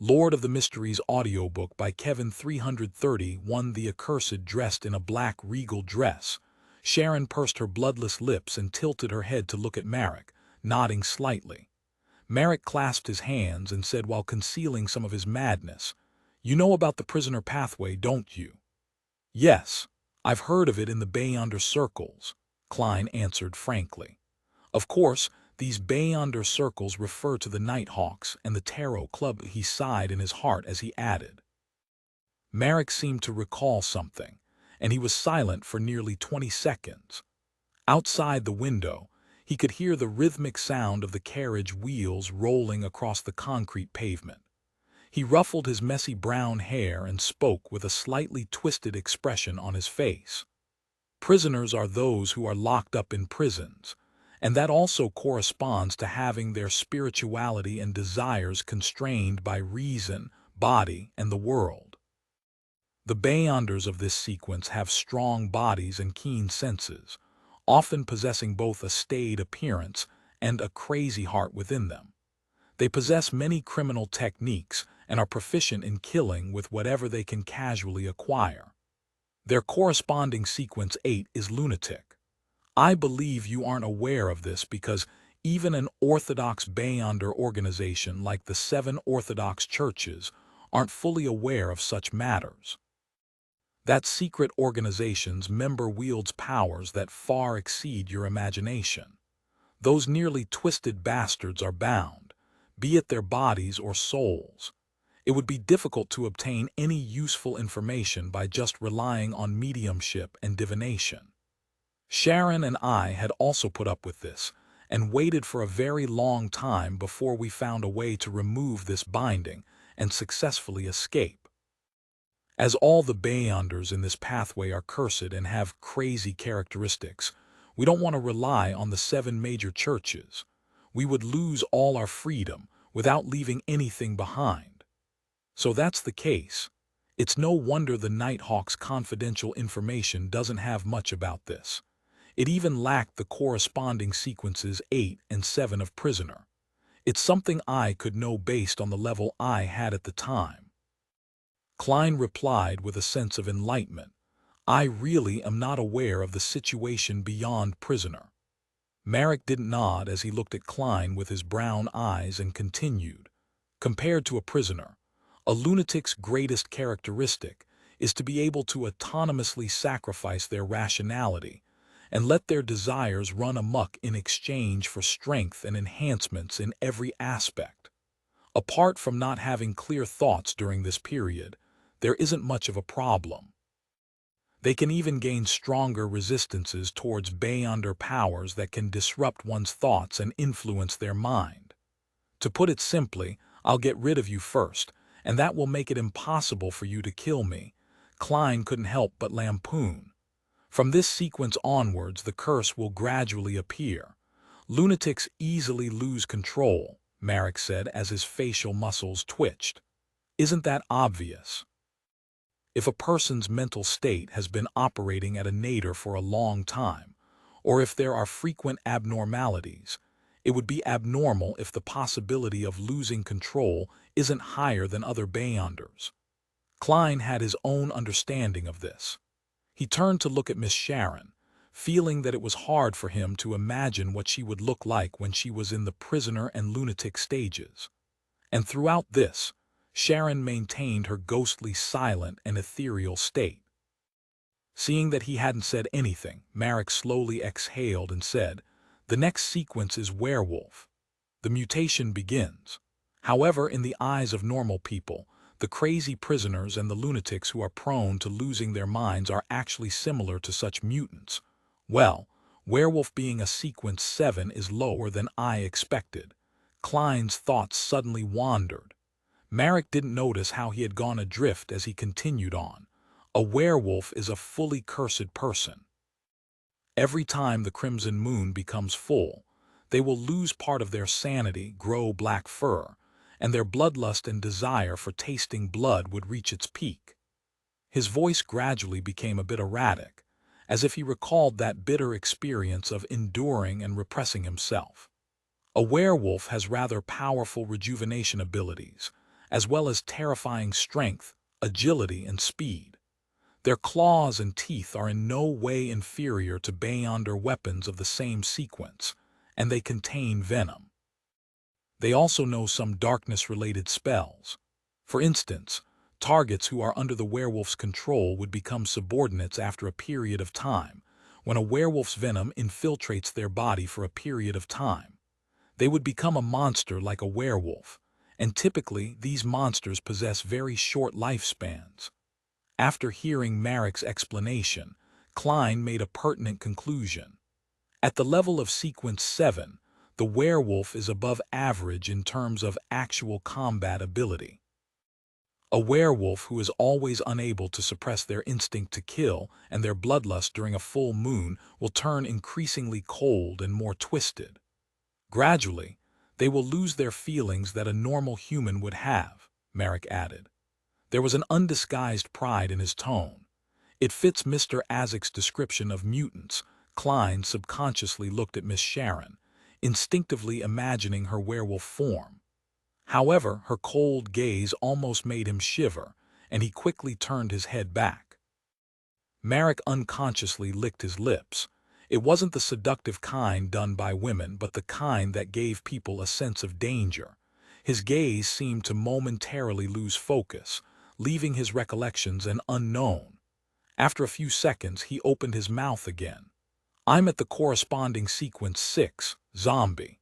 Lord of the Mysteries audiobook by Kevin 330 won the accursed dressed in a black regal dress. Sharon pursed her bloodless lips and tilted her head to look at Marek, nodding slightly. Marek clasped his hands and said while concealing some of his madness, "You know about the prisoner pathway, don't you?" "Yes, I've heard of it in the Beyonder circles," Klein answered frankly. "Of course, these Beyonder circles refer to the Nighthawks and the Tarot Club." He sighed in his heart as he added. Marek seemed to recall something, and he was silent for nearly 20 seconds. Outside the window, he could hear the rhythmic sound of the carriage wheels rolling across the concrete pavement. He ruffled his messy brown hair and spoke with a slightly twisted expression on his face. "Prisoners are those who are locked up in prisons, and that also corresponds to having their spirituality and desires constrained by reason, body, and the world. The Beyonders of this sequence have strong bodies and keen senses, often possessing both a staid appearance and a crazy heart within them. They possess many criminal techniques and are proficient in killing with whatever they can casually acquire. Their corresponding sequence 8 is lunatic. I believe you aren't aware of this because even an Orthodox Beyonder organization like the 7 Orthodox churches aren't fully aware of such matters. That secret organization's member wields powers that far exceed your imagination. Those nearly twisted bastards are bound, be it their bodies or souls. It would be difficult to obtain any useful information by just relying on mediumship and divination. Sharon and I had also put up with this, and waited for a very long time before we found a way to remove this binding and successfully escape. As all the Beyonders in this pathway are cursed and have crazy characteristics, we don't want to rely on the 7 major churches. We would lose all our freedom without leaving anything behind. So that's the case. It's no wonder the Nighthawks' confidential information doesn't have much about this. It even lacked the corresponding sequences 8 and 7 of Prisoner. It's something I could know based on the level I had at the time." Klein replied with a sense of enlightenment. "I really am not aware of the situation beyond Prisoner." Marek didn't nod as he looked at Klein with his brown eyes and continued. "Compared to a prisoner, a lunatic's greatest characteristic is to be able to autonomously sacrifice their rationality and let their desires run amok in exchange for strength and enhancements in every aspect. Apart from not having clear thoughts during this period, there isn't much of a problem. They can even gain stronger resistances towards Beyonder powers that can disrupt one's thoughts and influence their mind. To put it simply, I'll get rid of you first, and that will make it impossible for you to kill me." Klein couldn't help but lampoon. "From this sequence onwards, the curse will gradually appear. Lunatics easily lose control," Marek said as his facial muscles twitched. "Isn't that obvious? If a person's mental state has been operating at a nadir for a long time, or if there are frequent abnormalities, it would be abnormal if the possibility of losing control isn't higher than other Beyonders." Klein had his own understanding of this. He turned to look at Miss Sharon, feeling that it was hard for him to imagine what she would look like when she was in the prisoner and lunatic stages. And throughout this, Sharon maintained her ghostly silent and ethereal state. Seeing that he hadn't said anything, Marek slowly exhaled and said, "The next sequence is werewolf. The mutation begins. However, in the eyes of normal people, the crazy prisoners and the lunatics who are prone to losing their minds are actually similar to such mutants. Well, werewolf being a sequence 7 is lower than I expected." Klein's thoughts suddenly wandered. Marek didn't notice how he had gone adrift as he continued on. "A werewolf is a fully cursed person. Every time the crimson moon becomes full, they will lose part of their sanity, grow black fur, and their bloodlust and desire for tasting blood would reach its peak." His voice gradually became a bit erratic, as if he recalled that bitter experience of enduring and repressing himself. "A werewolf has rather powerful rejuvenation abilities, as well as terrifying strength, agility, and speed. Their claws and teeth are in no way inferior to Beyonder weapons of the same sequence, and they contain venom. They also know some darkness-related spells. For instance, targets who are under the werewolf's control would become subordinates after a period of time, when a werewolf's venom infiltrates their body for a period of time. They would become a monster like a werewolf, and typically these monsters possess very short lifespans. After hearing Marek's explanation, Klein made a pertinent conclusion. At the level of Sequence 7, the werewolf is above average in terms of actual combat ability. A werewolf who is always unable to suppress their instinct to kill and their bloodlust during a full moon will turn increasingly cold and more twisted. Gradually, they will lose their feelings that a normal human would have, Marek added. There was an undisguised pride in his tone. It fits Mr. Isaac's description of mutants. Klein subconsciously looked at Miss Sharon, instinctively imagining her werewolf form. However, her cold gaze almost made him shiver, and he quickly turned his head back. Marek unconsciously licked his lips. It wasn't the seductive kind done by women, but the kind that gave people a sense of danger. His gaze seemed to momentarily lose focus, leaving his recollections an unknown. After a few seconds, he opened his mouth again. I'm at the corresponding sequence 6, zombie.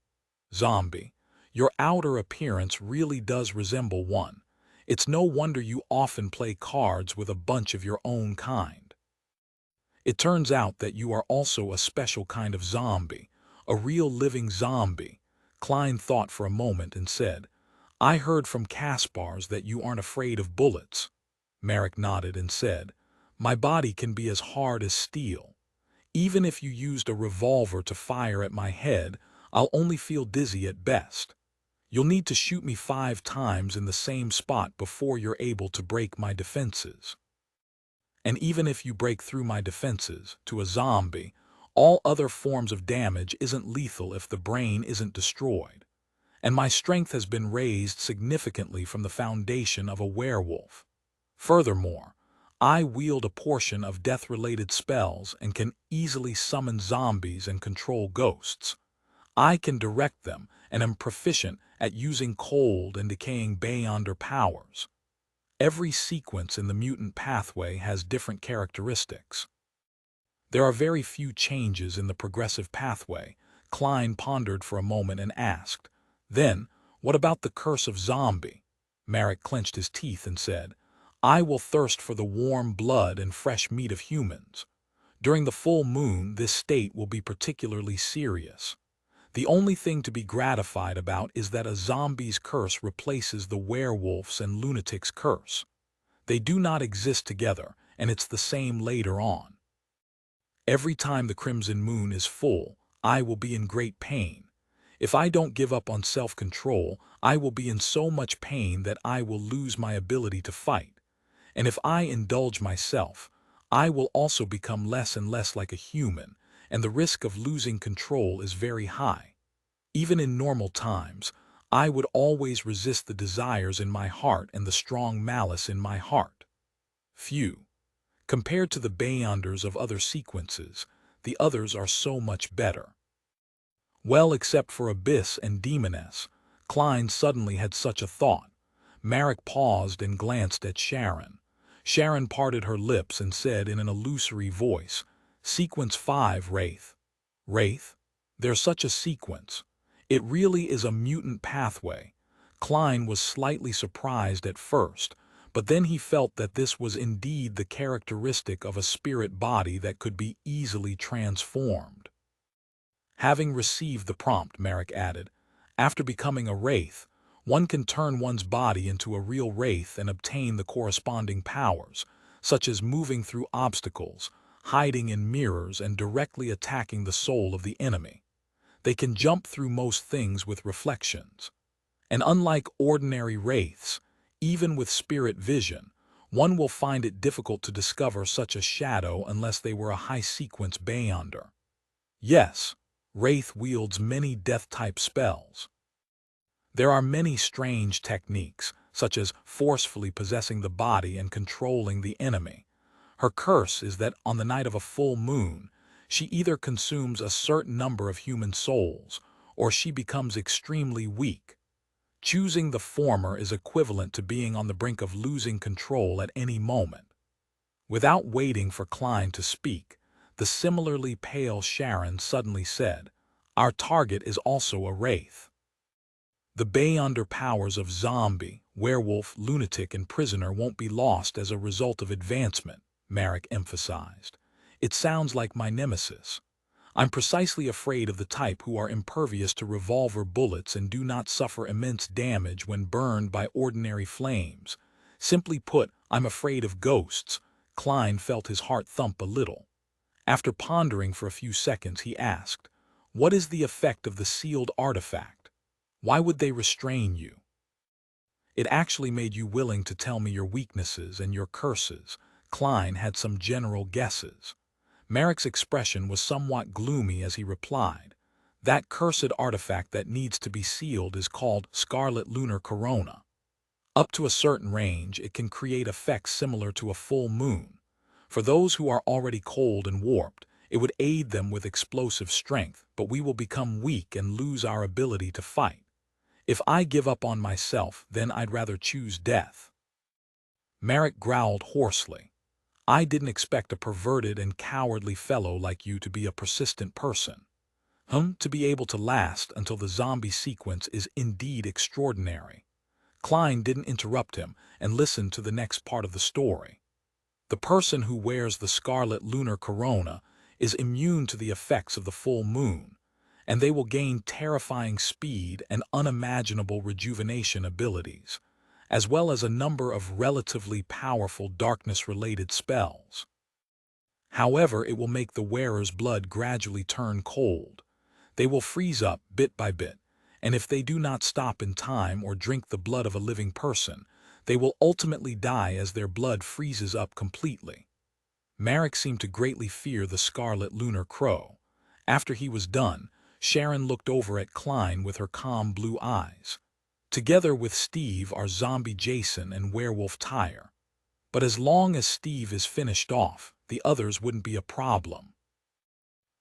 Zombie. Your outer appearance really does resemble one. It's no wonder you often play cards with a bunch of your own kind. It turns out that you are also a special kind of zombie, a real living zombie. Klein thought for a moment and said, I heard from Kaspars that you aren't afraid of bullets. Marek nodded and said, my body can be as hard as steel. Even if you used a revolver to fire at my head, I'll only feel dizzy at best. You'll need to shoot me 5 times in the same spot before you're able to break my defenses. And even if you break through my defenses, to a zombie, all other forms of damage isn't lethal if the brain isn't destroyed. And my strength has been raised significantly from the foundation of a werewolf. Furthermore, I wield a portion of death-related spells and can easily summon zombies and control ghosts. I can direct them and am proficient at using cold and decaying Beyonder powers. Every sequence in the mutant pathway has different characteristics. There are very few changes in the progressive pathway. Klein pondered for a moment and asked, then, what about the curse of zombie? Marek clenched his teeth and said, I will thirst for the warm blood and fresh meat of humans. During the full moon, this state will be particularly serious. The only thing to be gratified about is that a zombie's curse replaces the werewolf's and lunatic's curse. They do not exist together, and it's the same later on. Every time the crimson moon is full, I will be in great pain. If I don't give up on self-control, I will be in so much pain that I will lose my ability to fight. And if I indulge myself, I will also become less and less like a human, and the risk of losing control is very high. Even in normal times, I would always resist the desires in my heart and the strong malice in my heart. Few. Compared to the Beyonders of other sequences, the others are so much better. Well, except for Abyss and Demoness. Klein suddenly had such a thought. Marek paused and glanced at Sharon. Sharon parted her lips and said in an illusory voice, Sequence 5, Wraith. Wraith? There's such a sequence. It really is a mutant pathway. Klein was slightly surprised at first, but then he felt that this was indeed the characteristic of a spirit body that could be easily transformed. Having received the prompt, Marek added, after becoming a wraith, one can turn one's body into a real wraith and obtain the corresponding powers, such as moving through obstacles, hiding in mirrors, and directly attacking the soul of the enemy. They can jump through most things with reflections. And unlike ordinary wraiths, even with spirit vision, one will find it difficult to discover such a shadow unless they were a high-sequence Beyonder. Yes, Wraith wields many death-type spells. There are many strange techniques, such as forcefully possessing the body and controlling the enemy. Her curse is that on the night of a full moon, she either consumes a certain number of human souls, or she becomes extremely weak. Choosing the former is equivalent to being on the brink of losing control at any moment. Without waiting for Klein to speak, the similarly pale Sharon suddenly said, "Our target is also a wraith." The Beyonder powers of zombie, werewolf, lunatic, and prisoner won't be lost as a result of advancement, Marek emphasized. It sounds like my nemesis. I'm precisely afraid of the type who are impervious to revolver bullets and do not suffer immense damage when burned by ordinary flames. Simply put, I'm afraid of ghosts. Klein felt his heart thump a little. After pondering for a few seconds, he asked, "What is the effect of the sealed artifact? Why would they restrain you?" "It actually made you willing to tell me your weaknesses and your curses." Klein had some general guesses. Marek's expression was somewhat gloomy as he replied, "That cursed artifact that needs to be sealed is called scarlet lunar corona. Up to a certain range, it can create effects similar to a full moon. For those who are already cold and warped, it would aid them with explosive strength, but we will become weak and lose our ability to fight. If I give up on myself, then I'd rather choose death." Marek growled hoarsely. "I didn't expect a perverted and cowardly fellow like you to be a persistent person. To be able to last until the zombie sequence is indeed extraordinary." Klein didn't interrupt him and listened to the next part of the story. "The person who wears the scarlet lunar corona is immune to the effects of the full moon, and they will gain terrifying speed and unimaginable rejuvenation abilities, as well as a number of relatively powerful darkness-related spells. However, it will make the wearer's blood gradually turn cold. They will freeze up bit by bit, and if they do not stop in time or drink the blood of a living person, they will ultimately die as their blood freezes up completely." Marek seemed to greatly fear the scarlet lunar crow. After he was done, Sharon looked over at Klein with her calm blue eyes. "Together with Steve are zombie Jason and werewolf Tyre. But as long as Steve is finished off, the others wouldn't be a problem."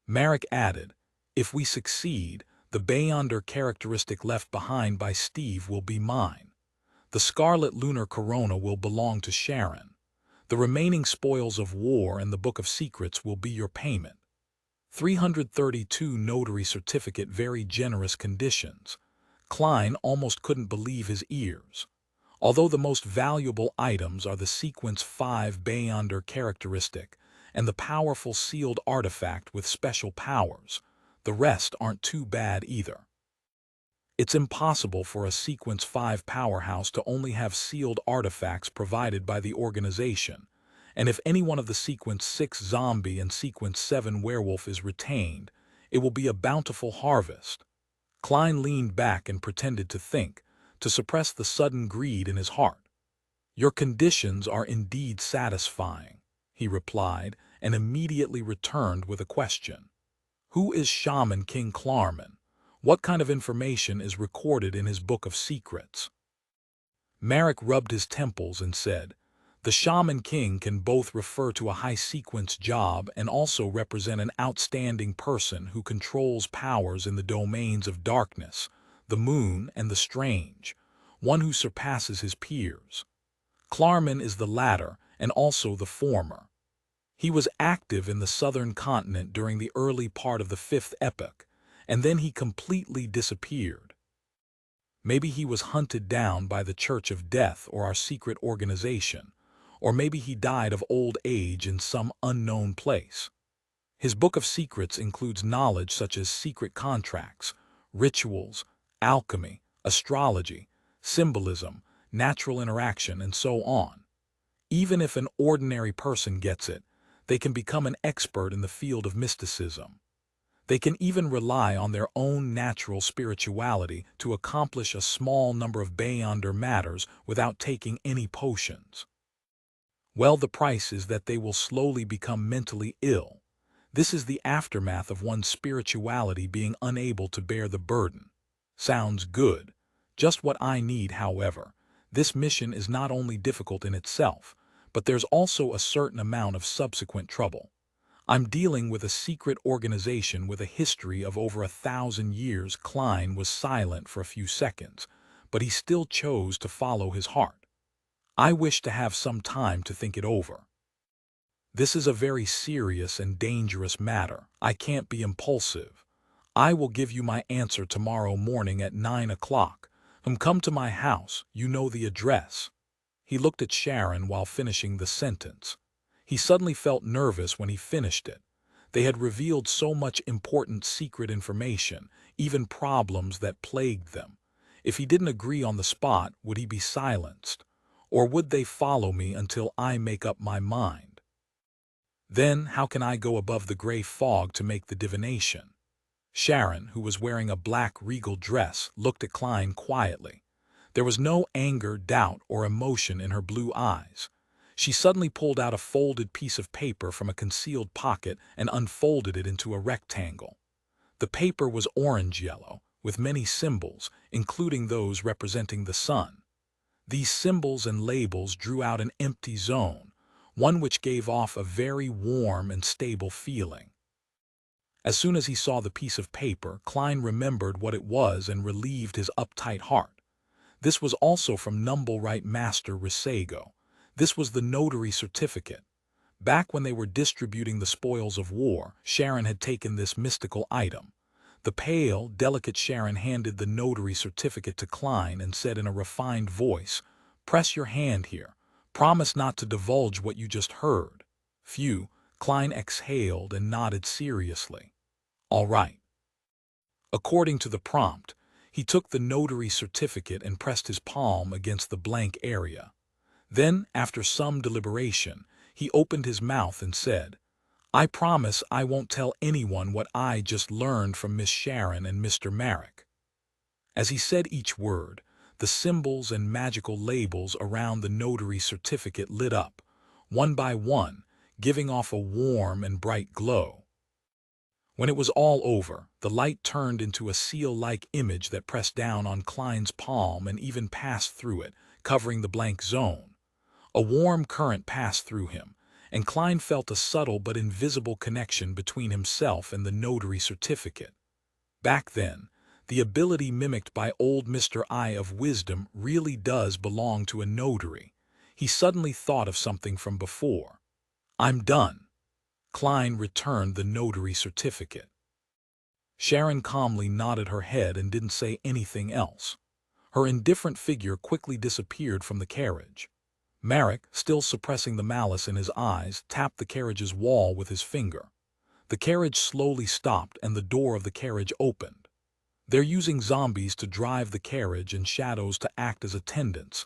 Marek added, "If we succeed, the Beyonder characteristic left behind by Steve will be mine. The scarlet lunar corona will belong to Sharon. The remaining spoils of war and the Book of Secrets will be your payment." 332 notary certificate, very generous conditions. Klein almost couldn't believe his ears. Although the most valuable items are the Sequence 5 Beyonder characteristic and the powerful sealed artifact with special powers, the rest aren't too bad either. It's impossible for a Sequence 5 powerhouse to only have sealed artifacts provided by the organization, and if any one of the Sequence 6 zombie and Sequence 7 werewolf is retained, it will be a bountiful harvest. Klein leaned back and pretended to think, to suppress the sudden greed in his heart. "Your conditions are indeed satisfying," he replied, and immediately returned with a question. "Who is Shaman King Klarman? What kind of information is recorded in his Book of Secrets?" Marek rubbed his temples and said, "The Shaman King can both refer to a high-sequence job and also represent an outstanding person who controls powers in the domains of darkness, the moon, and the strange, one who surpasses his peers. Klarman is the latter and also the former. He was active in the southern continent during the early part of the Fifth Epoch, and then he completely disappeared. Maybe he was hunted down by the Church of Death or our secret organization, or maybe he died of old age in some unknown place. His Book of Secrets includes knowledge such as secret contracts, rituals, alchemy, astrology, symbolism, natural interaction, and so on. Even if an ordinary person gets it, they can become an expert in the field of mysticism. They can even rely on their own natural spirituality to accomplish a small number of Beyonder matters without taking any potions. Well, the price is that they will slowly become mentally ill. This is the aftermath of one's spirituality being unable to bear the burden. Sounds good. Just what I need, however. This mission is not only difficult in itself, but there's also a certain amount of subsequent trouble. I'm dealing with a secret organization with a history of over 1,000 years. Klein was silent for a few seconds, but he still chose to follow his heart. I wish to have some time to think it over. This is a very serious and dangerous matter. I can't be impulsive. I will give you my answer tomorrow morning at 9 o'clock. Come to my house, you know the address. He looked at Sharon while finishing the sentence. He suddenly felt nervous when he finished it. They had revealed so much important secret information, even problems that plagued them. If he didn't agree on the spot, would he be silenced? Or would they follow me until I make up my mind? Then, how can I go above the gray fog to make the divination? Sharon, who was wearing a black regal dress, looked at Klein quietly. There was no anger, doubt, or emotion in her blue eyes. She suddenly pulled out a folded piece of paper from a concealed pocket and unfolded it into a rectangle. The paper was orange-yellow, with many symbols, including those representing the sun. These symbols and labels drew out an empty zone, one which gave off a very warm and stable feeling. As soon as he saw the piece of paper, Klein remembered what it was and relieved his uptight heart. This was also from Numblewright Master Risago. This was the notary certificate. Back when they were distributing the spoils of war, Sharon had taken this mystical item. The pale, delicate Sharon handed the notary certificate to Klein and said in a refined voice, "Press your hand here. Promise not to divulge what you just heard." Phew, Klein exhaled and nodded seriously. All right. According to the prompt, he took the notary certificate and pressed his palm against the blank area. Then, after some deliberation, he opened his mouth and said, "I promise I won't tell anyone what I just learned from Miss Sharon and Mr. Merrick." As he said each word, the symbols and magical labels around the notary certificate lit up, one by one, giving off a warm and bright glow. When it was all over, the light turned into a seal-like image that pressed down on Klein's palm and even passed through it, covering the blank zone. A warm current passed through him, and Klein felt a subtle but invisible connection between himself and the notary certificate. Back then, the ability mimicked by old Mr. Eye of Wisdom really does belong to a notary. He suddenly thought of something from before. "I'm done." Klein returned the notary certificate. Sharon calmly nodded her head and didn't say anything else. Her indifferent figure quickly disappeared from the carriage. Merrick, still suppressing the malice in his eyes, tapped the carriage's wall with his finger. The carriage slowly stopped and the door of the carriage opened. "They're using zombies to drive the carriage and shadows to act as attendants.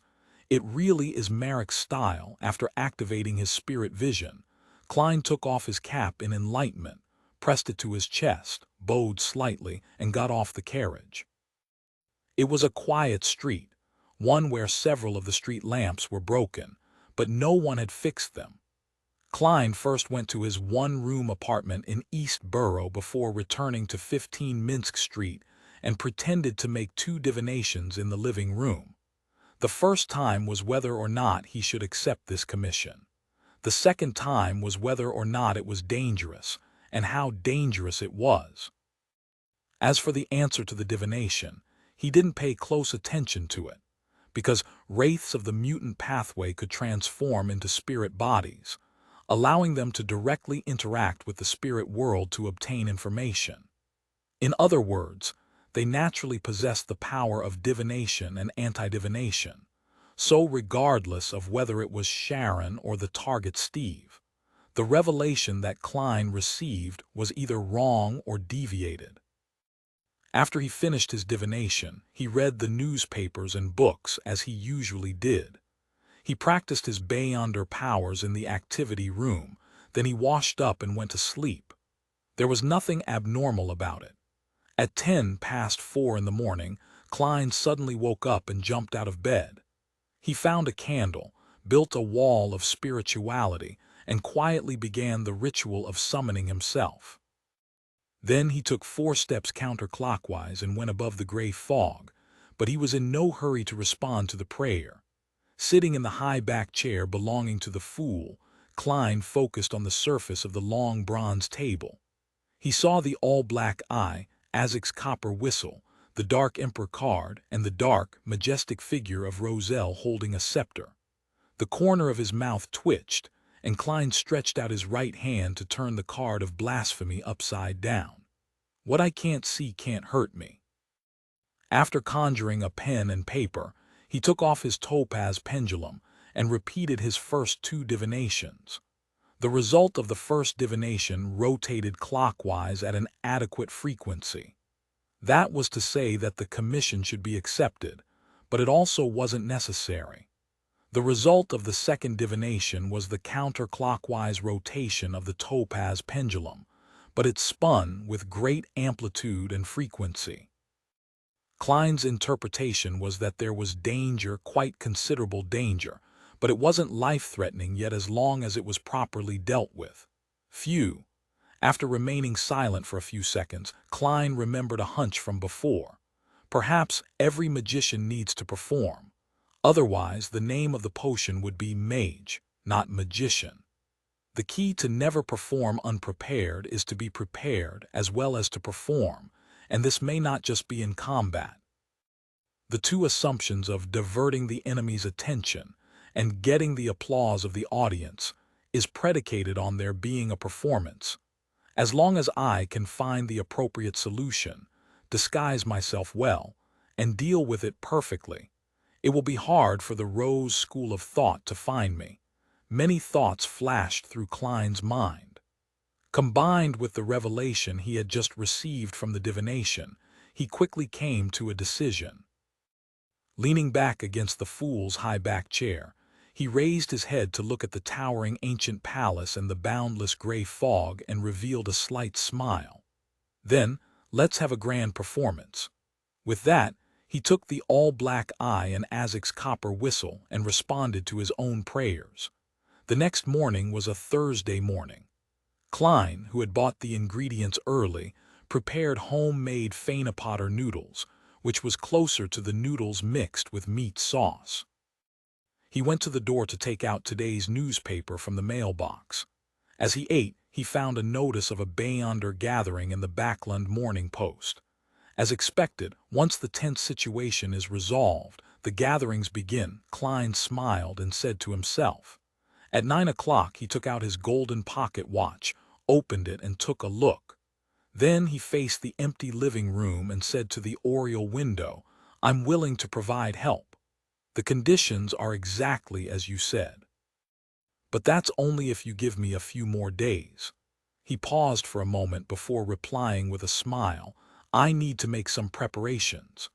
It really is Merrick's style." After activating his spirit vision, Klein took off his cap in enlightenment, pressed it to his chest, bowed slightly, and got off the carriage. It was a quiet street, one where several of the street lamps were broken, but no one had fixed them. Klein first went to his one-room apartment in East Borough before returning to 15 Minsk Street and pretended to make 2 divinations in the living room. The first time was whether or not he should accept this commission. The second time was whether or not it was dangerous, and how dangerous it was. As for the answer to the divination, he didn't pay close attention to it, because wraiths of the mutant pathway could transform into spirit bodies, allowing them to directly interact with the spirit world to obtain information. In other words, they naturally possessed the power of divination and anti-divination. So regardless of whether it was Sharon or the target Steve, the revelation that Klein received was either wrong or deviated. After he finished his divination, he read the newspapers and books as he usually did. He practiced his Beyonder powers in the activity room, then he washed up and went to sleep. There was nothing abnormal about it. At 4:10 in the morning, Klein suddenly woke up and jumped out of bed. He found a candle, built a wall of spirituality, and quietly began the ritual of summoning himself. Then he took 4 steps counterclockwise and went above the gray fog, but he was in no hurry to respond to the prayer. Sitting in the high-back chair belonging to the fool, Klein focused on the surface of the long bronze table. He saw the all-black eye, Azek's copper whistle, the dark emperor card, and the dark, majestic figure of Roselle holding a scepter. The corner of his mouth twitched, and Klein stretched out his right hand to turn the card of blasphemy upside down. What I can't see can't hurt me. After conjuring a pen and paper, he took off his topaz pendulum and repeated his first two divinations. The result of the first divination rotated clockwise at an adequate frequency. That was to say that the commission should be accepted, but it also wasn't necessary. The result of the second divination was the counterclockwise rotation of the topaz pendulum, but it spun with great amplitude and frequency. Klein's interpretation was that there was danger, quite considerable danger, but it wasn't life-threatening yet as long as it was properly dealt with. Phew. After remaining silent for a few seconds, Klein remembered a hunch from before. Perhaps every magician needs to perform. Otherwise, the name of the potion would be mage, not magician. The key to never perform unprepared is to be prepared as well as to perform, and this may not just be in combat. The two assumptions of diverting the enemy's attention and getting the applause of the audience is predicated on there being a performance. As long as I can find the appropriate solution, disguise myself well, and deal with it perfectly, it will be hard for the Rose school of thought to find me. Many thoughts flashed through Klein's mind. Combined with the revelation he had just received from the divination, he quickly came to a decision. Leaning back against the fool's high-back chair, he raised his head to look at the towering ancient palace and the boundless gray fog and revealed a slight smile. Then, let's have a grand performance. With that, he took the all-black eye and Azek's copper whistle and responded to his own prayers. The next morning was a Thursday morning. Klein, who had bought the ingredients early, prepared homemade Feinapotter noodles, which was closer to the noodles mixed with meat sauce. He went to the door to take out today's newspaper from the mailbox. As he ate, he found a notice of a Beyonder gathering in the Backland Morning Post. As expected, once the tense situation is resolved, the gatherings begin. Klein smiled and said to himself. At 9 o'clock he took out his golden pocket watch, opened it and took a look. Then he faced the empty living room and said to the oriel window, I'm willing to provide help. The conditions are exactly as you said. But that's only if you give me a few more days. He paused for a moment before replying with a smile, I need to make some preparations.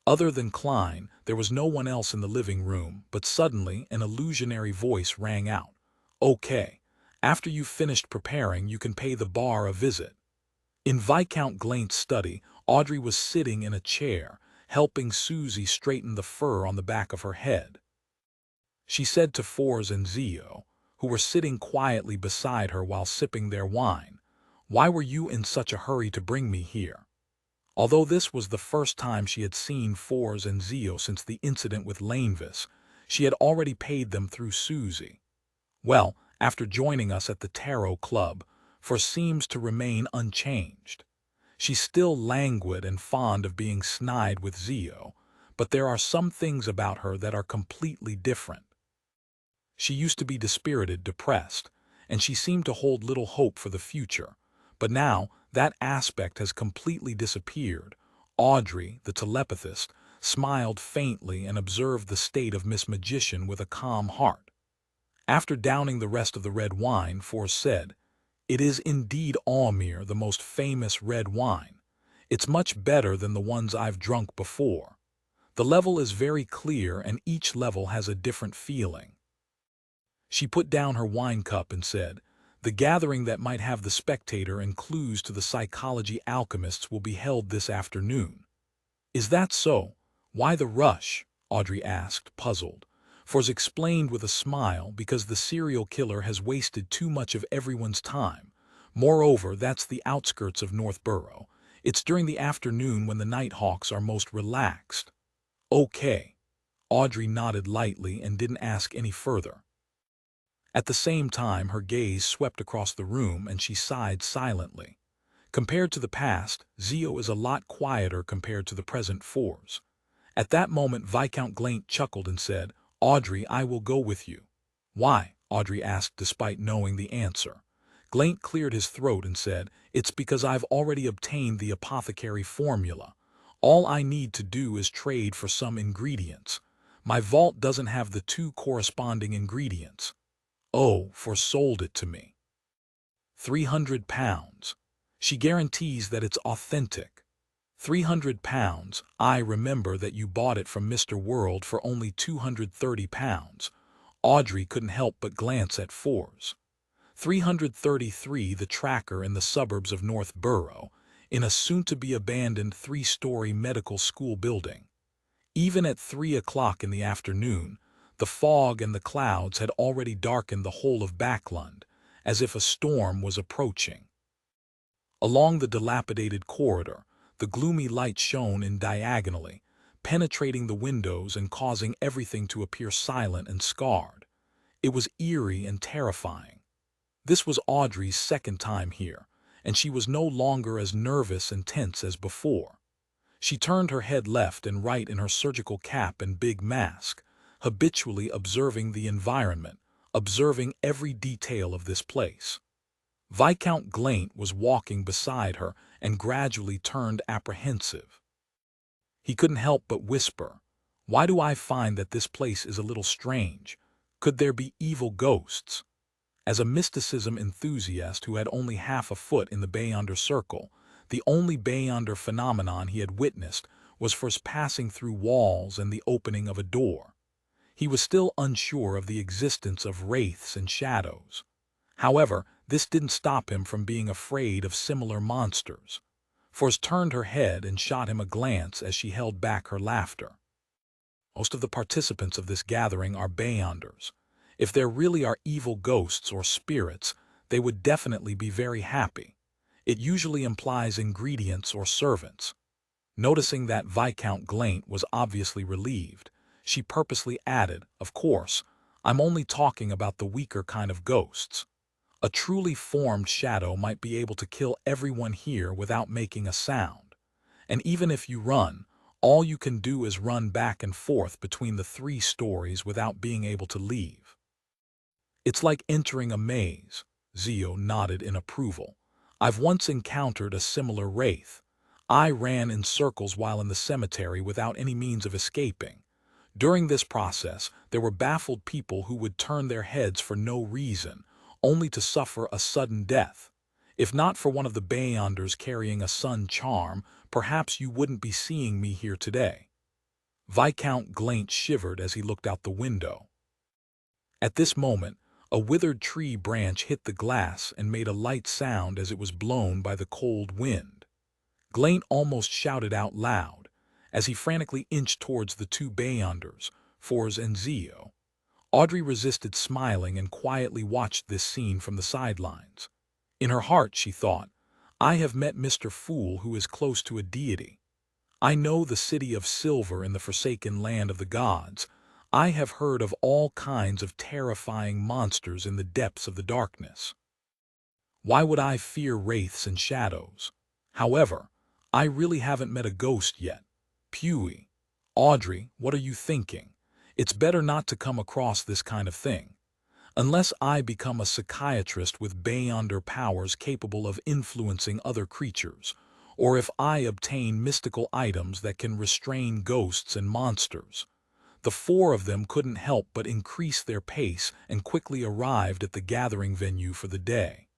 Other than Klein, there was no one else in the living room, but suddenly an illusionary voice rang out. Okay, after you've finished preparing, you can pay the bar a visit. In Viscount Glaint's study, Audrey was sitting in a chair, helping Susie straighten the fur on the back of her head. She said to Fours and Zio, who were sitting quietly beside her while sipping their wine, why were you in such a hurry to bring me here? Although this was the first time she had seen Fours and Zio since the incident with Lanevis, she had already paid them through Susie. Well, after joining us at the Tarot Club, for seems to remain unchanged. She's still languid and fond of being snide with Zio, but there are some things about her that are completely different. She used to be dispirited, depressed, and she seemed to hold little hope for the future, but now that aspect has completely disappeared. Audrey, the telepathist, smiled faintly and observed the state of Miss Magician with a calm heart. After downing the rest of the red wine, Force said, It is indeed Almir, the most famous red wine. It's much better than the ones I've drunk before. The level is very clear and each level has a different feeling. She put down her wine cup and said, The gathering that might have the spectator and clues to the psychology alchemists will be held this afternoon. Is that so? Why the rush? Audrey asked, puzzled. Force explained with a smile, because the serial killer has wasted too much of everyone's time. Moreover, that's the outskirts of Northborough. It's during the afternoon when the Nighthawks are most relaxed. Okay. Audrey nodded lightly and didn't ask any further. At the same time, her gaze swept across the room and she sighed silently. Compared to the past, Zio is a lot quieter compared to the present Fours. At that moment, Viscount Glaint chuckled and said, "Audrey, I will go with you." "Why?" Audrey asked despite knowing the answer. Glaint cleared his throat and said, "It's because I've already obtained the apothecary formula. All I need to do is trade for some ingredients. My vault doesn't have the 2 corresponding ingredients." "Oh, for sold it to me." £300. She guarantees that it's authentic. £300. I remember that you bought it from Mr. World for only £230. Audrey couldn't help but glance at Fours. 333 The tracker in the suburbs of North Borough, in a soon-to-be abandoned 3-story medical school building. Even at 3 o'clock in the afternoon, the fog and the clouds had already darkened the whole of Backlund, as if a storm was approaching. Along the dilapidated corridor, the gloomy light shone in diagonally, penetrating the windows and causing everything to appear silent and scarred. It was eerie and terrifying. This was Audrey's second time here, and she was no longer as nervous and tense as before. She turned her head left and right in her surgical cap and big mask, habitually observing the environment, observing every detail of this place. Viscount Glaint was walking beside her and gradually turned apprehensive. He couldn't help but whisper, "Why do I find that this place is a little strange? Could there be evil ghosts?" As a mysticism enthusiast who had only half a foot in the Beyonder Circle, the only Beyonder phenomenon he had witnessed was first passing through walls and the opening of a door. He was still unsure of the existence of wraiths and shadows. However, this didn't stop him from being afraid of similar monsters. Force turned her head and shot him a glance as she held back her laughter. Most of the participants of this gathering are Beyonders. If there really are evil ghosts or spirits, they would definitely be very happy. It usually implies ingredients or servants. Noticing that Viscount Glaint was obviously relieved, she purposely added, "Of course, I'm only talking about the weaker kind of ghosts. A truly formed shadow might be able to kill everyone here without making a sound. And even if you run, all you can do is run back and forth between the 3 stories without being able to leave." "It's like entering a maze." Zio nodded in approval. "I've once encountered a similar wraith. I ran in circles while in the cemetery without any means of escaping. During this process, there were baffled people who would turn their heads for no reason, only to suffer a sudden death. If not for one of the Beyonders carrying a sun charm, perhaps you wouldn't be seeing me here today." Viscount Glaint shivered as he looked out the window. At this moment, a withered tree branch hit the glass and made a light sound as it was blown by the cold wind. Glaint almost shouted out loud, as he frantically inched towards the 2 Beyonders, Fours and Zio. Audrey resisted smiling and quietly watched this scene from the sidelines. In her heart, she thought, "I have met Mr. Fool who is close to a deity. I know the city of silver in the forsaken land of the gods. I have heard of all kinds of terrifying monsters in the depths of the darkness. Why would I fear wraiths and shadows? However, I really haven't met a ghost yet. Pewee. Audrey, what are you thinking? It's better not to come across this kind of thing. Unless I become a psychiatrist with Beyonder powers capable of influencing other creatures, or if I obtain mystical items that can restrain ghosts and monsters." The 4 of them couldn't help but increase their pace and quickly arrived at the gathering venue for the day.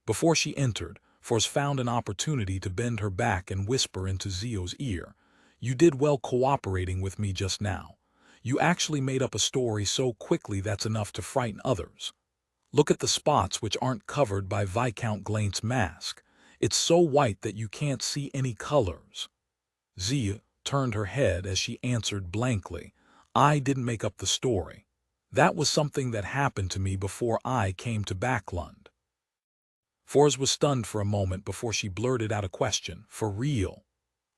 Before she entered, Force found an opportunity to bend her back and whisper into Zio's ear, "You did well cooperating with me just now. You actually made up a story so quickly that's enough to frighten others. Look at the spots which aren't covered by Viscount Glaint's mask. It's so white that you can't see any colors." Zio turned her head as she answered blankly, "I didn't make up the story. That was something that happened to me before I came to Backlund." Fours was stunned for a moment before she blurted out a question, "For real?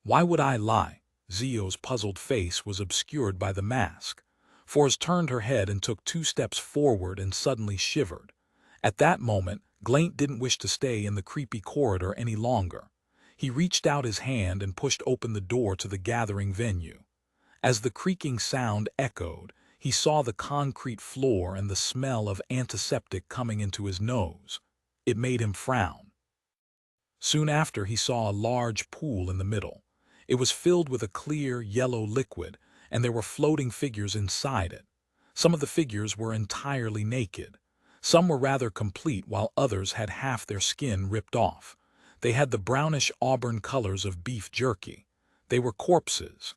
Why would I lie? Zio's puzzled face was obscured by the mask. Forrest turned her head and took 2 steps forward and suddenly shivered. At that moment, Glaint didn't wish to stay in the creepy corridor any longer. He reached out his hand and pushed open the door to the gathering venue. As the creaking sound echoed, he saw the concrete floor and the smell of antiseptic coming into his nose. It made him frown. Soon after, he saw a large pool in the middle. It was filled with a clear, yellow liquid, and there were floating figures inside it. Some of the figures were entirely naked. Some were rather complete, while others had half their skin ripped off. They had the brownish auburn colors of beef jerky. They were corpses.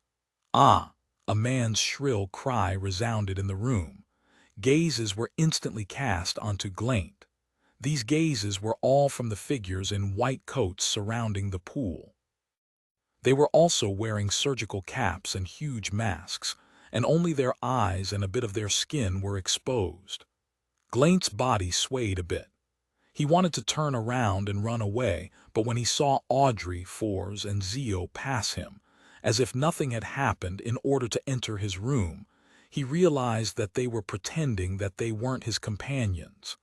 Ah! A man's shrill cry resounded in the room. Gazes were instantly cast onto Glaint. These gazes were all from the figures in white coats surrounding the pool. They were also wearing surgical caps and huge masks, and only their eyes and a bit of their skin were exposed. Glaint's body swayed a bit. He wanted to turn around and run away, but when he saw Audrey, Forrest, and Zio pass him, as if nothing had happened, in order to enter his room, he realized that they were pretending that they weren't his companions.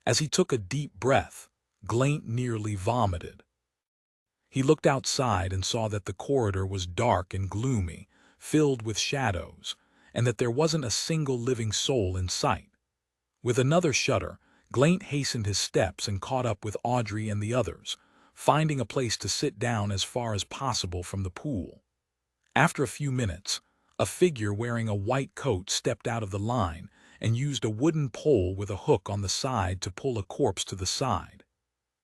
As he took a deep breath, Glaint nearly vomited. He looked outside and saw that the corridor was dark and gloomy, filled with shadows, and that there wasn't a single living soul in sight. With another shudder, Glaint hastened his steps and caught up with Audrey and the others, finding a place to sit down as far as possible from the pool. After a few minutes, a figure wearing a white coat stepped out of the line and used a wooden pole with a hook on the side to pull a corpse to the side.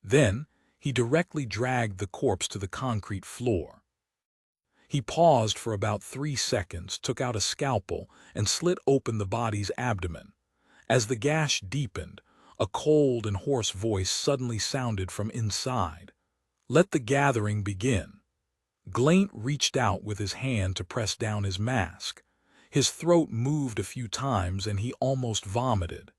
Then, he directly dragged the corpse to the concrete floor. He paused for about 3 seconds, took out a scalpel, and slit open the body's abdomen. As the gash deepened, a cold and hoarse voice suddenly sounded from inside. "Let the gathering begin." Glaint reached out with his hand to press down his mask. His throat moved a few times and he almost vomited.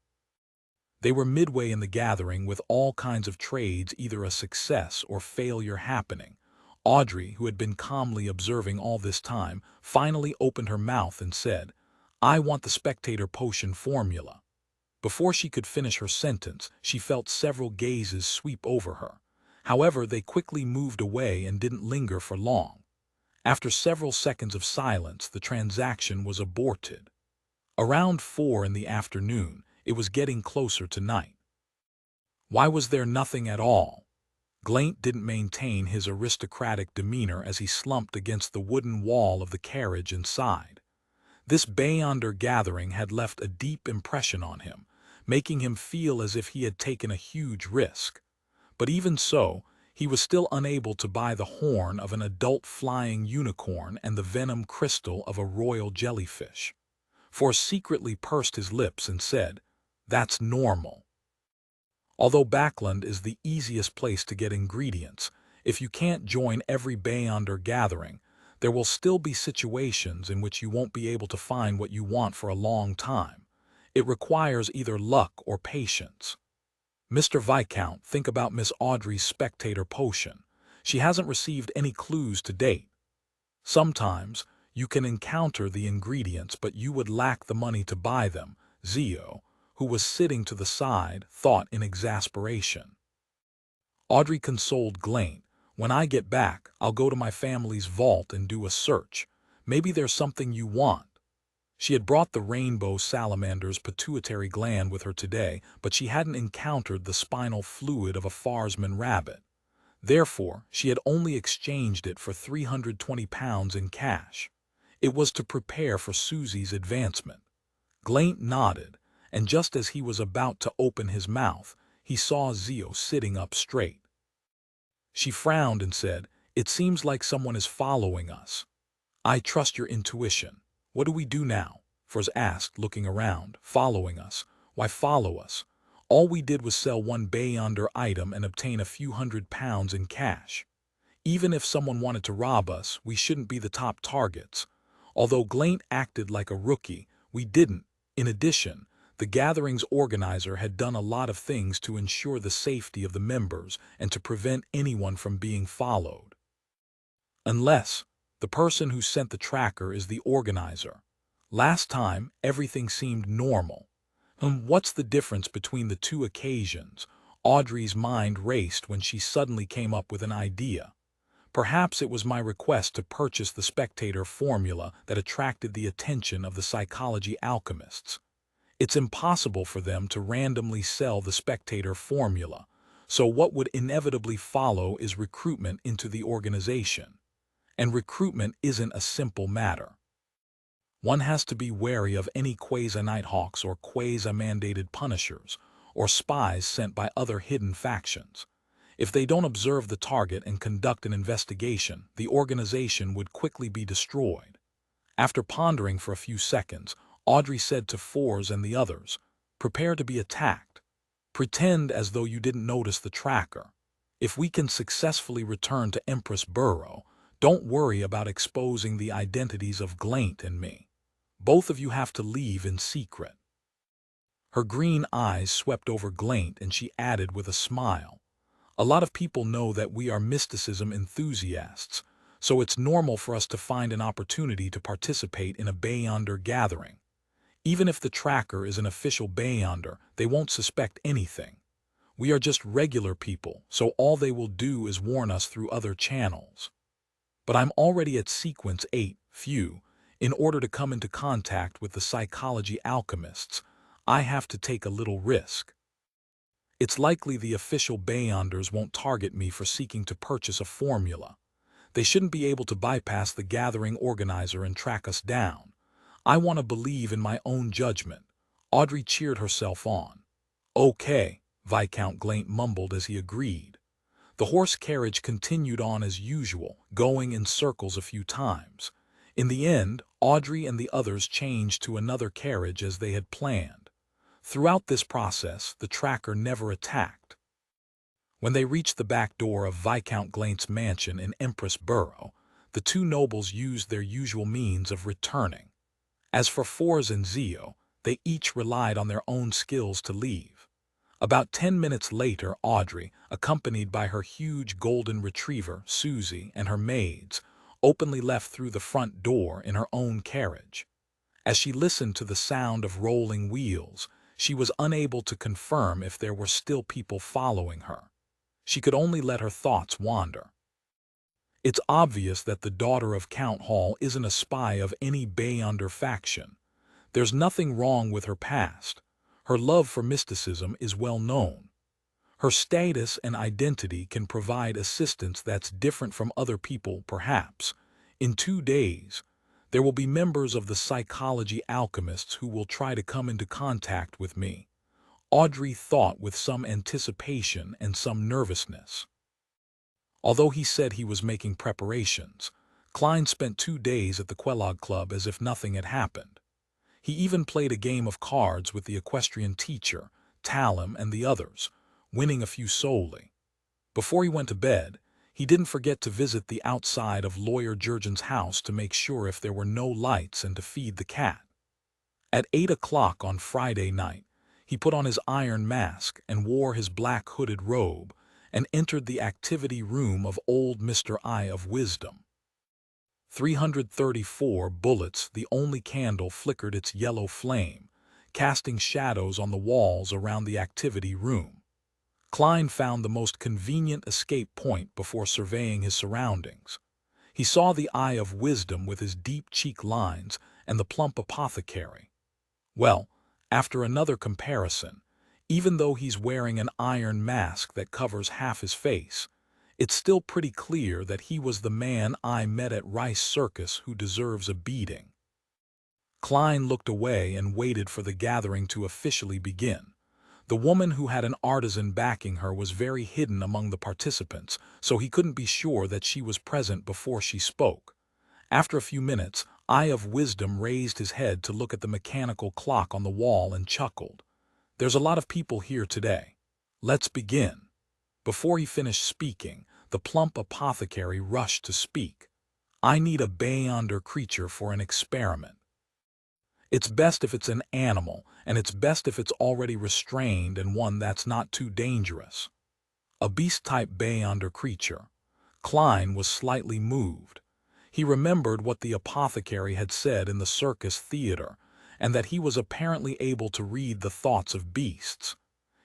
They were midway in the gathering, with all kinds of trades either a success or failure happening. Audrey, who had been calmly observing all this time, finally opened her mouth and said, "I want the spectator potion formula." Before she could finish her sentence, she felt several gazes sweep over her. However, they quickly moved away and didn't linger for long. After several seconds of silence, the transaction was aborted. Around 4 in the afternoon, it was getting closer to night. Why was there nothing at all? Glaint didn't maintain his aristocratic demeanor as he slumped against the wooden wall of the carriage and sighed. This Beyonder gathering had left a deep impression on him, making him feel as if he had taken a huge risk. But even so, he was still unable to buy the horn of an adult flying unicorn and the venom crystal of a royal jellyfish. Forrest secretly pursed his lips and said, "That's normal." Although Backland is the easiest place to get ingredients, if you can't join every Beyonder gathering, there will still be situations in which you won't be able to find what you want for a long time. It requires either luck or patience. Mr. Viscount, think about Miss Audrey's spectator potion. She hasn't received any clues to date. Sometimes, you can encounter the ingredients, but you would lack the money to buy them, Zio, who was sitting to the side, thought in exasperation. Audrey consoled Glaint, "When I get back, I'll go to my family's vault and do a search. Maybe there's something you want." She had brought the rainbow salamander's pituitary gland with her today, but she hadn't encountered the spinal fluid of a Farsman rabbit. Therefore, she had only exchanged it for £320 in cash. It was to prepare for Susie's advancement. Glaint nodded, and just as he was about to open his mouth, he saw Zio sitting up straight. She frowned and said, "It seems like someone is following us." "I trust your intuition. What do we do now?" Forrest asked, looking around. "Following us? Why follow us? All we did was sell one Beyonder item and obtain a few £100 in cash. Even if someone wanted to rob us, we shouldn't be the top targets." Although Glaint acted like a rookie, we didn't. In addition, the gathering's organizer had done a lot of things to ensure the safety of the members and to prevent anyone from being followed. Unless, The person who sent the tracker is the organizer. Last time, everything seemed normal. What's the difference between the two occasions? Audrey's mind raced when she suddenly came up with an idea. Perhaps it was my request to purchase the spectator formula that attracted the attention of the psychology alchemists. It's impossible for them to randomly sell the spectator formula, so what would inevitably follow is recruitment into the organization. And recruitment isn't a simple matter. One has to be wary of any quasi-nighthawks or quasi-mandated punishers, or spies sent by other hidden factions. If they don't observe the target and conduct an investigation, the organization would quickly be destroyed. After pondering for a few seconds, Audrey said to Fours and the others, "Prepare to be attacked. Pretend as though you didn't notice the tracker. If we can successfully return to Empress Burrow, don't worry about exposing the identities of Glaint and me. Both of you have to leave in secret." Her green eyes swept over Glaint and she added with a smile, "A lot of people know that we are mysticism enthusiasts, so it's normal for us to find an opportunity to participate in a Beyonder gathering. Even if the tracker is an official Beyonder, they won't suspect anything. We are just regular people, so all they will do is warn us through other channels. But I'm already at sequence 8, few. In order to come into contact with the psychology alchemists, I have to take a little risk. It's likely the official Beyonders won't target me for seeking to purchase a formula. They shouldn't be able to bypass the gathering organizer and track us down. I want to believe in my own judgment." Audrey cheered herself on. "Okay," Viscount Glaint mumbled as he agreed. The horse carriage continued on as usual, going in circles a few times. In the end, Audrey and the others changed to another carriage as they had planned. Throughout this process, the tracker never attacked. When they reached the back door of Viscount Glaint's mansion in Empress Burrow, the two nobles used their usual means of returning. As for Fours and Zio, they each relied on their own skills to leave. About 10 minutes later, Audrey, accompanied by her huge golden retriever, Susie, and her maids, openly left through the front door in her own carriage. As she listened to the sound of rolling wheels, she was unable to confirm if there were still people following her. She could only let her thoughts wander. It's obvious that the daughter of Count Hall isn't a spy of any Beyonder faction. There's nothing wrong with her past. Her love for mysticism is well known. Her status and identity can provide assistance that's different from other people, perhaps. In 2 days, there will be members of the psychology alchemists who will try to come into contact with me. Audrey thought with some anticipation and some nervousness. Although he said he was making preparations, Klein spent 2 days at the Kellogg Club as if nothing had happened. He even played a game of cards with the equestrian teacher, Talim, and the others, winning a few solely. Before he went to bed, he didn't forget to visit the outside of Lawyer Jurgen's house to make sure if there were no lights and to feed the cat. At 8 o'clock on Friday night, he put on his iron mask and wore his black hooded robe and entered the activity room of old Mr. Eye of Wisdom. 334 bullets, the only candle flickered its yellow flame, casting shadows on the walls around the activity room. Klein found the most convenient escape point before surveying his surroundings. He saw the Eye of Wisdom with his deep cheek lines and the plump apothecary. Well, after another comparison, even though he's wearing an iron mask that covers half his face, it's still pretty clear that he was the man I met at Rice Circus who deserves a beating. Klein looked away and waited for the gathering to officially begin. The woman who had an artisan backing her was very hidden among the participants, so he couldn't be sure that she was present before she spoke. After a few minutes, Eye of Wisdom raised his head to look at the mechanical clock on the wall and chuckled. "There's a lot of people here today. Let's begin." Before he finished speaking, the plump apothecary rushed to speak. "I need a Beyonder creature for an experiment. It's best if it's an animal, and it's best if it's already restrained and one that's not too dangerous." A beast-type Beyonder creature. Klein was slightly moved. He remembered what the apothecary had said in the circus theater, and that he was apparently able to read the thoughts of beasts.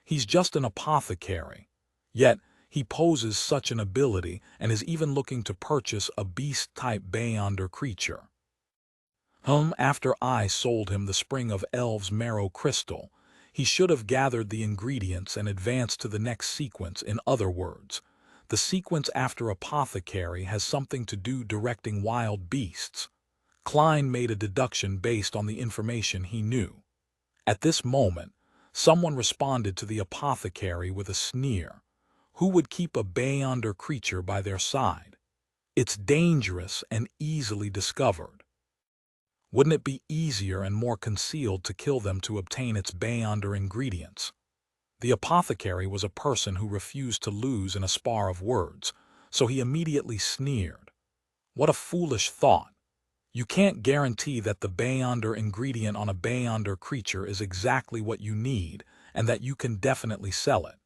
He's just an apothecary. Yet, he poses such an ability and is even looking to purchase a beast-type beyonder creature. After I sold him the spring of Elves marrow crystal, he should have gathered the ingredients and advanced to the next sequence. In other words, the sequence after apothecary has something to do directing wild beasts. Klein made a deduction based on the information he knew. At this moment, someone responded to the apothecary with a sneer. Who would keep a beyonder creature by their side? It's dangerous and easily discovered. Wouldn't it be easier and more concealed to kill them to obtain its beyonder ingredients? The apothecary was a person who refused to lose in a spar of words, so he immediately sneered. What a foolish thought! You can't guarantee that the beyonder ingredient on a beyonder creature is exactly what you need and that you can definitely sell it.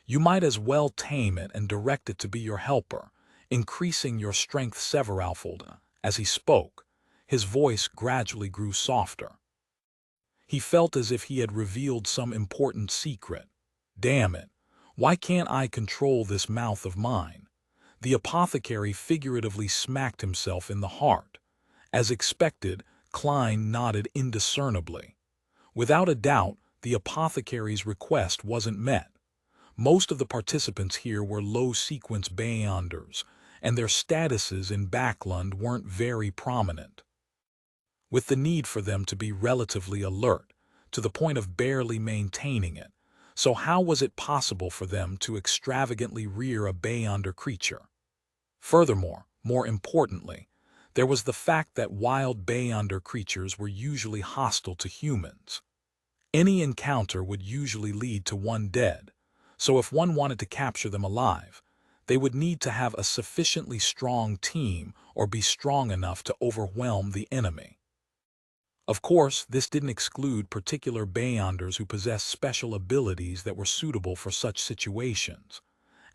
You might as well tame it and direct it to be your helper, increasing your strength severalfold. As he spoke, his voice gradually grew softer. He felt as if he had revealed some important secret. Damn it, why can't I control this mouth of mine? The apothecary figuratively smacked himself in the heart. As expected, Klein nodded indiscernibly. Without a doubt, the apothecary's request wasn't met. Most of the participants here were low-sequence beyonders, and their statuses in Backlund weren't very prominent, with the need for them to be relatively alert, to the point of barely maintaining it. So how was it possible for them to extravagantly rear a beyonder creature? Furthermore, more importantly, there was the fact that wild beyonder creatures were usually hostile to humans. Any encounter would usually lead to one dead, so if one wanted to capture them alive, they would need to have a sufficiently strong team or be strong enough to overwhelm the enemy. Of course, this didn't exclude particular beyonders who possessed special abilities that were suitable for such situations.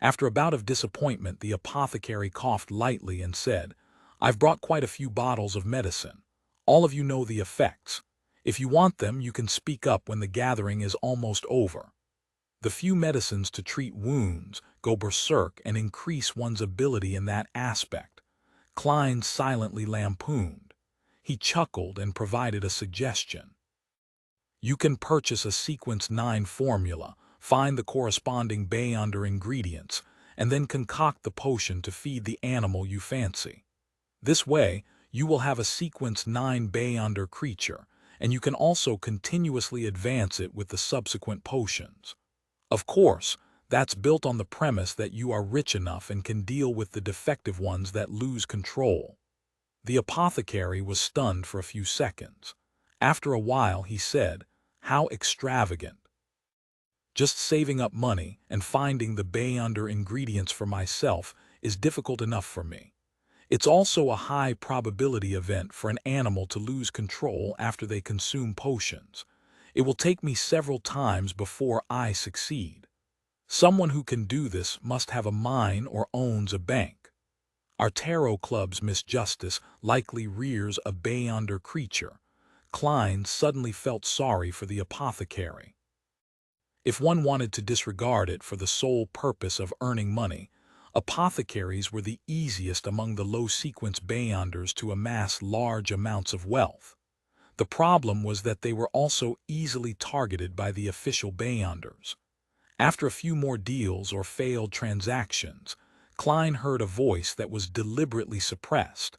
After a bout of disappointment, the apothecary coughed lightly and said, "I've brought quite a few bottles of medicine. All of you know the effects. If you want them, you can speak up when the gathering is almost over. The few medicines to treat wounds, go berserk, and increase one's ability in that aspect." Klein silently lampooned. He chuckled and provided a suggestion. You can purchase a Sequence 9 formula, find the corresponding beyonder ingredients, and then concoct the potion to feed the animal you fancy. This way, you will have a Sequence 9 beyonder creature, and you can also continuously advance it with the subsequent potions. Of course, that's built on the premise that you are rich enough and can deal with the defective ones that lose control. The apothecary was stunned for a few seconds. After a while he said, "How extravagant. Just saving up money and finding the beyonder ingredients for myself is difficult enough for me. It's also a high probability event for an animal to lose control after they consume potions. It will take me several times before I succeed. Someone who can do this must have a mine or owns a bank. Our tarot club's Miss Justice likely rears a beyonder creature." Klein suddenly felt sorry for the apothecary. If one wanted to disregard it for the sole purpose of earning money, apothecaries were the easiest among the low-sequence beyonders to amass large amounts of wealth. The problem was that they were also easily targeted by the official beyonders. After a few more deals or failed transactions, Klein heard a voice that was deliberately suppressed.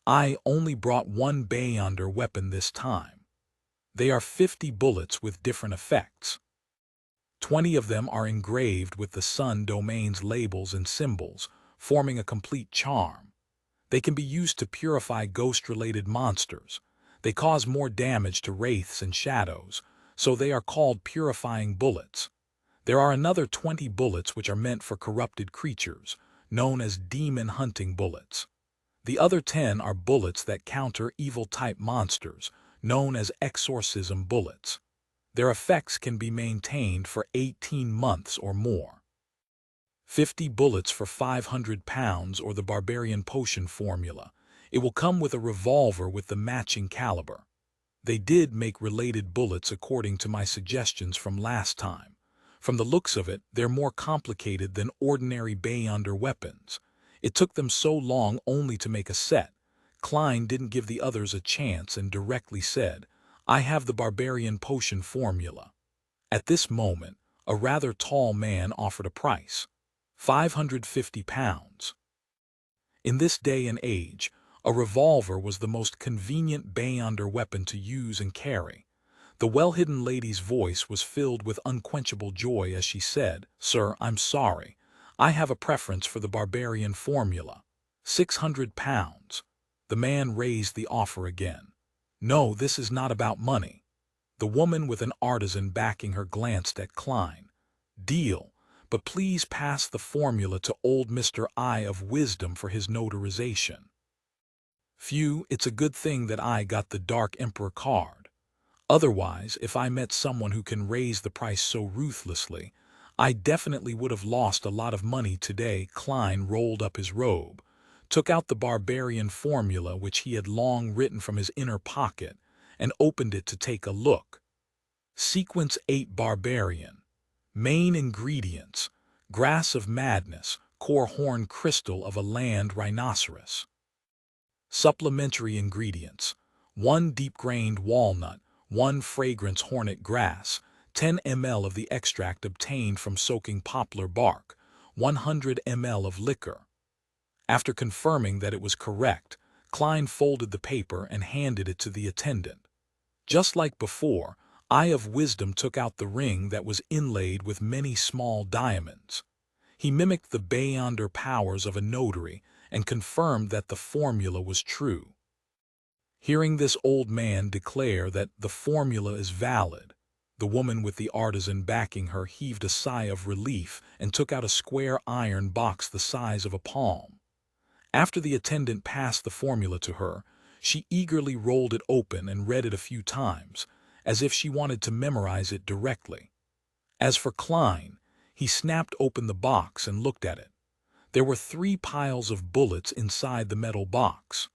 "I only brought one beyonder weapon this time. They are 50 bullets with different effects. 20 of them are engraved with the Sun Domain's labels and symbols, forming a complete charm. They can be used to purify ghost-related monsters. They cause more damage to wraiths and shadows, so they are called purifying bullets. There are another 20 bullets which are meant for corrupted creatures, known as demon-hunting bullets. The other 10 are bullets that counter evil-type monsters, known as exorcism bullets. Their effects can be maintained for 18 months or more. 50 bullets for 500 pounds or the barbarian potion formula. It will come with a revolver with the matching caliber. They did make related bullets according to my suggestions from last time. From the looks of it, they're more complicated than ordinary Beyonder weapons. It took them so long only to make a set. Klein didn't give the others a chance and directly said, "I have the barbarian potion formula." At this moment, a rather tall man offered a price. 550 pounds. In this day and age, a revolver was the most convenient Beyonder weapon to use and carry. The well-hidden lady's voice was filled with unquenchable joy as she said, "Sir, I'm sorry. I have a preference for the barbarian formula. 600 pounds. The man raised the offer again. "No, this is not about money." The woman with an artisan backing her glanced at Klein. "Deal, but please pass the formula to old Mr. Eye of Wisdom for his notarization." Phew, it's a good thing that I got the Dark Emperor card. Otherwise, if I met someone who can raise the price so ruthlessly, I definitely would have lost a lot of money today. Klein rolled up his robe, took out the barbarian formula which he had long written from his inner pocket, and opened it to take a look. Sequence 8 Barbarian. Main ingredients: grass of madness, core horn crystal of a land rhinoceros. Supplementary ingredients: 1 deep-grained walnut, 1 fragrance hornet grass, 10 ml of the extract obtained from soaking poplar bark, 100 ml of liquor. After confirming that it was correct, Klein folded the paper and handed it to the attendant. Just like before, Eye of Wisdom took out the ring that was inlaid with many small diamonds. He mimicked the Beyonder powers of a notary and confirmed that the formula was true. Hearing this old man declare that the formula is valid, the woman with the artisan backing her heaved a sigh of relief and took out a square iron box the size of a palm. After the attendant passed the formula to her, she eagerly rolled it open and read it a few times, as if she wanted to memorize it directly. As for Klein, he snapped open the box and looked at it. There were 3 piles of bullets inside the metal box.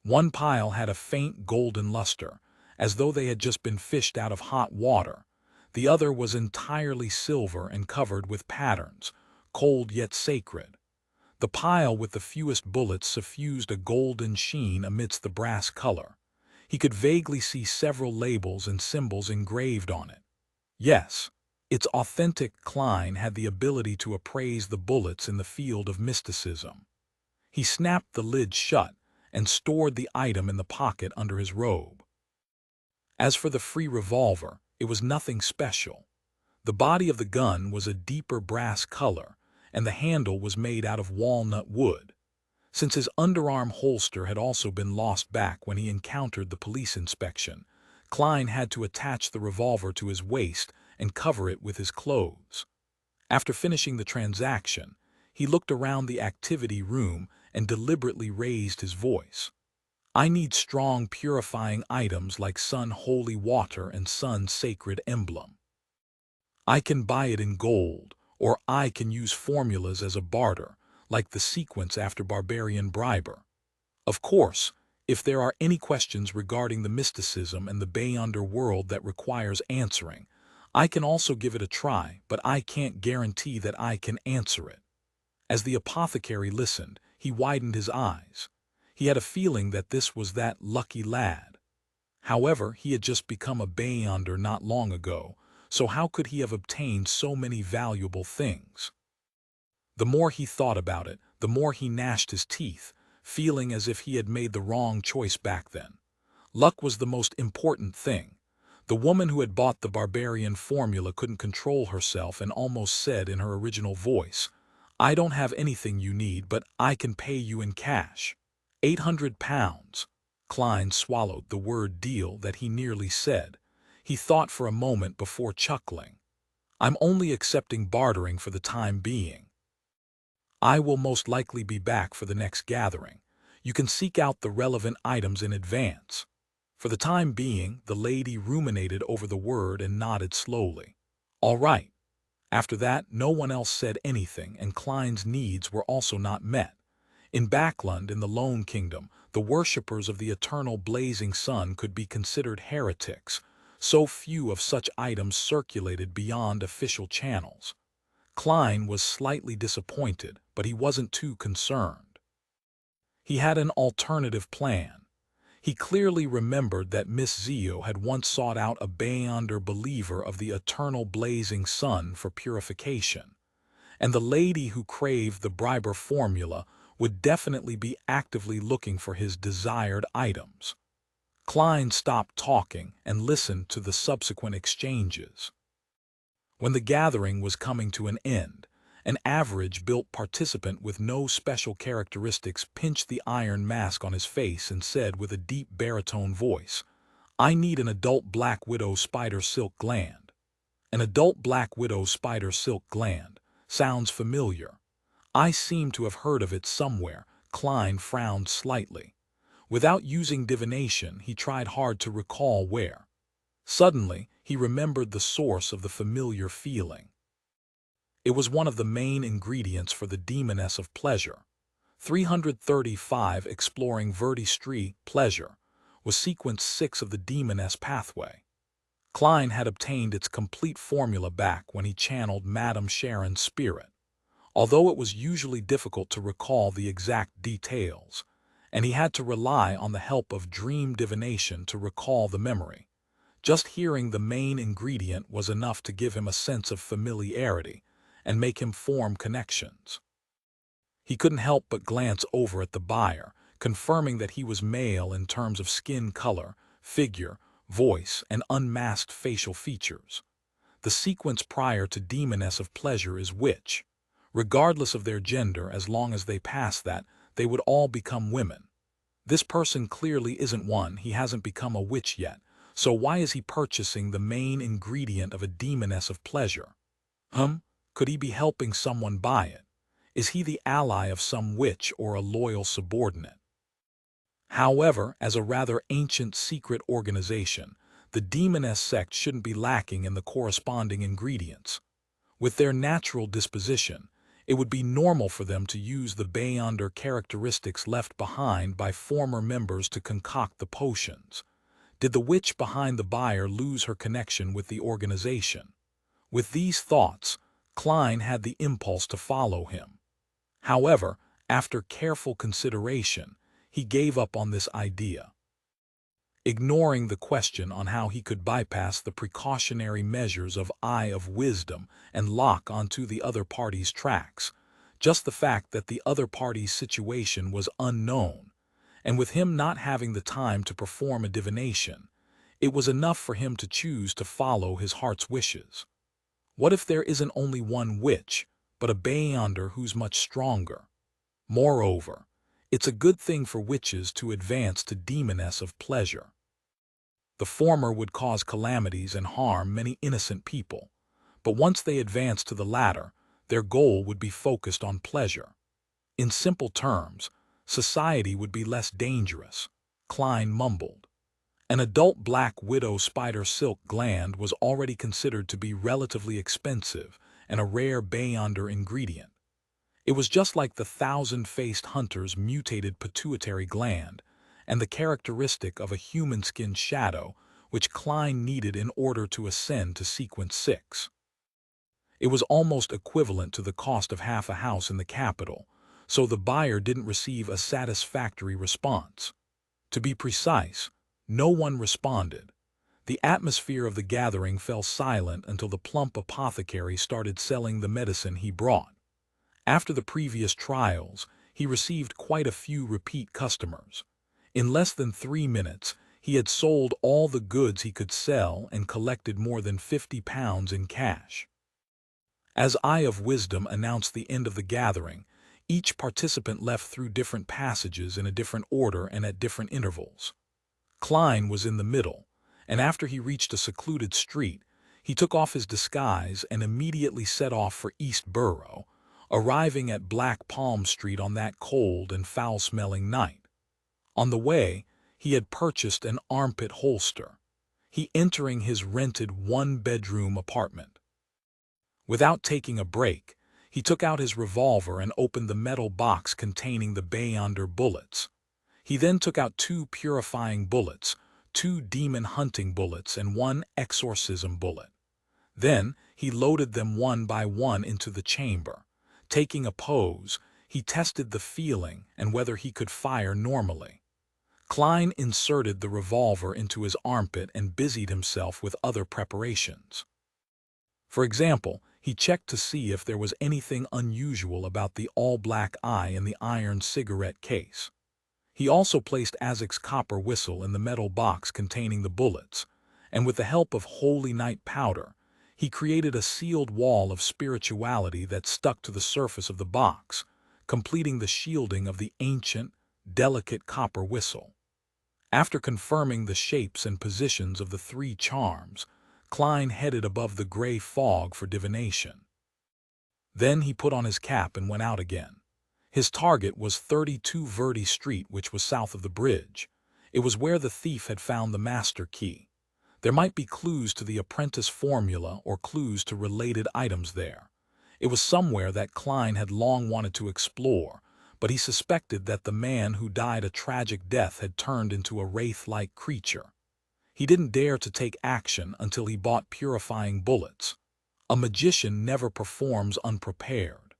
One pile had a faint golden luster, as though they had just been fished out of hot water. The other was entirely silver and covered with patterns, cold yet sacred. The pile with the fewest bullets suffused a golden sheen amidst the brass color. He could vaguely see several labels and symbols engraved on it. Yes, its authentic. Klein had the ability to appraise the bullets in the field of mysticism. He snapped the lid shut and stored the item in the pocket under his robe. As for the free revolver, it was nothing special. The body of the gun was a deeper brass color, and the handle was made out of walnut wood. Since his underarm holster had also been lost back when he encountered the police inspection, Klein had to attach the revolver to his waist and cover it with his clothes. After finishing the transaction, he looked around the activity room and deliberately raised his voice. "I need strong purifying items like sun holy water and sun sacred emblem. I can buy it in gold, or I can use formulas as a barter, like the sequence after barbarian briber. Of course, if there are any questions regarding the mysticism and the Beyonder world that requires answering, I can also give it a try, but I can't guarantee that I can answer it." As the apothecary listened, he widened his eyes. He had a feeling that this was that lucky lad. However, he had just become a Beyonder not long ago, so how could he have obtained so many valuable things? The more he thought about it, the more he gnashed his teeth, feeling as if he had made the wrong choice back then. Luck was the most important thing. The woman who had bought the barbarian formula couldn't control herself and almost said in her original voice, "I don't have anything you need, but I can pay you in cash. 800 pounds. Klein swallowed the word deal that he nearly said. He thought for a moment before chuckling. "I'm only accepting bartering for the time being. I will most likely be back for the next gathering. You can seek out the relevant items in advance." For the time being, the lady ruminated over the word and nodded slowly. "All right." After that, no one else said anything, and Klein's needs were also not met. In Backland, in the Lone Kingdom, the worshippers of the eternal blazing sun could be considered heretics. So few of such items circulated beyond official channels. Klein was slightly disappointed, but he wasn't too concerned. He had an alternative plan. He clearly remembered that Miss Zio had once sought out a Beyonder believer of the eternal blazing sun for purification, and the lady who craved the Briber formula would definitely be actively looking for his desired items. Klein stopped talking and listened to the subsequent exchanges. When the gathering was coming to an end, an average-built participant with no special characteristics pinched the iron mask on his face and said with a deep baritone voice, "I need an adult black widow spider silk gland." An adult black widow spider silk gland. Sounds familiar. I seem to have heard of it somewhere. Klein frowned slightly. Without using divination, he tried hard to recall where. Suddenly, he remembered the source of the familiar feeling. It was one of the main ingredients for the demoness of pleasure. 335 Exploring Verdi Street, Pleasure, was sequence 6 of the demoness pathway. Klein had obtained its complete formula back when he channeled Madame Sharon's spirit, although it was usually difficult to recall the exact details, and he had to rely on the help of dream divination to recall the memory. Just hearing the main ingredient was enough to give him a sense of familiarity and make him form connections. He couldn't help but glance over at the buyer, confirming that he was male in terms of skin color, figure, voice, and unmasked facial features. The sequence prior to demoness of pleasure is witch. Regardless of their gender, as long as they pass that, they would all become women. This person clearly isn't one, he hasn't become a witch yet, so why is he purchasing the main ingredient of a demoness of pleasure? Could he be helping someone buy it? Is he the ally of some witch or a loyal subordinate? However, as a rather ancient secret organization, the demoness sect shouldn't be lacking in the corresponding ingredients. With their natural disposition, it would be normal for them to use the Beyonder characteristics left behind by former members to concoct the potions. Did the witch behind the buyer lose her connection with the organization? With these thoughts, Klein had the impulse to follow him. However, after careful consideration, he gave up on this idea. Ignoring the question on how he could bypass the precautionary measures of Eye of Wisdom and lock onto the other party's tracks, just the fact that the other party's situation was unknown, and with him not having the time to perform a divination, it was enough for him to choose to follow his heart's wishes. What if there isn't only one witch, but a Beyonder who's much stronger? Moreover, it's a good thing for witches to advance to demoness of pleasure. The former would cause calamities and harm many innocent people, but once they advance to the latter, their goal would be focused on pleasure. In simple terms, society would be less dangerous, Klein mumbled. An adult black widow spider silk gland was already considered to be relatively expensive and a rare Beyonder ingredient. It was just like the thousand-faced hunter's mutated pituitary gland and the characteristic of a human-skinned shadow which Klein needed in order to ascend to sequence 6. It was almost equivalent to the cost of half a house in the capital, so the buyer didn't receive a satisfactory response. To be precise, no one responded. The atmosphere of the gathering fell silent until the plump apothecary started selling the medicine he brought. After the previous trials, he received quite a few repeat customers. In less than 3 minutes, he had sold all the goods he could sell and collected more than £50 in cash. As Eye of Wisdom announced the end of the gathering, each participant left through different passages in a different order and at different intervals. Klein was in the middle, and after he reached a secluded street, he took off his disguise and immediately set off for East Borough, arriving at Black Palm Street on that cold and foul-smelling night. On the way, he had purchased an armpit holster, he entering his rented one-bedroom apartment. Without taking a break, He took out his revolver and opened the metal box containing the Beyonder bullets. He then took out 2 purifying bullets, 2 demon hunting bullets, and 1 exorcism bullet. Then he loaded them one by one into the chamber. Taking a pose, he tested the feeling and whether he could fire normally. Klein inserted the revolver into his armpit and busied himself with other preparations. For example, he checked to see if there was anything unusual about the all-black eye in the iron cigarette case. He also placed Isaac's copper whistle in the metal box containing the bullets, and with the help of holy night powder, he created a sealed wall of spirituality that stuck to the surface of the box, completing the shielding of the ancient, delicate copper whistle. After confirming the shapes and positions of the 3 charms, Klein headed above the gray fog for divination. Then he put on his cap and went out again. His target was 32 Verde Street, which was south of the bridge. It was where the thief had found the master key. There might be clues to the apprentice formula or clues to related items there. It was somewhere that Klein had long wanted to explore, but he suspected that the man who died a tragic death had turned into a wraith-like creature. He didn't dare to take action until he bought purifying bullets. A magician never performs unprepared.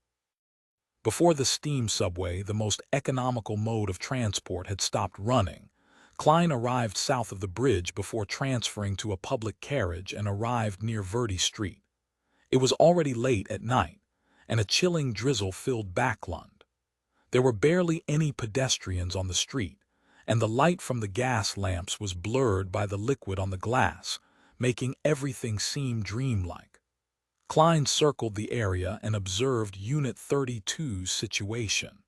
Before the steam subway, the most economical mode of transport, had stopped running, Klein arrived south of the bridge before transferring to a public carriage and arrived near Verde Street. It was already late at night, and a chilling drizzle filled Backlund. There were barely any pedestrians on the street, and the light from the gas lamps was blurred by the liquid on the glass, making everything seem dreamlike. Klein circled the area and observed Unit 32's situation.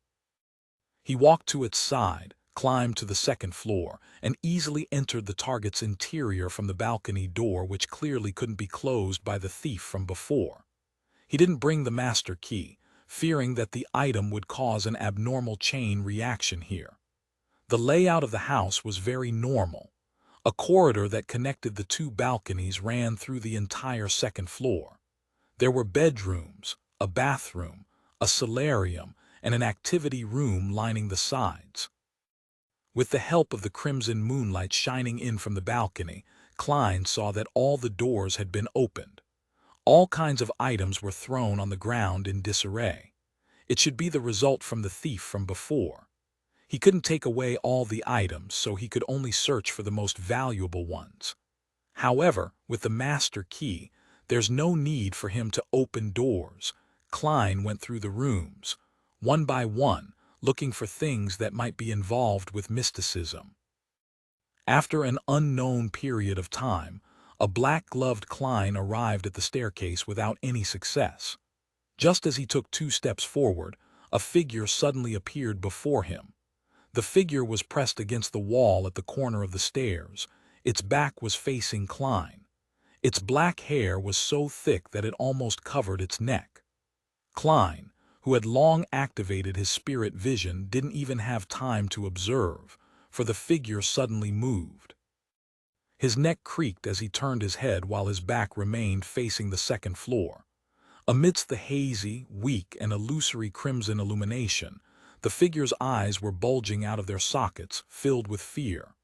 He walked to its side, climbed to the 2nd floor, and easily entered the target's interior from the balcony door, which clearly couldn't be closed by the thief from before. He didn't bring the master key, fearing that the item would cause an abnormal chain reaction here. The layout of the house was very normal. A corridor that connected the 2 balconies ran through the entire 2nd floor. There were bedrooms, a bathroom, a solarium, and an activity room lining the sides. With the help of the crimson moonlight shining in from the balcony, Klein saw that all the doors had been opened. All kinds of items were thrown on the ground in disarray. It should be the result from the thief from before. He couldn't take away all the items, so he could only search for the most valuable ones. However, with the master key, there's no need for him to open doors. Klein went through the rooms, one by one, looking for things that might be involved with mysticism. After an unknown period of time, a black-gloved Klein arrived at the staircase without any success. Just as he took 2 steps forward, a figure suddenly appeared before him. The figure was pressed against the wall at the corner of the stairs. Its back was facing Klein. Its black hair was so thick that it almost covered its neck. Klein, who had long activated his spirit vision, didn't even have time to observe, for the figure suddenly moved. His neck creaked as he turned his head while his back remained facing the 2nd floor. Amidst the hazy, weak, and illusory crimson illumination, the figure's eyes were bulging out of their sockets, filled with fear.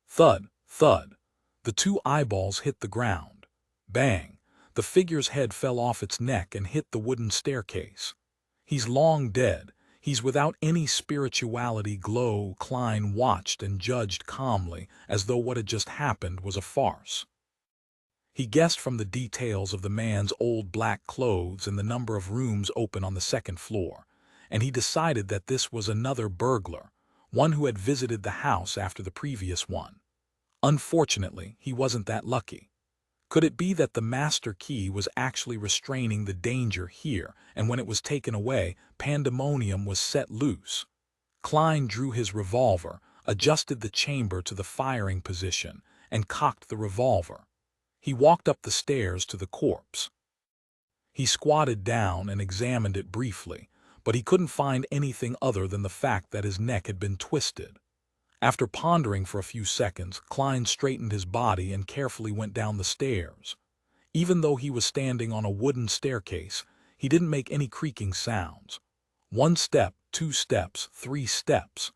Thud, thud. The 2 eyeballs hit the ground. Bang. The figure's head fell off its neck and hit the wooden staircase. He's long dead. He's without any spirituality glow. Klein watched and judged calmly, as though what had just happened was a farce. He guessed from the details of the man's old black clothes and the number of rooms open on the 2nd floor, and he decided that this was another burglar, one who had visited the house after the previous one. Unfortunately, he wasn't that lucky. Could it be that the master key was actually restraining the danger here, and when it was taken away, pandemonium was set loose? Klein drew his revolver, adjusted the chamber to the firing position, and cocked the revolver. He walked up the stairs to the corpse. He squatted down and examined it briefly, but he couldn't find anything other than the fact that his neck had been twisted. After pondering for a few seconds, Klein straightened his body and carefully went down the stairs. Even though he was standing on a wooden staircase, He didn't make any creaking sounds. 1 step, 2 steps, 3 steps.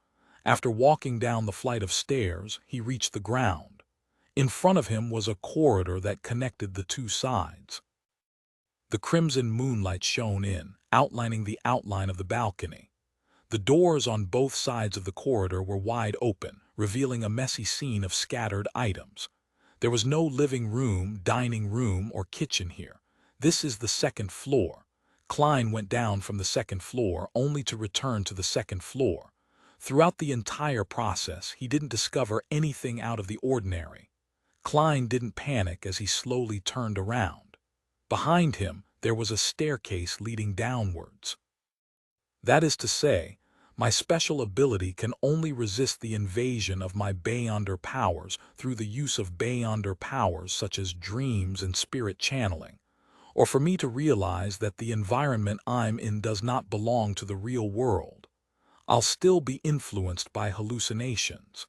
After walking down the flight of stairs, he reached the ground. In front of him was a corridor that connected the 2 sides. The crimson moonlight shone in, outlining the outline of the balcony. The doors on both sides of the corridor were wide open, revealing a messy scene of scattered items. There was no living room, dining room, or kitchen here. This is the 2nd floor. Klein went down from the 2nd floor only to return to the 2nd floor. Throughout the entire process, he didn't discover anything out of the ordinary. Klein didn't panic as he slowly turned around. Behind him, there was a staircase leading downwards. That is to say, my special ability can only resist the invasion of my Beyonder powers through the use of Beyonder powers such as dreams and spirit channeling, or for me to realize that the environment I'm in does not belong to the real world. I'll still be influenced by hallucinations.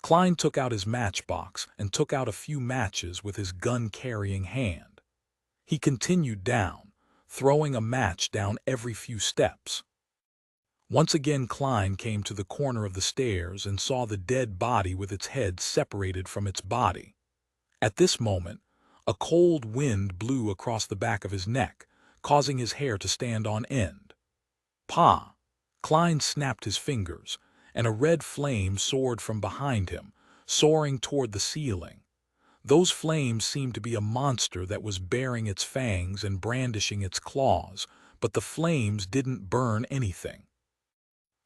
Klein took out his matchbox and took out a few matches with his gun-carrying hand. He continued down, throwing a match down every few steps. Once again Klein came to the corner of the stairs and saw the dead body with its head separated from its body. At this moment, a cold wind blew across the back of his neck, causing his hair to stand on end. "Pa!" Klein snapped his fingers, and a red flame soared from behind him, soaring toward the ceiling. Those flames seemed to be a monster that was baring its fangs and brandishing its claws, but the flames didn't burn anything.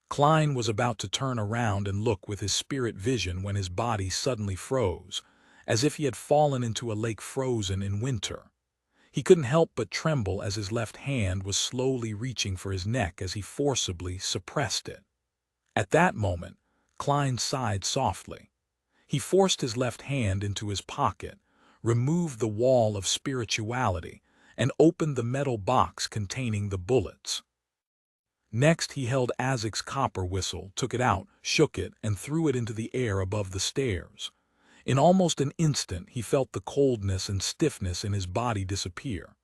Klein was about to turn around and look with his spirit vision when his body suddenly froze, as if he had fallen into a lake frozen in winter. He couldn't help but tremble as his left hand was slowly reaching for his neck as he forcibly suppressed it. At that moment, Klein sighed softly. He forced his left hand into his pocket, removed the wall of spirituality, and opened the metal box containing the bullets. Next, he held Azek's copper whistle, took it out, shook it, and threw it into the air above the stairs. In almost an instant, he felt the coldness and stiffness in his body disappear.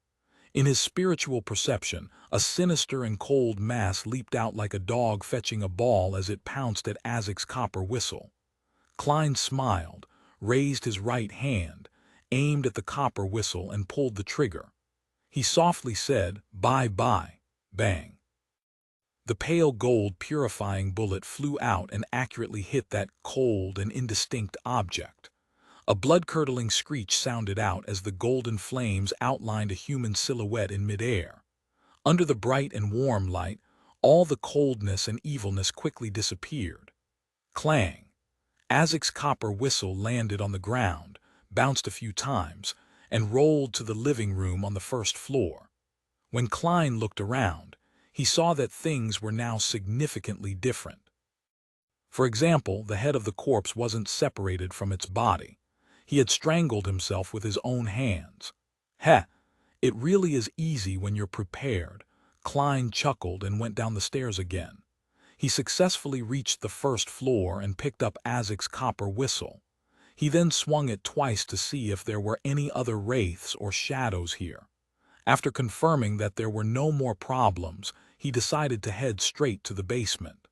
In his spiritual perception, a sinister and cold mass leaped out like a dog fetching a ball as it pounced at Azek's copper whistle. Klein smiled, raised his right hand, aimed at the copper whistle, and pulled the trigger. He softly said, "Bye-bye," bang. The pale gold purifying bullet flew out and accurately hit that cold and indistinct object. A blood-curdling screech sounded out as the golden flames outlined a human silhouette in midair. Under the bright and warm light, all the coldness and evilness quickly disappeared. Clang! Azek's copper whistle landed on the ground, bounced a few times, and rolled to the living room on the 1st floor. When Klein looked around, he saw that things were now significantly different. For example, the head of the corpse wasn't separated from its body. He had strangled himself with his own hands. "Heh, it really is easy when you're prepared." Klein chuckled and went down the stairs again. He successfully reached the 1st floor and picked up Azek's copper whistle. He then swung it twice to see if there were any other wraiths or shadows here. After confirming that there were no more problems, he decided to head straight to the basement.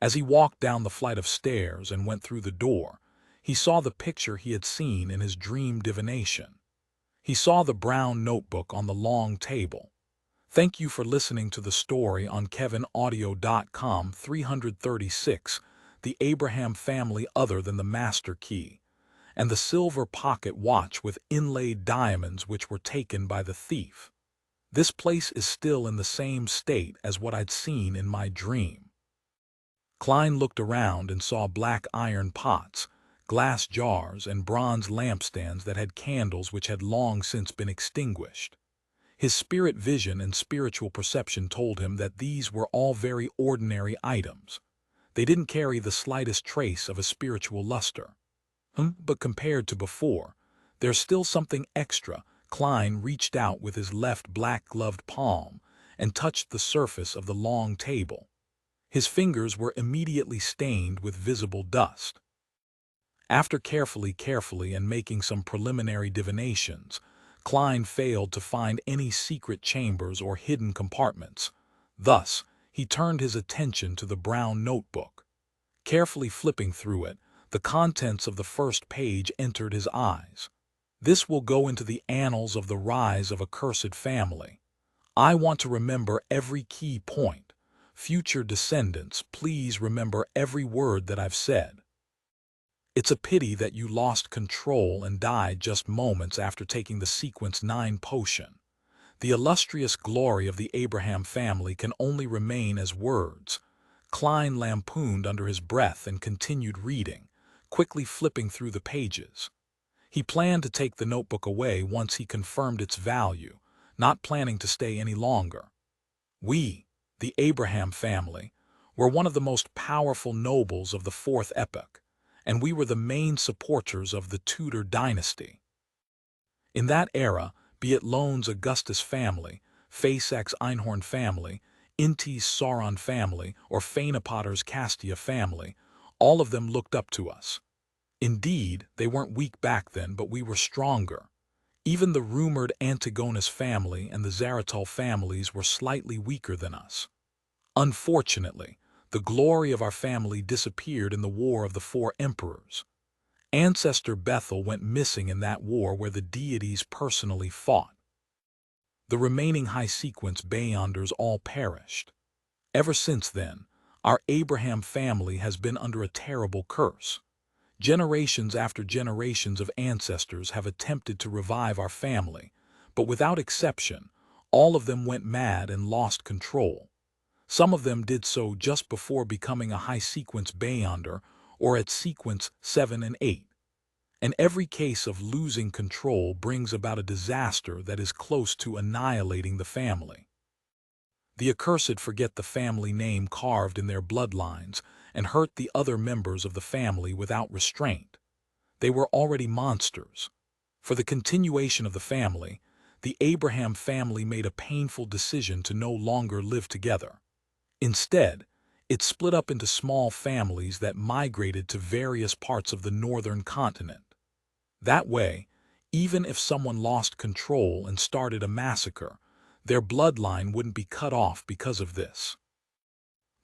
As he walked down the flight of stairs and went through the door, he saw the picture he had seen in his dream divination. He saw the brown notebook on the long table. Thank you for listening to the story on KevinAudio.com 336, The Abraham Family Other Than the Master Key, and the silver pocket watch with inlaid diamonds which were taken by the thief. This place is still in the same state as what I'd seen in my dream. Klein looked around and saw black iron pots, glass jars, and bronze lampstands that had candles which had long since been extinguished. His spirit vision and spiritual perception told him that these were all very ordinary items. They didn't carry the slightest trace of a spiritual luster. But compared to before, there's still something extra. Klein reached out with his left black-gloved palm and touched the surface of the long table. His fingers were immediately stained with visible dust. After carefully and making some preliminary divinations, Klein failed to find any secret chambers or hidden compartments. Thus, he turned his attention to the brown notebook. Carefully flipping through it, the contents of the first page entered his eyes. This will go into the annals of the rise of a cursed family. I want to remember every key point. Future descendants, please remember every word that I've said. It's a pity that you lost control and died just moments after taking the Sequence 9 potion. The illustrious glory of the Abraham family can only remain as words. Klein lampooned under his breath and continued reading, quickly flipping through the pages. He planned to take the notebook away once he confirmed its value, not planning to stay any longer. We, the Abraham family, were one of the most powerful nobles of the fourth epoch, and we were the main supporters of the Tudor dynasty. In that era, be it Lohn's Augustus family, Faysac's Einhorn family, Inti's Sauron family, or Phainopotter's Castia family, all of them looked up to us. Indeed, they weren't weak back then, but we were stronger. Even the rumored Antigonus family and the Zaratul families were slightly weaker than us. Unfortunately, the glory of our family disappeared in the War of the Four Emperors. Ancestor Bethel went missing in that war where the deities personally fought. The remaining high sequence Beyonders all perished. Ever since then, our Abraham family has been under a terrible curse. Generations after generations of ancestors have attempted to revive our family, but without exception, all of them went mad and lost control. Some of them did so just before becoming a high sequence Beyonder or at sequence 7 and 8. And every case of losing control brings about a disaster that is close to annihilating the family. The accursed forget the family name carved in their bloodlines and hurt the other members of the family without restraint. They were already monsters. For the continuation of the family, the Abraham family made a painful decision to no longer live together. Instead, it split up into small families that migrated to various parts of the northern continent. That way, even if someone lost control and started a massacre, their bloodline wouldn't be cut off because of this.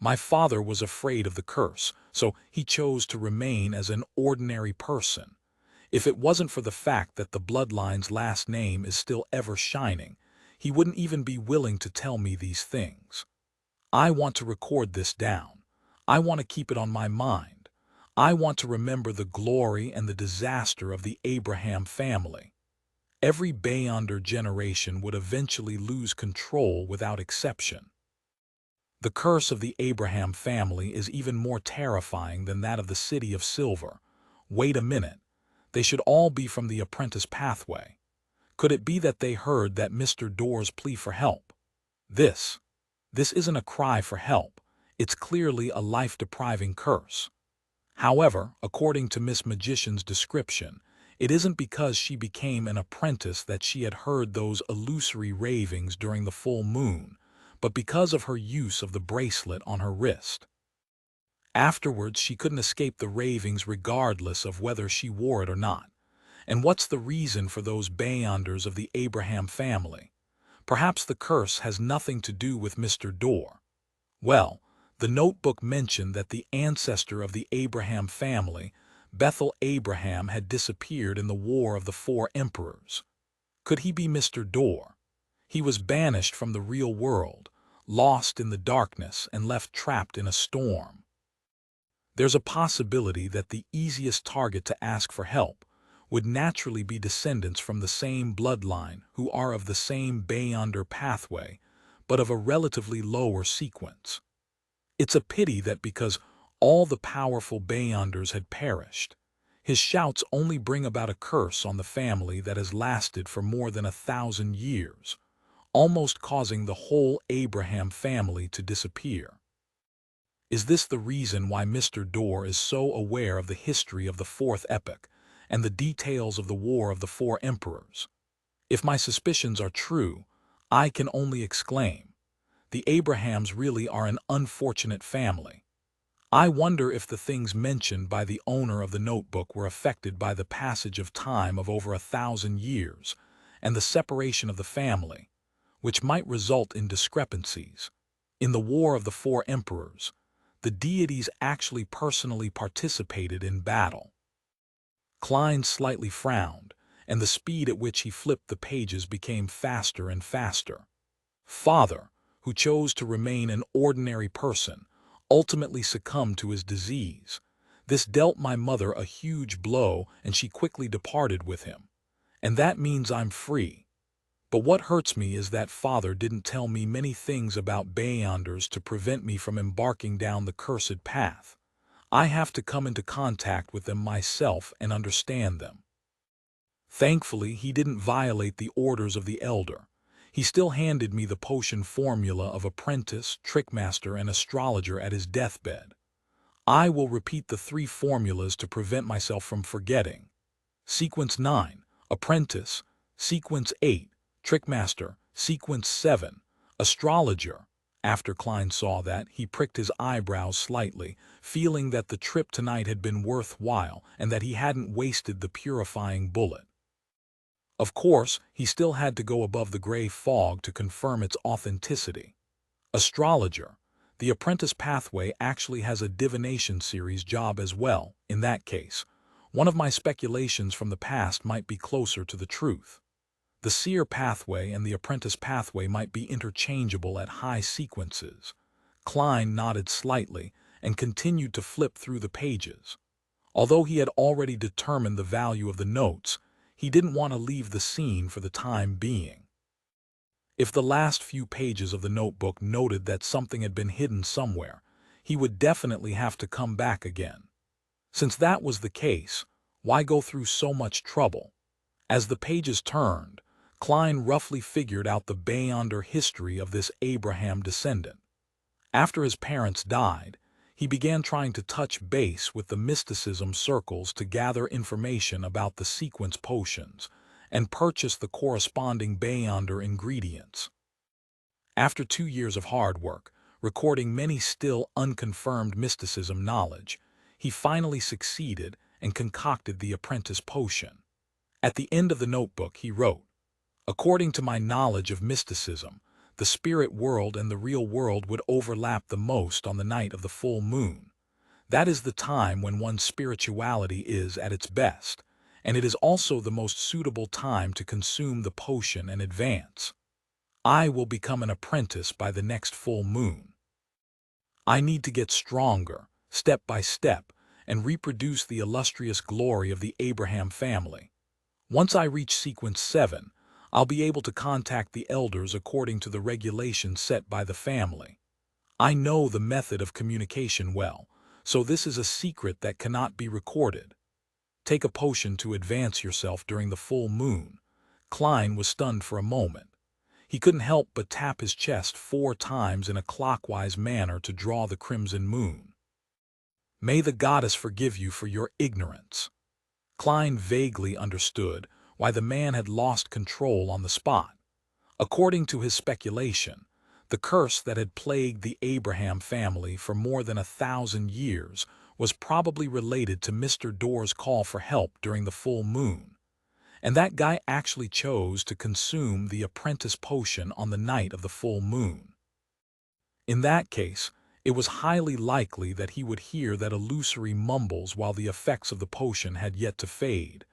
My father was afraid of the curse, so he chose to remain as an ordinary person. If it wasn't for the fact that the bloodline's last name is still ever shining, he wouldn't even be willing to tell me these things. I want to record this down. I want to keep it on my mind. I want to remember the glory and the disaster of the Abraham family. Every Beyonder generation would eventually lose control without exception. The curse of the Abraham family is even more terrifying than that of the City of Silver. Wait a minute. They should all be from the apprentice pathway. Could it be that they heard that Mr. Door's plea for help? This isn't a cry for help. It's clearly a life-depriving curse. However, according to Miss Magician's description, it isn't because she became an apprentice that she had heard those illusory ravings during the full moon, but because of her use of the bracelet on her wrist. Afterwards, she couldn't escape the ravings regardless of whether she wore it or not. And what's the reason for those Beyonders of the Abraham family? Perhaps the curse has nothing to do with Mr. Door. Well, the notebook mentioned that the ancestor of the Abraham family, Bethel Abraham, had disappeared in the War of the Four Emperors. Could he be Mr. Door? He was banished from the real world, lost in the darkness, and left trapped in a storm. There's a possibility that the easiest target to ask for help would naturally be descendants from the same bloodline who are of the same Beyonder pathway, but of a relatively lower sequence. It's a pity that because all the powerful Beyonders had perished, his shouts only bring about a curse on the family that has lasted for more than 1,000 years, almost causing the whole Abraham family to disappear. Is this the reason why Mr. Door is so aware of the history of the fourth epoch and the details of the War of the Four Emperors? If my suspicions are true, I can only exclaim, the Abrahams really are an unfortunate family. I wonder if the things mentioned by the owner of the notebook were affected by the passage of time of over 1,000 years, and the separation of the family, which might result in discrepancies. In the War of the Four Emperors, the deities actually personally participated in battle. Klein slightly frowned, and the speed at which he flipped the pages became faster and faster. Father, who chose to remain an ordinary person, ultimately succumbed to his disease. This dealt my mother a huge blow, and she quickly departed with him. And that means I'm free. But what hurts me is that father didn't tell me many things about Beyonders to prevent me from embarking down the cursed path. I have to come into contact with them myself and understand them. Thankfully, he didn't violate the orders of the elder. He still handed me the potion formula of apprentice, trickmaster, and astrologer at his deathbed. I will repeat the 3 formulas to prevent myself from forgetting. Sequence 9, apprentice. Sequence 8, trickmaster. Sequence 7, astrologer. After Klein saw that, he pricked his eyebrows slightly, feeling that the trip tonight had been worthwhile and that he hadn't wasted the purifying bullet. Of course, he still had to go above the gray fog to confirm its authenticity. Astrologer. The apprentice pathway actually has a divination series job as well. In that case, one of my speculations from the past might be closer to the truth. The seer pathway and the apprentice pathway might be interchangeable at high sequences. Klein nodded slightly and continued to flip through the pages. Although he had already determined the value of the notes, he didn't want to leave the scene for the time being. If the last few pages of the notebook noted that something had been hidden somewhere, he would definitely have to come back again. Since that was the case, why go through so much trouble? As the pages turned, Klein roughly figured out the Beyonder history of this Abraham descendant. After his parents died, he began trying to touch base with the mysticism circles to gather information about the sequence potions and purchase the corresponding Beyonder ingredients. After 2 years of hard work, recording many still unconfirmed mysticism knowledge, he finally succeeded and concocted the apprentice potion. At the end of the notebook, he wrote, "According to my knowledge of mysticism, the spirit world and the real world would overlap the most on the night of the full moon. That is the time when one's spirituality is at its best, and it is also the most suitable time to consume the potion and advance. I will become an apprentice by the next full moon. I need to get stronger, step by step, and reproduce the illustrious glory of the Abraham family. Once I reach sequence 7, I'll be able to contact the elders according to the regulations set by the family. I know the method of communication well, so this is a secret that cannot be recorded. Take a potion to advance yourself during the full moon." Klein was stunned for a moment. He couldn't help but tap his chest 4 times in a clockwise manner to draw the crimson moon. "May the goddess forgive you for your ignorance." Klein vaguely understood why the man had lost control on the spot. According to his speculation, the curse that had plagued the Abraham family for more than 1,000 years was probably related to Mr. Doerr's call for help during the full moon. And that guy actually chose to consume the apprentice potion on the night of the full moon. In that case, it was highly likely that he would hear that illusory mumbles while the effects of the potion had yet to fade,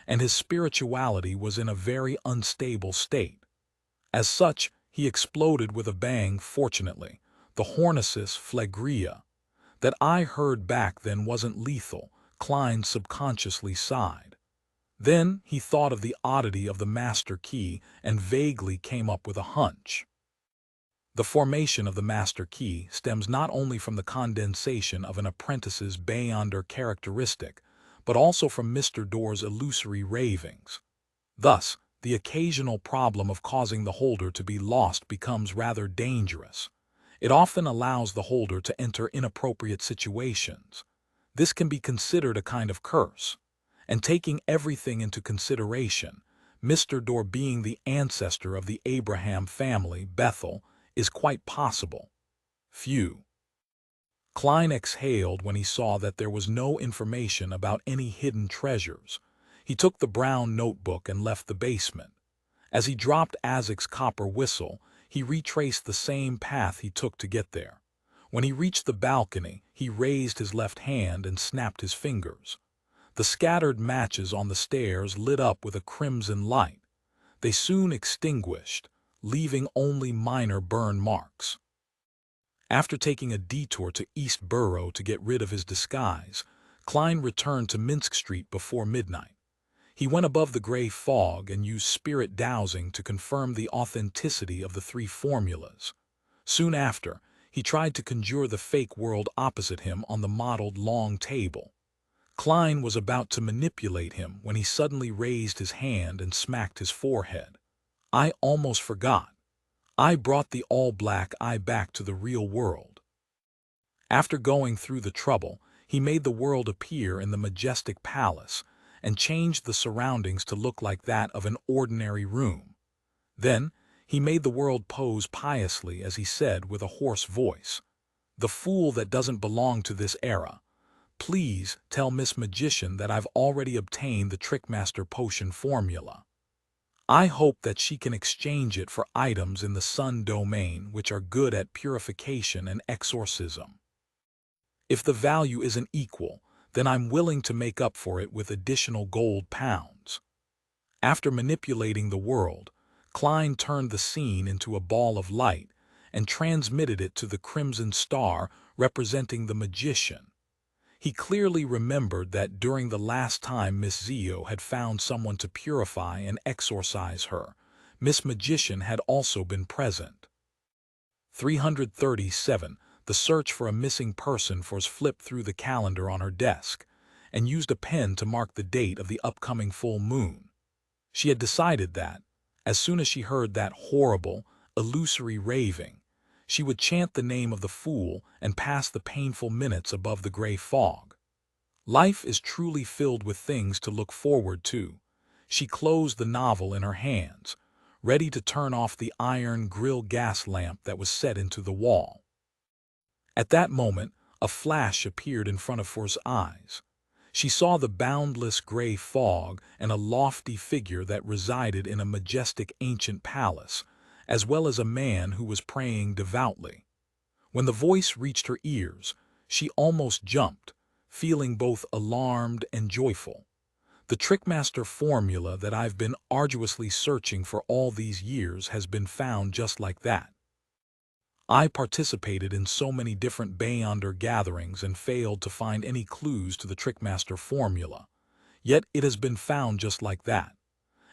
and his spirituality was in a very unstable state. As such, he exploded with a bang. Fortunately, the hormesis phlegrea that I heard back then wasn't lethal. Klein subconsciously sighed. Then he thought of the oddity of the master key and vaguely came up with a hunch. The formation of the master key stems not only from the condensation of an apprentice's Beyonder characteristic, but also from Mr. Doerr's illusory ravings. Thus, the occasional problem of causing the holder to be lost becomes rather dangerous. It often allows the holder to enter inappropriate situations. This can be considered a kind of curse. And taking everything into consideration, Mr. Doerr being the ancestor of the Abraham family, Bethel, is quite possible. Phew. Klein exhaled when he saw that there was no information about any hidden treasures. He took the brown notebook and left the basement. As he dropped Azek's copper whistle, he retraced the same path he took to get there. When he reached the balcony, he raised his left hand and snapped his fingers. The scattered matches on the stairs lit up with a crimson light. They soon extinguished, leaving only minor burn marks. After taking a detour to East Borough to get rid of his disguise, Klein returned to Minsk Street before midnight. He went above the gray fog and used spirit dowsing to confirm the authenticity of the three formulas. Soon after, he tried to conjure the fake world opposite him on the modeled long table. Klein was about to manipulate him when he suddenly raised his hand and smacked his forehead. "I almost forgot. I brought the all-black eye back to the real world." After going through the trouble, he made the world appear in the majestic palace and changed the surroundings to look like that of an ordinary room. Then, he made the world pose piously as he said with a hoarse voice, "The fool that doesn't belong to this era. Please tell Miss Magician that I've already obtained the Trickmaster Potion formula. I hope that she can exchange it for items in the Sun domain which are good at purification and exorcism. If the value isn't equal, then I'm willing to make up for it with additional gold pounds." After manipulating the world, Klein turned the scene into a ball of light and transmitted it to the crimson star representing the magician. He clearly remembered that during the last time Miss Zio had found someone to purify and exorcise her, Miss Magician had also been present. 337. The search for a missing person force flipped through the calendar on her desk and used a pen to mark the date of the upcoming full moon. She had decided that, as soon as she heard that horrible, illusory raving, she would chant the name of the fool and pass the painful minutes above the gray fog. Life is truly filled with things to look forward to. She closed the novel in her hands, ready to turn off the iron grill gas lamp that was set into the wall. At that moment, a flash appeared in front of For's eyes. She saw the boundless gray fog and a lofty figure that resided in a majestic ancient palace, as well as a man who was praying devoutly. When the voice reached her ears, she almost jumped, feeling both alarmed and joyful. "The Trickmaster formula that I've been arduously searching for all these years has been found just like that. I participated in so many different Beyonder gatherings and failed to find any clues to the Trickmaster formula. Yet it has been found just like that.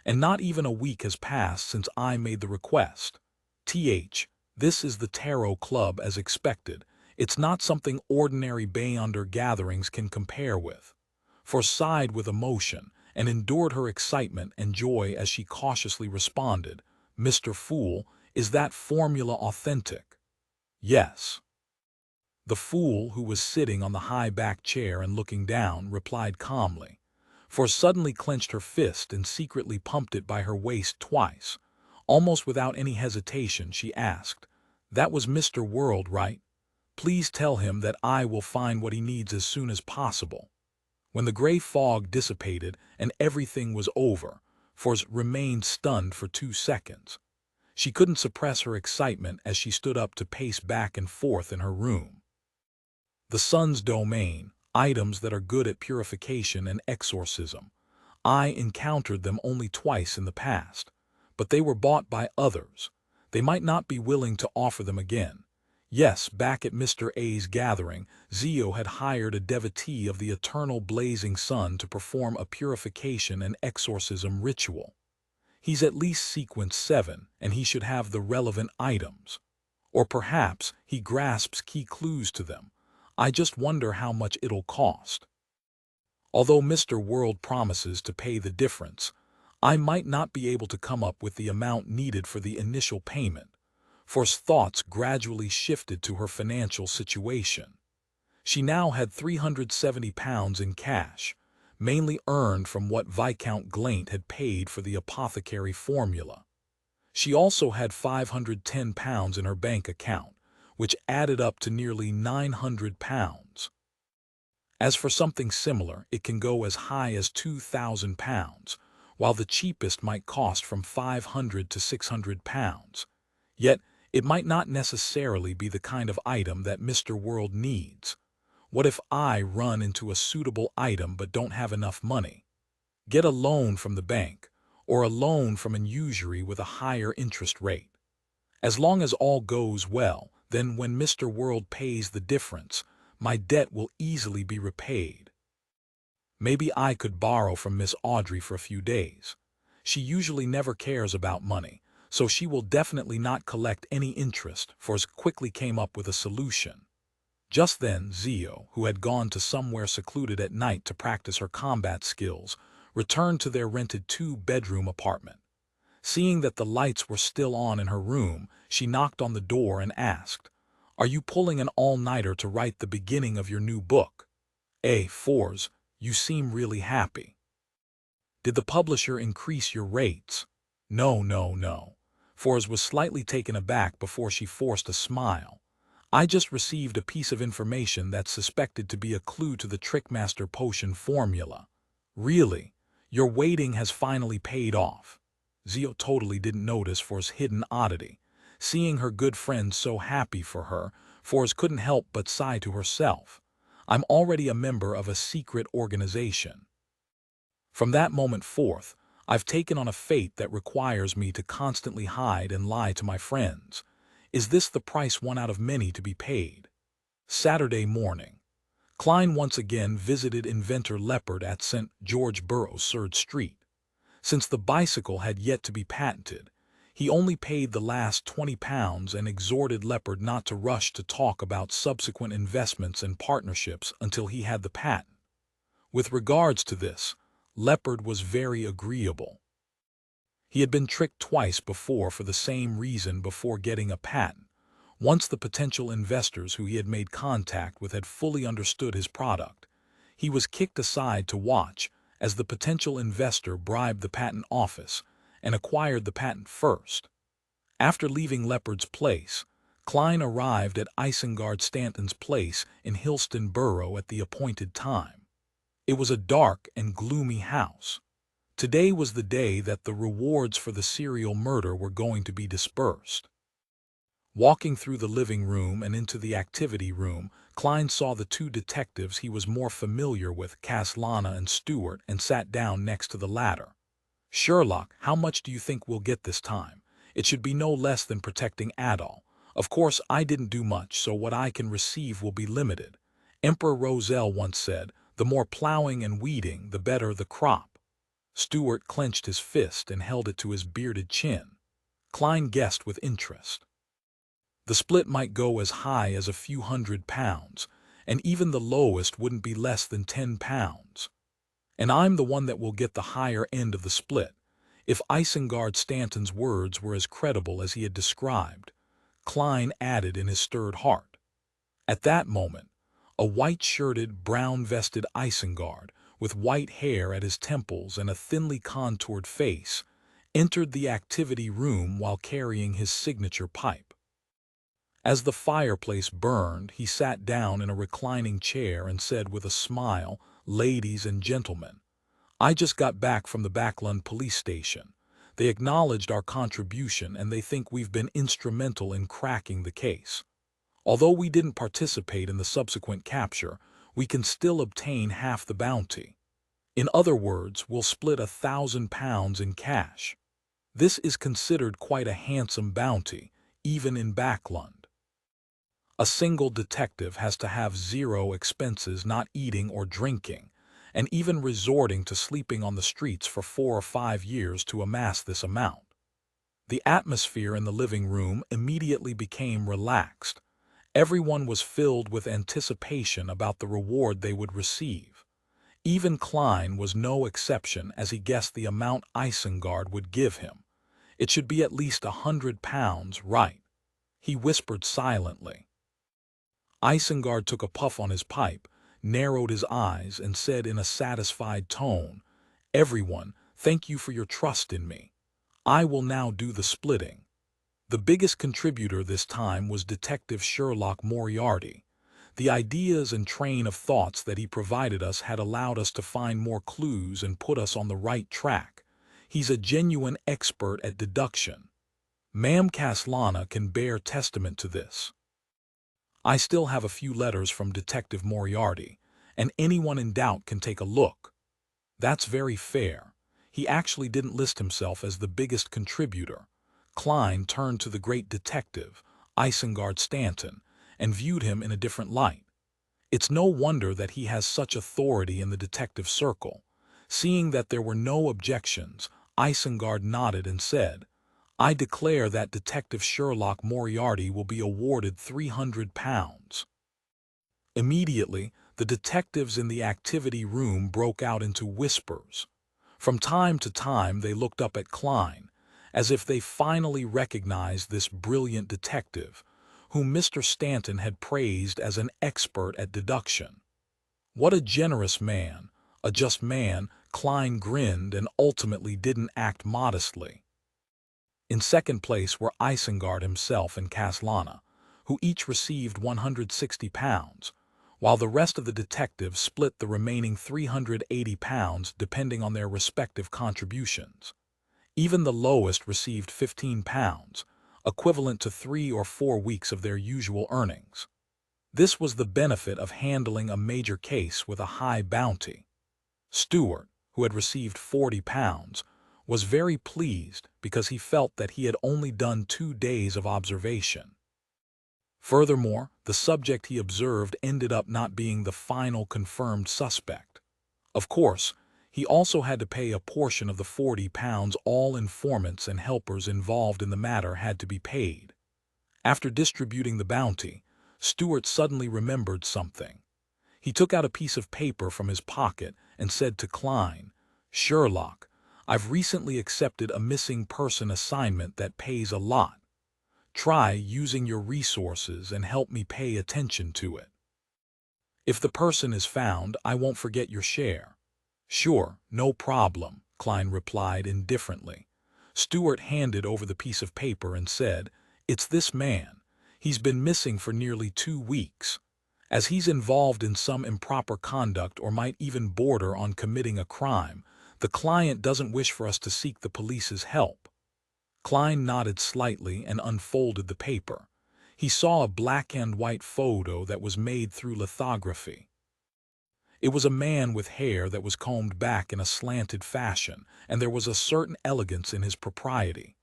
And not even a week has passed since I made the request. This is the Tarot Club as expected. It's not something ordinary Beyonder gatherings can compare with." For sighed with emotion and endured her excitement and joy as she cautiously responded, "Mr. Fool, is that formula authentic?" "Yes." The fool, who was sitting on the high-backed chair and looking down, replied calmly. For suddenly clenched her fist and secretly pumped it by her waist twice. Almost without any hesitation, she asked, "That was Mr. World, right? Please tell him that I will find what he needs as soon as possible." When the gray fog dissipated and everything was over, Force remained stunned for 2 seconds. She couldn't suppress her excitement as she stood up to pace back and forth in her room. The Sun's domain, items that are good at purification and exorcism. I encountered them only twice in the past, but they were bought by others. They might not be willing to offer them again. Yes, back at Mr. A's gathering, Zio had hired a devotee of the eternal blazing sun to perform a purification and exorcism ritual. He's at least sequence 7, and he should have the relevant items. Or perhaps he grasps key clues to them. I just wonder how much it'll cost. Although Mr. World promises to pay the difference, I might not be able to come up with the amount needed for the initial payment. For's thoughts gradually shifted to her financial situation. She now had £370 in cash, mainly earned from what Viscount Glaint had paid for the apothecary formula. She also had £510 in her bank account, which added up to nearly £900. As for something similar, it can go as high as £2,000, while the cheapest might cost from 500 to 600 pounds. Yet, it might not necessarily be the kind of item that Mr. World needs. What if I run into a suitable item but don't have enough money? Get a loan from the bank, or a loan from an usury with a higher interest rate. As long as all goes well, then when Mr. World pays the difference, my debt will easily be repaid. Maybe I could borrow from Miss Audrey for a few days. She usually never cares about money, so she will definitely not collect any interest, Forrest quickly came up with a solution. Just then, Zio, who had gone to somewhere secluded at night to practice her combat skills, returned to their rented two-bedroom apartment. Seeing that the lights were still on in her room, she knocked on the door and asked, "Are you pulling an all-nighter to write the beginning of your new book? Forrest, you seem really happy. Did the publisher increase your rates?" No. Forrest was slightly taken aback before she forced a smile. "I just received a piece of information that's suspected to be a clue to the Trickmaster potion formula." "Really? Your waiting has finally paid off." Zio totally didn't notice Forrest's hidden oddity. Seeing her good friend so happy for her, Forrest couldn't help but sigh to herself. "I'm already a member of a secret organization. From that moment forth, I've taken on a fate that requires me to constantly hide and lie to my friends. Is this the price one out of many to be paid?" Saturday morning. Klein once again visited inventor Leopard at St. George Burroughs 3rd Street. Since the bicycle had yet to be patented, he only paid the last £20 and exhorted Leopard not to rush to talk about subsequent investments and partnerships until he had the patent. With regards to this, Leopard was very agreeable. He had been tricked twice before for the same reason before getting a patent. Once the potential investors who he had made contact with had fully understood his product, he was kicked aside to watch as the potential investor bribed the patent office and acquired the patent first. After leaving Leopard's place, Klein arrived at Isengard Stanton's place in Hillston Borough at the appointed time. It was a dark and gloomy house. Today was the day that the rewards for the serial murder were going to be dispersed. Walking through the living room and into the activity room, Klein saw the two detectives he was more familiar with, Caslana and Stewart, and sat down next to the latter. "Sherlock, how much do you think we'll get this time? It should be no less than protecting Adol. Of course, I didn't do much, so what I can receive will be limited. Emperor Roselle once said, the more plowing and weeding, the better the crop." Stewart clenched his fist and held it to his bearded chin. Klein guessed with interest. The split might go as high as a few £100, and even the lowest wouldn't be less than £10. "And I'm the one that will get the higher end of the split." If Isengard Stanton's words were as credible as he had described, Klein added in his stirred heart. At that moment, a white-shirted, brown-vested Isengard, with white hair at his temples and a thinly contoured face, entered the activity room while carrying his signature pipe. As the fireplace burned, he sat down in a reclining chair and said with a smile, "Ladies and gentlemen, I just got back from the Backland police station. They acknowledged our contribution and they think we've been instrumental in cracking the case. Although we didn't participate in the subsequent capture, we can still obtain half the bounty. In other words, we'll split £1,000 in cash. This is considered quite a handsome bounty, even in Backland. A single detective has to have zero expenses, not eating or drinking, and even resorting to sleeping on the streets for 4 or 5 years to amass this amount." The atmosphere in the living room immediately became relaxed. Everyone was filled with anticipation about the reward they would receive. Even Klein was no exception as he guessed the amount Isengard would give him. It should be at least £100, right? He whispered silently. Isengard took a puff on his pipe, narrowed his eyes, and said in a satisfied tone, "Everyone, thank you for your trust in me. I will now do the splitting." The biggest contributor this time was Detective Sherlock Moriarty. The ideas and train of thoughts that he provided us had allowed us to find more clues and put us on the right track. He's a genuine expert at deduction. Ma'am Caslana can bear testament to this. I still have a few letters from Detective Moriarty, and anyone in doubt can take a look. That's very fair. He actually didn't list himself as the biggest contributor. Klein turned to the great detective, Isengard Stanton, and viewed him in a different light. It's no wonder that he has such authority in the detective circle. Seeing that there were no objections, Isengard nodded and said, "I declare that Detective Sherlock Moriarty will be awarded £300. Immediately, the detectives in the activity room broke out into whispers. From time to time they looked up at Klein, as if they finally recognized this brilliant detective, whom Mr. Stanton had praised as an expert at deduction. What a generous man, a just man. Klein grinned and ultimately didn't act modestly. In second place were Isengard himself and Caslana, who each received £160, while the rest of the detectives split the remaining £380 depending on their respective contributions. Even the lowest received £15, equivalent to 3 or 4 weeks of their usual earnings. This was the benefit of handling a major case with a high bounty. Stewart, who had received £40, was very pleased because he felt that he had only done 2 days of observation. Furthermore, the subject he observed ended up not being the final confirmed suspect. Of course, he also had to pay a portion of the £40 all informants and helpers involved in the matter had to be paid. After distributing the bounty, Stewart suddenly remembered something. He took out a piece of paper from his pocket and said to Klein, "Sherlock, I've recently accepted a missing person assignment that pays a lot. Try using your resources and help me pay attention to it. If the person is found, I won't forget your share." "Sure, no problem," Klein replied indifferently. Stewart handed over the piece of paper and said, "It's this man. He's been missing for nearly 2 weeks. As he's involved in some improper conduct or might even border on committing a crime, the client doesn't wish for us to seek the police's help." Klein nodded slightly and unfolded the paper. He saw a black and white photo that was made through lithography. It was a man with hair that was combed back in a slanted fashion, and there was a certain elegance in his propriety.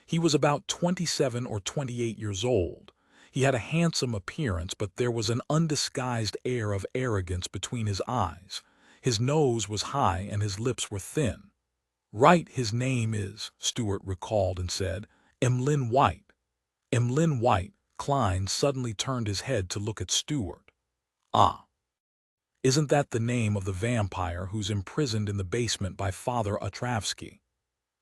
He was about 27 or 28 years old. He had a handsome appearance, but there was an undisguised air of arrogance between his eyes. His nose was high and his lips were thin. "Right, his name is," Stewart recalled and said, "Emlyn White." Emlyn White. Klein suddenly turned his head to look at Stewart. "Ah. Isn't that the name of the vampire who's imprisoned in the basement by Father Otravsky?"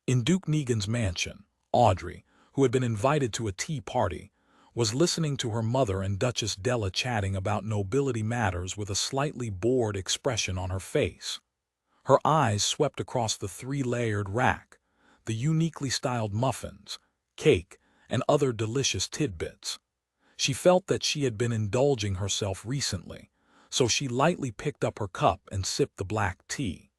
In Duke Negan's mansion, Audrey, who had been invited to a tea party, was listening to her mother and Duchess Della chatting about nobility matters with a slightly bored expression on her face. Her eyes swept across the 3-layered rack, the uniquely styled muffins, cake, and other delicious tidbits. She felt that she had been indulging herself recently, so she lightly picked up her cup and sipped the black tea.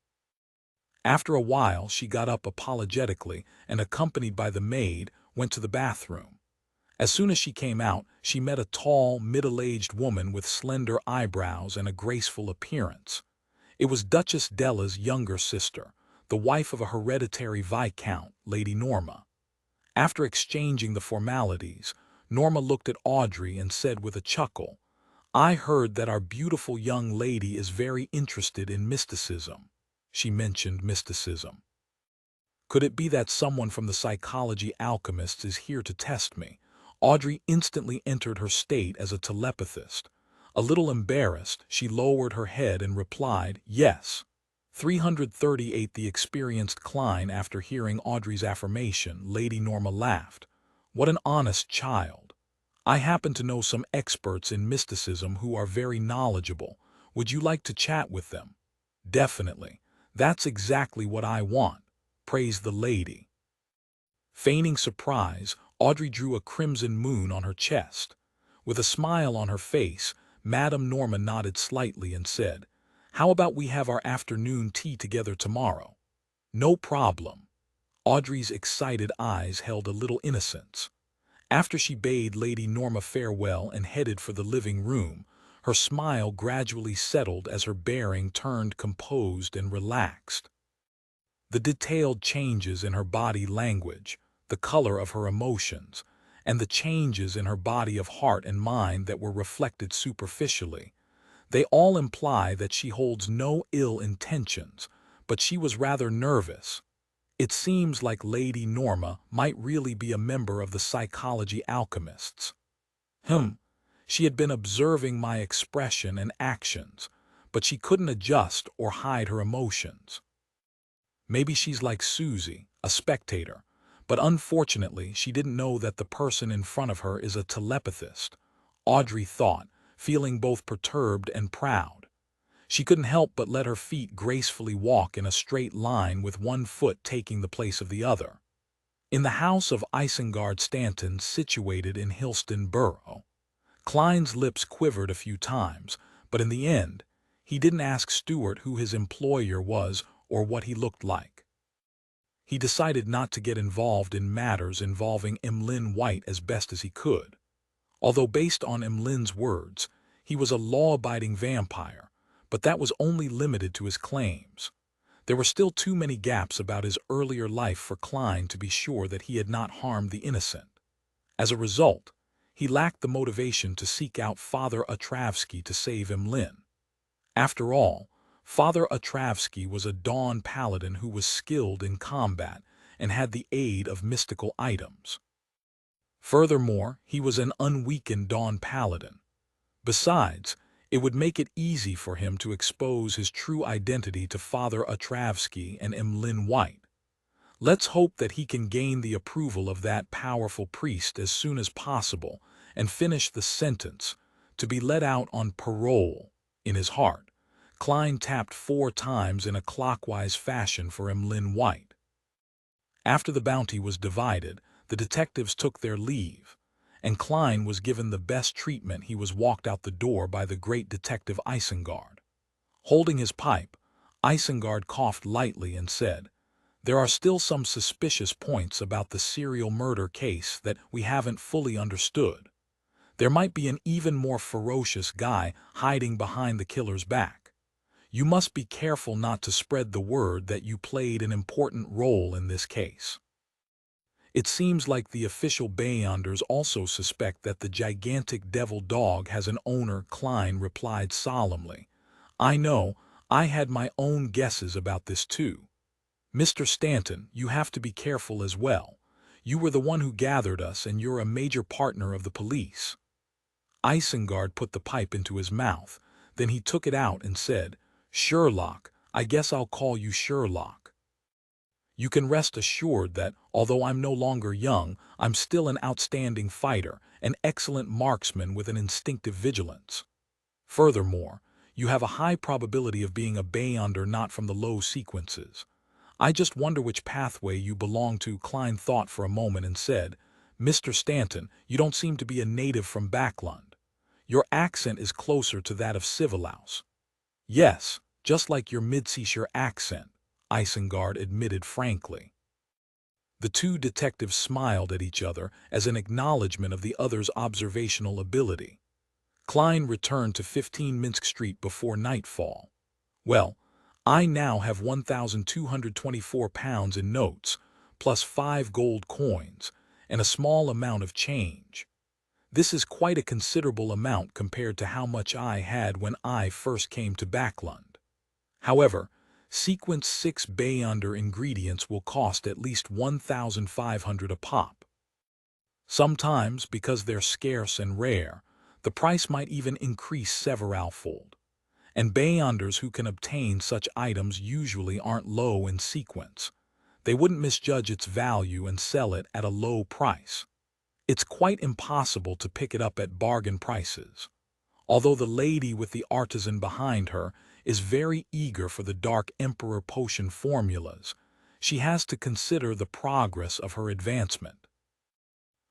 After a while, she got up apologetically and, accompanied by the maid, went to the bathroom. As soon as she came out, she met a tall, middle-aged woman with slender eyebrows and a graceful appearance. It was Duchess Della's younger sister, the wife of a hereditary viscount, Lady Norma. After exchanging the formalities, Norma looked at Audrey and said with a chuckle, "I heard that our beautiful young lady is very interested in mysticism." She mentioned mysticism. "Could it be that someone from the psychology alchemists is here to test me?" Audrey instantly entered her state as a telepathist. A little embarrassed, she lowered her head and replied, "Yes." 338. The experienced Klein. After hearing Audrey's affirmation, Lady Norma laughed. "What an honest child. I happen to know some experts in mysticism who are very knowledgeable. Would you like to chat with them?" "Definitely. That's exactly what I want," praised the lady. Feigning surprise, Audrey drew a crimson moon on her chest. With a smile on her face, Madame Norma nodded slightly and said, "How about we have our afternoon tea together tomorrow?" "No problem." Audrey's excited eyes held a little innocence. After she bade Lady Norma farewell and headed for the living room, her smile gradually settled as her bearing turned composed and relaxed. The detailed changes in her body language, the color of her emotions, and the changes in her body of heart and mind that were reflected superficially, they all imply that she holds no ill intentions, but she was rather nervous. It seems like Lady Norma might really be a member of the psychology alchemists. She had been observing my expression and actions, but she couldn't adjust or hide her emotions. Maybe she's like Susie, a spectator, but unfortunately she didn't know that the person in front of her is a telepathist, Audrey thought, feeling both perturbed and proud. She couldn't help but let her feet gracefully walk in a straight line with one foot taking the place of the other. In the house of Isengard Stanton situated in Hillston Borough, Klein's lips quivered a few times, but in the end, he didn't ask Stuart who his employer was or what he looked like. He decided not to get involved in matters involving Emlyn White as best as he could. Although based on Emlyn's words, he was a law-abiding vampire, but that was only limited to his claims. There were still too many gaps about his earlier life for Klein to be sure that he had not harmed the innocent. As a result, he lacked the motivation to seek out Father Otravsky to save Emlyn. After all, Father Otravsky was a Dawn paladin who was skilled in combat and had the aid of mystical items. Furthermore, he was an unweakened Dawn paladin. Besides, it would make it easy for him to expose his true identity to Father Otravsky and Emlyn White. Let's hope that he can gain the approval of that powerful priest as soon as possible and finish the sentence, to be let out on parole. In his heart, Klein tapped 4 times in a clockwise fashion for Emlyn White. After the bounty was divided, the detectives took their leave, and Klein was given the best treatment. He was walked out the door by the great detective Isengard. Holding his pipe, Isengard coughed lightly and said, "There are still some suspicious points about the serial murder case that we haven't fully understood. There might be an even more ferocious guy hiding behind the killer's back. You must be careful not to spread the word that you played an important role in this case." It seems like the official Beyonders also suspect that the gigantic devil dog has an owner, Klein replied solemnly. "I know, I had my own guesses about this too. Mr. Stanton, you have to be careful as well. You were the one who gathered us and you're a major partner of the police." Isengard put the pipe into his mouth, then he took it out and said, "Sherlock, I guess I'll call you Sherlock. You can rest assured that, although I'm no longer young, I'm still an outstanding fighter, an excellent marksman with an instinctive vigilance. Furthermore, you have a high probability of being a Beyonder not from the low sequences. I just wonder which pathway you belong to." Klein thought for a moment and said, "Mr. Stanton, you don't seem to be a native from Backlund. Your accent is closer to that of Civilaus." "Yes, just like your mid-seashire accent," Isengard admitted frankly. The two detectives smiled at each other as an acknowledgment of the other's observational ability. Klein returned to 15 Minsk Street before nightfall. "Well, I now have £1,224 in notes, plus 5 gold coins, and a small amount of change. This is quite a considerable amount compared to how much I had when I first came to Backlund. However, Sequence 6 Beyonder ingredients will cost at least 1,500 a pop. Sometimes, because they're scarce and rare, the price might even increase severalfold. And Beyonders who can obtain such items usually aren't low in sequence. They wouldn't misjudge its value and sell it at a low price. It's quite impossible to pick it up at bargain prices. Although the lady with the artisan behind her is very eager for the Dark Emperor potion formulas, she has to consider the progress of her advancement.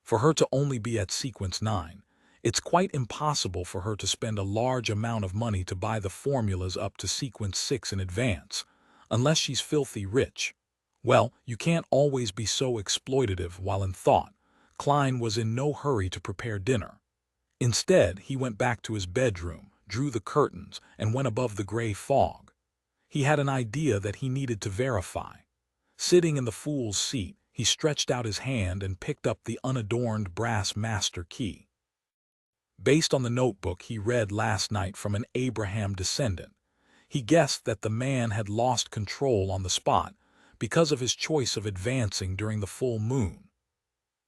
For her to only be at Sequence 9, it's quite impossible for her to spend a large amount of money to buy the formulas up to Sequence 6 in advance, unless she's filthy rich. Well, you can't always be so exploitative while in thought. Klein was in no hurry to prepare dinner. Instead, he went back to his bedroom, drew the curtains, and went above the gray fog. He had an idea that he needed to verify. Sitting in the fool's seat, he stretched out his hand and picked up the unadorned brass master key. Based on the notebook he read last night from an Abraham descendant, he guessed that the man had lost control on the spot because of his choice of advancing during the full moon.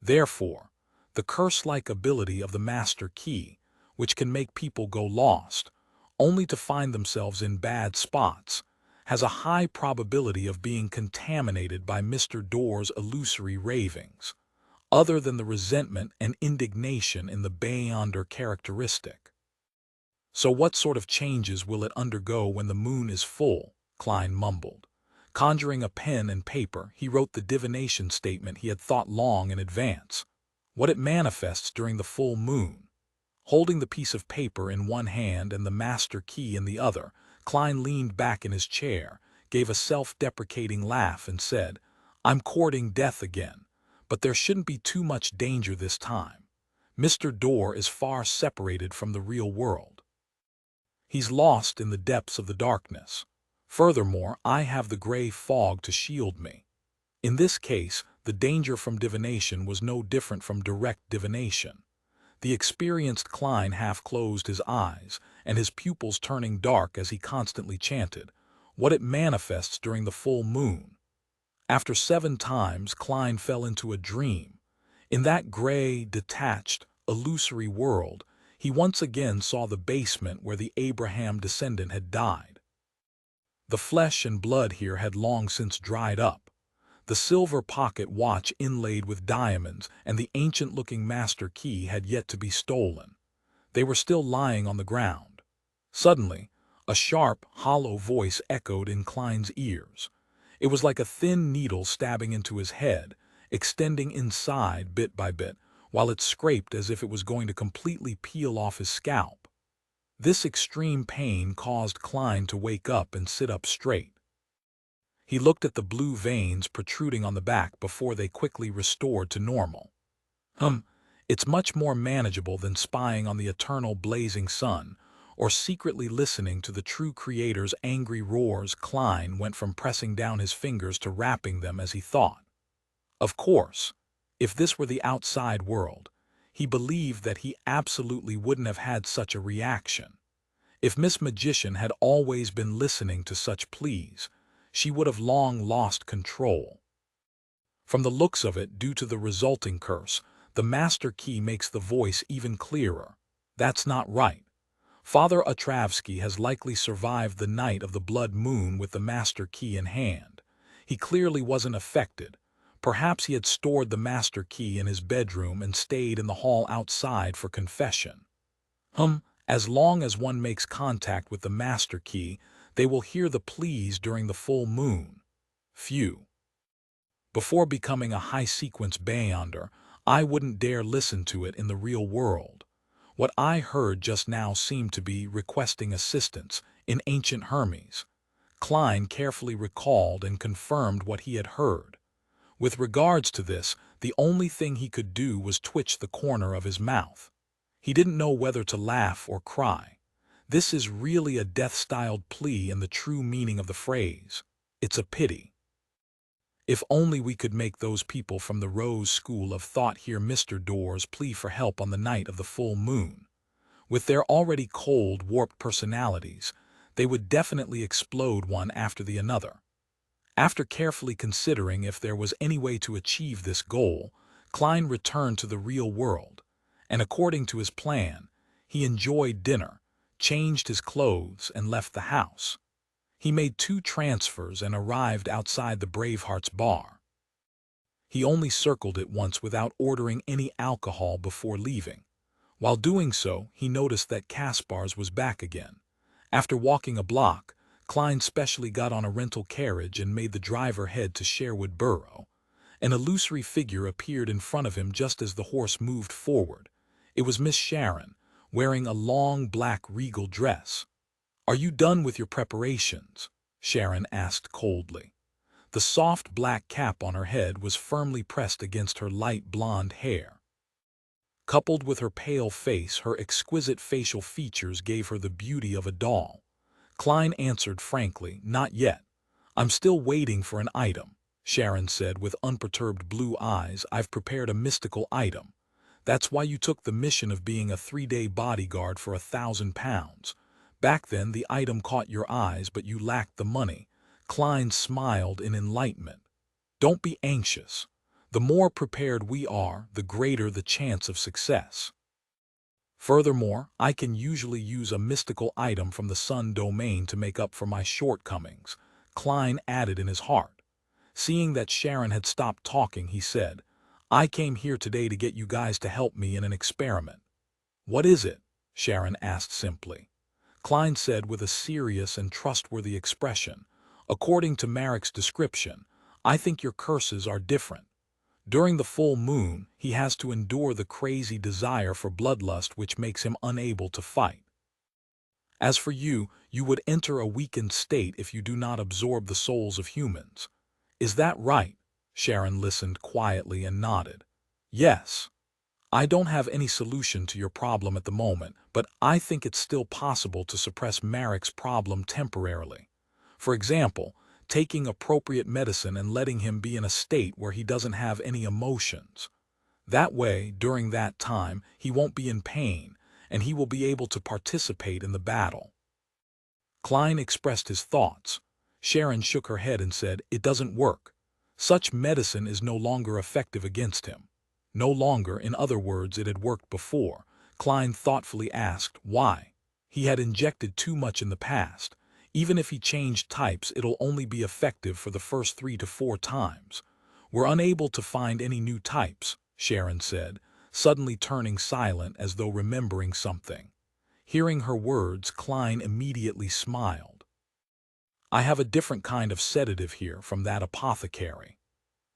Therefore, the curse-like ability of the master key, which can make people go lost, only to find themselves in bad spots, has a high probability of being contaminated by Mr. Door's illusory ravings, other than the resentment and indignation in the Beyonder characteristic. So what sort of changes will it undergo when the moon is full? Klein mumbled. Conjuring a pen and paper, he wrote the divination statement he had thought long in advance. What it manifests during the full moon. Holding the piece of paper in one hand and the master key in the other, Klein leaned back in his chair, gave a self-deprecating laugh and said, "I'm courting death again, but there shouldn't be too much danger this time. Mr. Door is far separated from the real world. He's lost in the depths of the darkness. Furthermore, I have the gray fog to shield me." In this case, the danger from divination was no different from direct divination. The experienced Klein half closed his eyes, and his pupils turning dark as he constantly chanted, "What it manifests during the full moon." After 7 times, Klein fell into a dream. In that gray, detached, illusory world, he once again saw the basement where the Abraham descendant had died. The flesh and blood here had long since dried up. The silver pocket watch inlaid with diamonds and the ancient-looking master key had yet to be stolen. They were still lying on the ground. Suddenly, a sharp, hollow voice echoed in Klein's ears. It was like a thin needle stabbing into his head, extending inside bit by bit, while it scraped as if it was going to completely peel off his scalp. This extreme pain caused Klein to wake up and sit up straight. He looked at the blue veins protruding on the back before they quickly restored to normal. It's much more manageable than spying on the eternal blazing sun, or secretly listening to the true creator's angry roars. Klein went from pressing down his fingers to rapping them as he thought. Of course, if this were the outside world, he believed that he absolutely wouldn't have had such a reaction. If Miss Magician had always been listening to such pleas, she would have long lost control. From the looks of it, due to the resulting curse, the master key makes the voice even clearer. That's not right. Father Otravsky has likely survived the night of the blood moon with the master key in hand. He clearly wasn't affected. Perhaps he had stored the master key in his bedroom and stayed in the hall outside for confession. As long as one makes contact with the master key, they will hear the pleas during the full moon. Phew. Before becoming a high-sequence Beyonder, I wouldn't dare listen to it in the real world. What I heard just now seemed to be requesting assistance in ancient Hermes. Klein carefully recalled and confirmed what he had heard. With regards to this, the only thing he could do was twitch the corner of his mouth. He didn't know whether to laugh or cry. This is really a death-styled plea in the true meaning of the phrase. It's a pity. If only we could make those people from the Rose School of Thought hear Mr. Door's plea for help on the night of the full moon. With their already cold, warped personalities, they would definitely explode one after the other. After carefully considering if there was any way to achieve this goal, Klein returned to the real world, and according to his plan, he enjoyed dinner, changed his clothes, and left the house. He made 2 transfers and arrived outside the Bravehearts bar. He only circled it once without ordering any alcohol before leaving. While doing so, he noticed that Kaspar's was back again. After walking a block, Klein specially got on a rental carriage and made the driver head to Sherwood Borough. An illusory figure appeared in front of him just as the horse moved forward. It was Miss Sharon, wearing a long black regal dress. "Are you done with your preparations?" Sharon asked coldly. The soft black cap on her head was firmly pressed against her light blonde hair. Coupled with her pale face, her exquisite facial features gave her the beauty of a doll. Klein answered frankly, "Not yet. I'm still waiting for an item," Sharon said with unperturbed blue eyes. "I've prepared a mystical item. That's why you took the mission of being a 3-day bodyguard for £1,000. Back then the item caught your eyes, but you lacked the money." Klein smiled in enlightenment. "Don't be anxious. The more prepared we are, the greater the chance of success. Furthermore, I can usually use a mystical item from the Sun domain to make up for my shortcomings," Klein added in his heart. Seeing that Sharon had stopped talking, he said, "I came here today to get you guys to help me in an experiment." "What is it?" Sharon asked simply. Klein said with a serious and trustworthy expression, "According to Marek's description, I think your curses are different. During the full moon, he has to endure the crazy desire for bloodlust which makes him unable to fight. As for you, you would enter a weakened state if you do not absorb the souls of humans. Is that right?" Sharon listened quietly and nodded. "Yes. I don't have any solution to your problem at the moment, but I think it's still possible to suppress Marek's problem temporarily. For example, taking appropriate medicine and letting him be in a state where he doesn't have any emotions. That way, during that time, he won't be in pain, and he will be able to participate in the battle." Klein expressed his thoughts. Sharon shook her head and said, "It doesn't work. Such medicine is no longer effective against him." "No longer, in other words, it had worked before." Klein thoughtfully asked, "Why?" "He had injected too much in the past. Even if he changed types, it'll only be effective for the first 3 to 4 times. We're unable to find any new types," Sharon said, suddenly turning silent as though remembering something. Hearing her words, Klein immediately smiled. "I have a different kind of sedative here from that apothecary."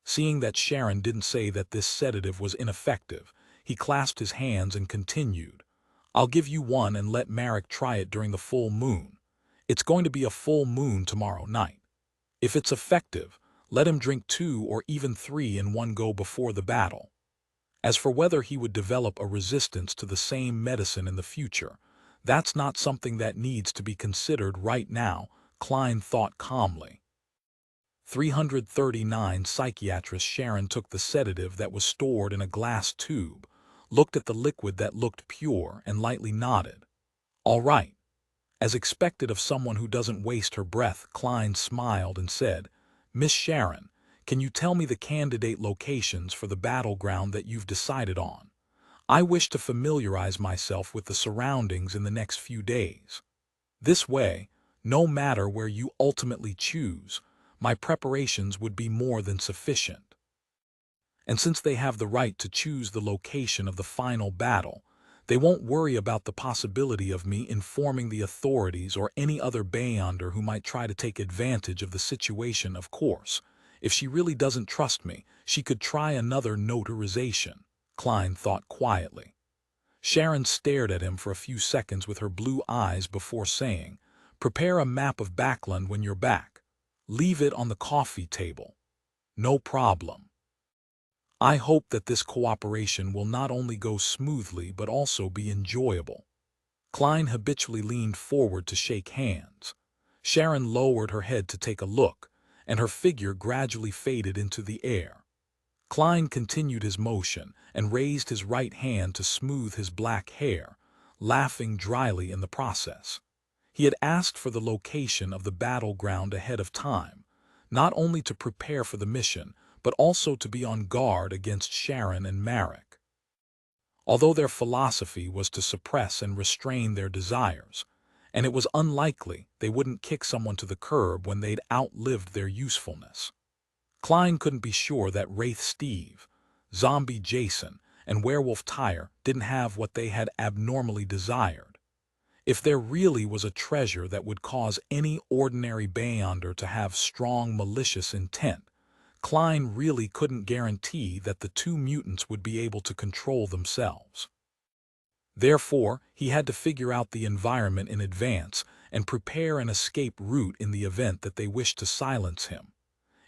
Seeing that Sharon didn't say that this sedative was ineffective, he clasped his hands and continued, "I'll give you one and let Marek try it during the full moon. It's going to be a full moon tomorrow night. If it's effective, let him drink 2 or even 3 in one go before the battle. As for whether he would develop a resistance to the same medicine in the future, that's not something that needs to be considered right now," Klein thought calmly. 339 Psychiatrist Sharon took the sedative that was stored in a glass tube, looked at the liquid that looked pure, and lightly nodded. "All right." As expected of someone who doesn't waste her breath, Klein smiled and said, "Miss Sharon, can you tell me the candidate locations for the battleground that you've decided on? I wish to familiarize myself with the surroundings in the next few days. This way, no matter where you ultimately choose, my preparations would be more than sufficient. And since they have the right to choose the location of the final battle, they won't worry about the possibility of me informing the authorities or any other Beyonder who might try to take advantage of the situation. Of course, if she really doesn't trust me, she could try another notarization," Klein thought quietly. Sharon stared at him for a few seconds with her blue eyes before saying, "Prepare a map of Backland when you're back. Leave it on the coffee table." "No problem. I hope that this cooperation will not only go smoothly but also be enjoyable." Klein habitually leaned forward to shake hands. Sharon lowered her head to take a look, and her figure gradually faded into the air. Klein continued his motion and raised his right hand to smooth his black hair, laughing dryly in the process. He had asked for the location of the battleground ahead of time, not only to prepare for the mission, but also to be on guard against Sharon and Marek. Although their philosophy was to suppress and restrain their desires, and it was unlikely they wouldn't kick someone to the curb when they'd outlived their usefulness. Klein couldn't be sure that Wraith Steve, Zombie Jason, and Werewolf Tyre didn't have what they had abnormally desired. If there really was a treasure that would cause any ordinary Beyonder to have strong malicious intent, Klein really couldn't guarantee that the 2 mutants would be able to control themselves. Therefore, he had to figure out the environment in advance and prepare an escape route in the event that they wished to silence him.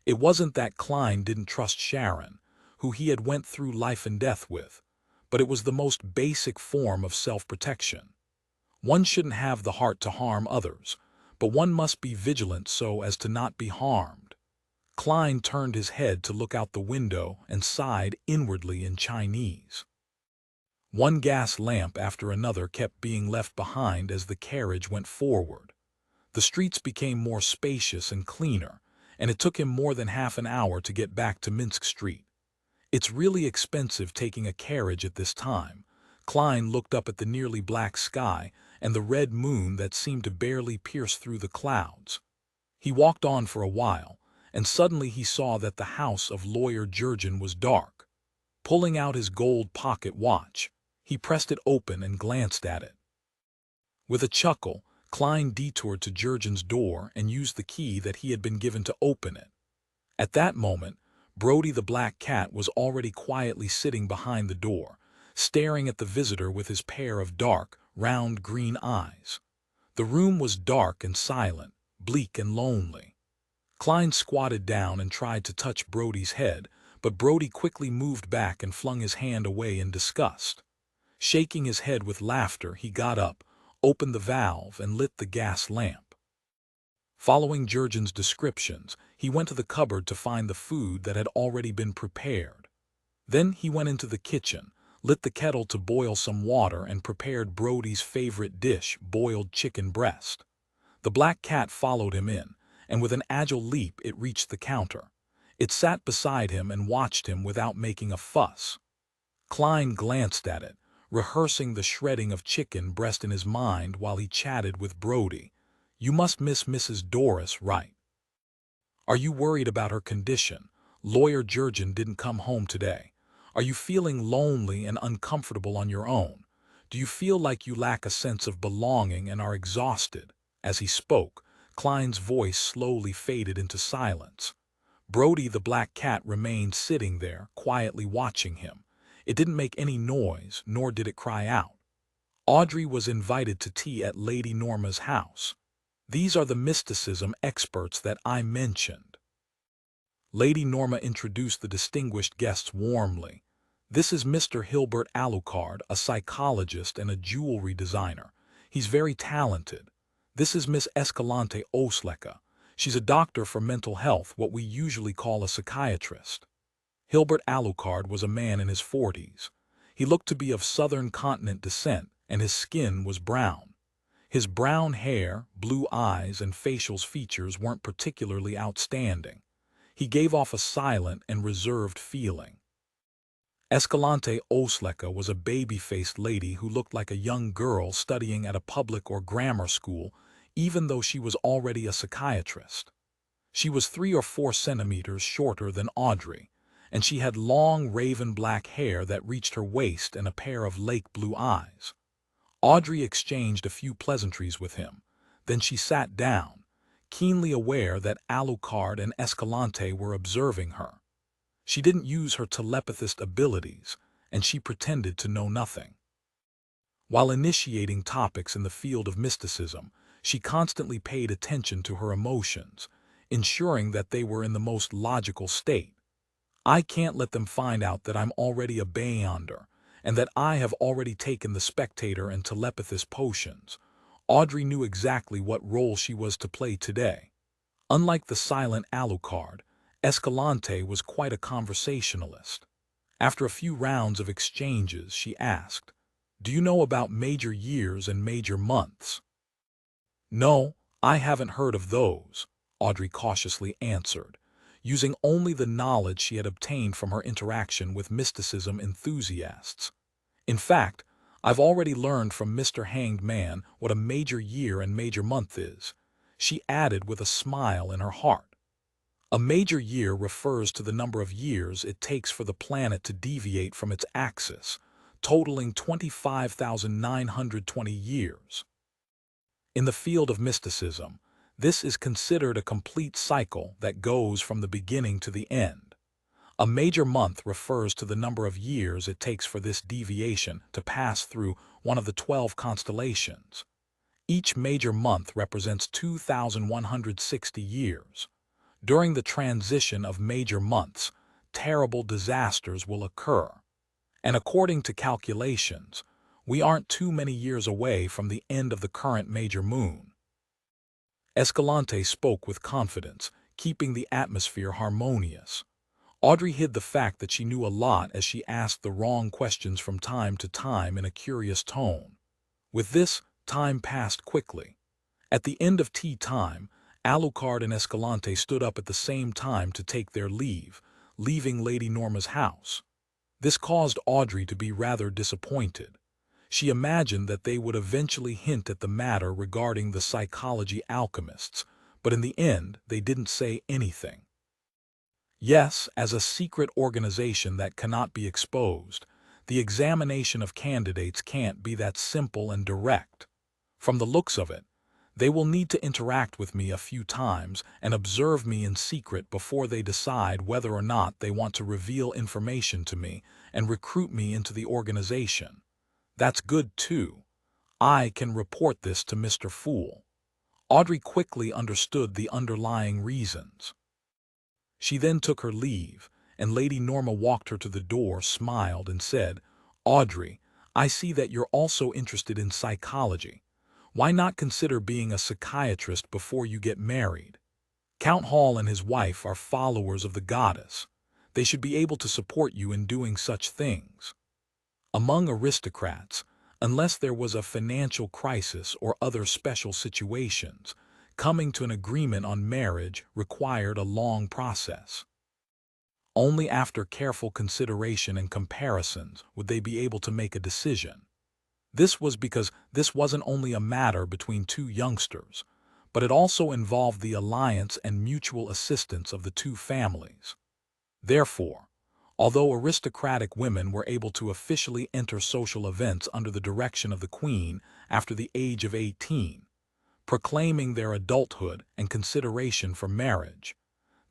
It wasn't that Klein didn't trust Sharon, who he had went through life and death with, but it was the most basic form of self-protection. One shouldn't have the heart to harm others, but one must be vigilant so as to not be harmed. Klein turned his head to look out the window and sighed inwardly in Chinese. One gas lamp after another kept being left behind as the carriage went forward. The streets became more spacious and cleaner, and it took him more than half an hour to get back to Minsk Street. It's really expensive taking a carriage at this time. Klein looked up at the nearly black sky and the red moon that seemed to barely pierce through the clouds. He walked on for a while, and suddenly he saw that the house of lawyer Jurgen was dark. Pulling out his gold pocket watch, he pressed it open and glanced at it. With a chuckle, Klein detoured to Jurgen's door and used the key that he had been given to open it. At that moment, Brody the black cat was already quietly sitting behind the door, staring at the visitor with his pair of dark, round green eyes. The room was dark and silent, bleak and lonely. Klein squatted down and tried to touch Brody's head, but Brody quickly moved back and flung his hand away in disgust. Shaking his head with laughter, he got up, opened the valve, and lit the gas lamp. Following Jurgen's descriptions, he went to the cupboard to find the food that had already been prepared. Then he went into the kitchen, lit the kettle to boil some water, and prepared Brody's favorite dish, boiled chicken breast. The black cat followed him in, and with an agile leap it reached the counter. It sat beside him and watched him without making a fuss. Klein glanced at it, rehearsing the shredding of chicken breast in his mind while he chatted with Brody. "You must miss Mrs. Doris, right? Are you worried about her condition? Lawyer Jurgen didn't come home today. Are you feeling lonely and uncomfortable on your own? Do you feel like you lack a sense of belonging and are exhausted?" As he spoke, Klein's voice slowly faded into silence. Brody the black cat remained sitting there, quietly watching him. It didn't make any noise, nor did it cry out. Audrey was invited to tea at Lady Norma's house. These are the mysticism experts that I mentioned. Lady Norma introduced the distinguished guests warmly. "This is Mr. Hilbert Alucard, a psychologist and a jewelry designer. He's very talented. This is Miss Escalante Osleka. She's a doctor for mental health, what we usually call a psychiatrist." Hilbert Alucard was a man in his 40s. He looked to be of southern continent descent, and his skin was brown. His brown hair, blue eyes, and facial features weren't particularly outstanding. He gave off a silent and reserved feeling. Escalante Osleka was a baby-faced lady who looked like a young girl studying at a public or grammar school, even though she was already a psychiatrist. She was 3 or 4 centimeters shorter than Audrey, and she had long raven black hair that reached her waist and a pair of lake blue eyes. Audrey exchanged a few pleasantries with him. Then she sat down, keenly aware that Alucard and Escalante were observing her. She didn't use her telepathist abilities, and she pretended to know nothing. While initiating topics in the field of mysticism, she constantly paid attention to her emotions, ensuring that they were in the most logical state. "I can't let them find out that I'm already a beyonder, and that I have already taken the spectator and telepathist potions." Audrey knew exactly what role she was to play today. Unlike the silent Alucard, Escalante was quite a conversationalist. After a few rounds of exchanges, she asked, "Do you know about major years and major months?" "No, I haven't heard of those," Audrey cautiously answered, using only the knowledge she had obtained from her interaction with mysticism enthusiasts. "In fact, I've already learned from Mr. Hanged Man what a major year and major month is," she added with a smile in her heart. A major year refers to the number of years it takes for the planet to deviate from its axis, totaling 25,920 years. In the field of mysticism, this is considered a complete cycle that goes from the beginning to the end. A major month refers to the number of years it takes for this deviation to pass through one of the 12 constellations. Each major month represents 2,160 years. During the transition of major months, terrible disasters will occur. And according to calculations, we aren't too many years away from the end of the current major moon. Escalante spoke with confidence, keeping the atmosphere harmonious. Audrey hid the fact that she knew a lot as she asked the wrong questions from time to time in a curious tone. With this, time passed quickly. At the end of tea time, Alucard and Escalante stood up at the same time to take their leave, leaving Lady Norma's house. This caused Audrey to be rather disappointed. She imagined that they would eventually hint at the matter regarding the psychology alchemists, but in the end they didn't say anything. Yes, as a secret organization that cannot be exposed, the examination of candidates can't be that simple and direct. From the looks of it, they will need to interact with me a few times and observe me in secret before they decide whether or not they want to reveal information to me and recruit me into the organization. That's good too. I can report this to Mr. Fool. Audrey quickly understood the underlying reasons. She then took her leave, and Lady Norma walked her to the door, smiled, and said, "Audrey, I see that you're also interested in psychology. Why not consider being a psychiatrist before you get married? Count Hall and his wife are followers of the goddess. They should be able to support you in doing such things." Among aristocrats, unless there was a financial crisis or other special situations, coming to an agreement on marriage required a long process. Only after careful consideration and comparisons would they be able to make a decision. This was because this wasn't only a matter between two youngsters, but it also involved the alliance and mutual assistance of the two families. Therefore, although aristocratic women were able to officially enter social events under the direction of the Queen after the age of 18, proclaiming their adulthood and consideration for marriage,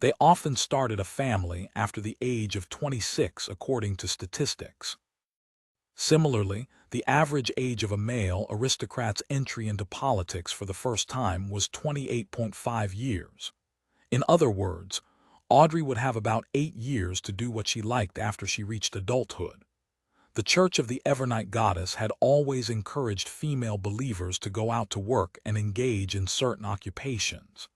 they often started a family after the age of 26 according to statistics. Similarly, the average age of a male aristocrat's entry into politics for the first time was 28.5 years. In other words, Audrey would have about 8 years to do what she liked after she reached adulthood. The Church of the Evernight Goddess had always encouraged female believers to go out to work and engage in certain occupations.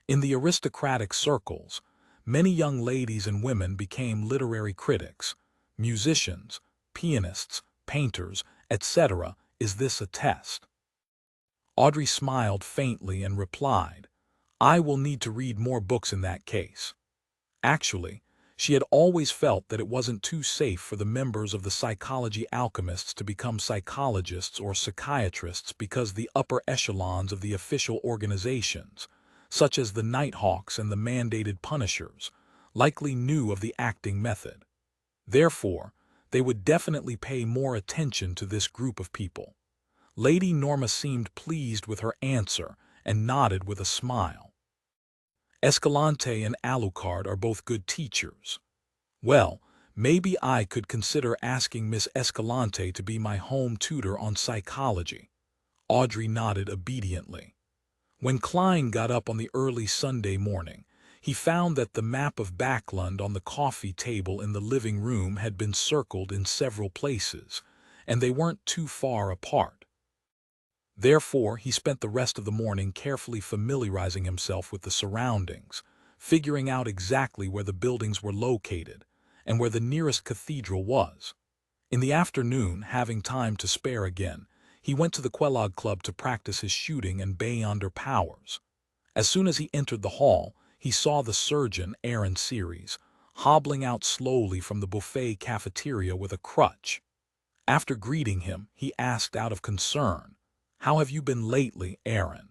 In the aristocratic circles, many young ladies and women became literary critics, musicians, pianists, painters, etc. Is this a test? Audrey smiled faintly and replied, "I will need to read more books in that case." Actually, she had always felt that it wasn't too safe for the members of the psychology alchemists to become psychologists or psychiatrists because the upper echelons of the official organizations, such as the Nighthawks and the mandated Punishers, likely knew of the acting method. Therefore, they would definitely pay more attention to this group of people. Lady Norma seemed pleased with her answer and nodded with a smile. Escalante and Alucard are both good teachers. Well, maybe I could consider asking Miss Escalante to be my home tutor on psychology. Audrey nodded obediently. When Klein got up on the early Sunday morning, he found that the map of Backlund on the coffee table in the living room had been circled in several places, and they weren't too far apart. Therefore, he spent the rest of the morning carefully familiarizing himself with the surroundings, figuring out exactly where the buildings were located and where the nearest cathedral was. In the afternoon, having time to spare again, he went to the Quelog Club to practice his shooting and Beyonder powers. As soon as he entered the hall, he saw the surgeon, Aaron Series, hobbling out slowly from the buffet cafeteria with a crutch. After greeting him, he asked out of concern, "How have you been lately, Aaron?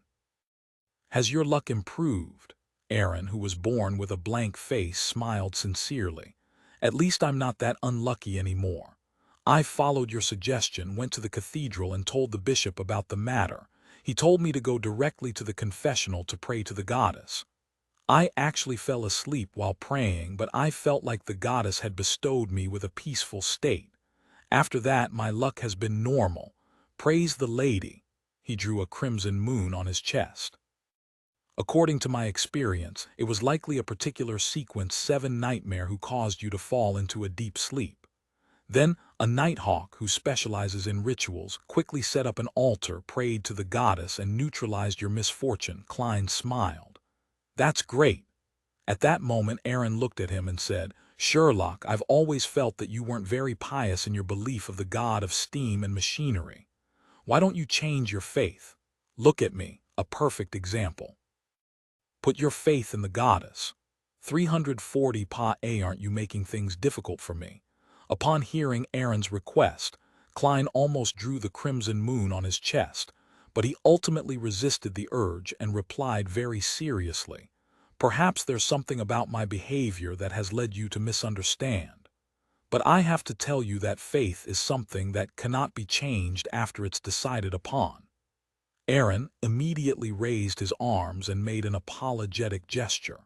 Has your luck improved?" Aaron, who was born with a blank face, smiled sincerely. "At least I'm not that unlucky anymore. I followed your suggestion, went to the cathedral and told the bishop about the matter. He told me to go directly to the confessional to pray to the goddess. I actually fell asleep while praying, but I felt like the goddess had bestowed me with a peaceful state. After that, my luck has been normal. Praise the lady." He drew a crimson moon on his chest. According to my experience, it was likely a particular sequence 7 nightmare who caused you to fall into a deep sleep. Then, a nighthawk who specializes in rituals quickly set up an altar, prayed to the goddess, and neutralized your misfortune. Klein smiled. That's great. At that moment, Aaron looked at him and said, Sherlock, I've always felt that you weren't very pious in your belief of the god of steam and machinery. Why don't you change your faith? Look at me, a perfect example. Put your faith in the goddess. 340 pa aren't you making things difficult for me? Upon hearing Aaron's request, Klein almost drew the crimson moon on his chest, but he ultimately resisted the urge and replied very seriously, Perhaps there's something about my behavior that has led you to misunderstand. But I have to tell you that faith is something that cannot be changed after it's decided upon. Aaron immediately raised his arms and made an apologetic gesture.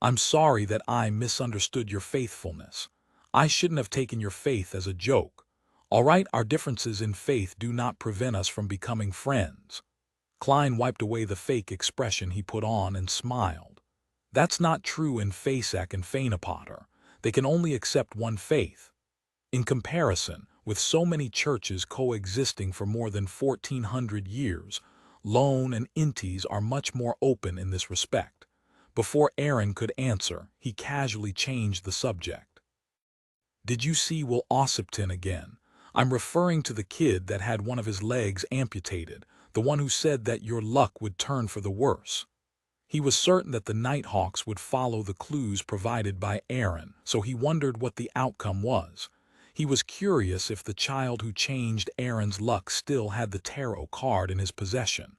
I'm sorry that I misunderstood your faithfulness. I shouldn't have taken your faith as a joke. All right, our differences in faith do not prevent us from becoming friends. Klein wiped away the fake expression he put on and smiled. That's not true in Fasak and Fainapotter. They can only accept one faith. In comparison, with so many churches coexisting for more than 1400 years, Lone and Intis are much more open in this respect. Before Aaron could answer, he casually changed the subject. Did you see Will Ossipton again? I'm referring to the kid that had one of his legs amputated, the one who said that your luck would turn for the worse. He was certain that the Nighthawks would follow the clues provided by Aaron, so he wondered what the outcome was. He was curious if the child who changed Aaron's luck still had the tarot card in his possession.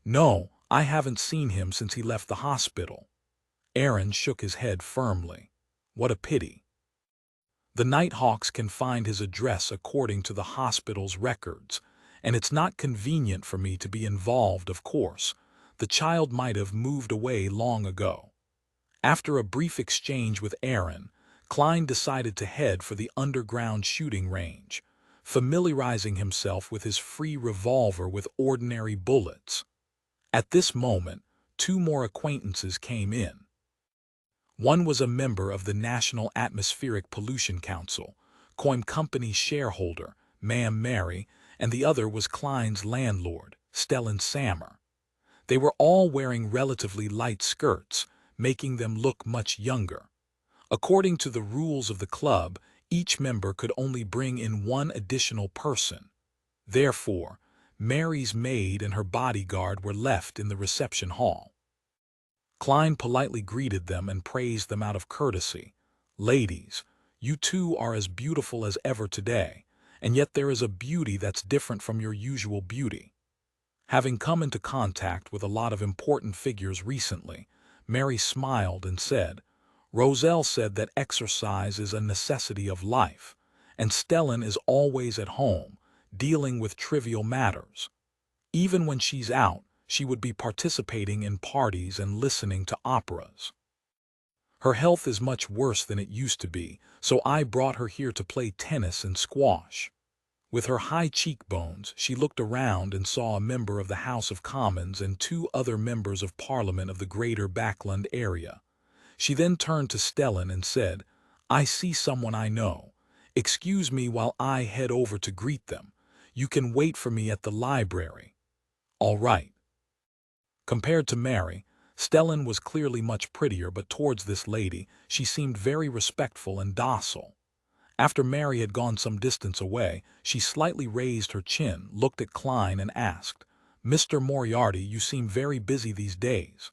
No, I haven't seen him since he left the hospital. Aaron shook his head firmly. What a pity. The Nighthawks can find his address according to the hospital's records, and it's not convenient for me to be involved, of course. The child might have moved away long ago. After a brief exchange with Aaron, Klein decided to head for the underground shooting range, familiarizing himself with his free revolver with ordinary bullets. At this moment, 2 more acquaintances came in. One was a member of the National Atmospheric Pollution Council, Coim Company's shareholder, Ma'am Mary, and the other was Klein's landlord, Stellan Sammer. They were all wearing relatively light skirts, making them look much younger. According to the rules of the club, each member could only bring in 1 additional person. Therefore, Mary's maid and her bodyguard were left in the reception hall. Klein politely greeted them and praised them out of courtesy. Ladies, you two are as beautiful as ever today, and yet there is a beauty that's different from your usual beauty. Having come into contact with a lot of important figures recently, Mary smiled and said, Roselle said that exercise is a necessity of life, and Stellan is always at home, dealing with trivial matters. Even when she's out, she would be participating in parties and listening to operas. Her health is much worse than it used to be, so I brought her here to play tennis and squash. With her high cheekbones, she looked around and saw a member of the House of Commons and 2 other members of Parliament of the Greater Backland area. She then turned to Stellan and said, I see someone I know. Excuse me while I head over to greet them. You can wait for me at the library. All right. Compared to Mary, Stellan was clearly much prettier, but towards this lady, she seemed very respectful and docile. After Mary had gone some distance away, she slightly raised her chin, looked at Klein and asked, Mr. Moriarty, you seem very busy these days.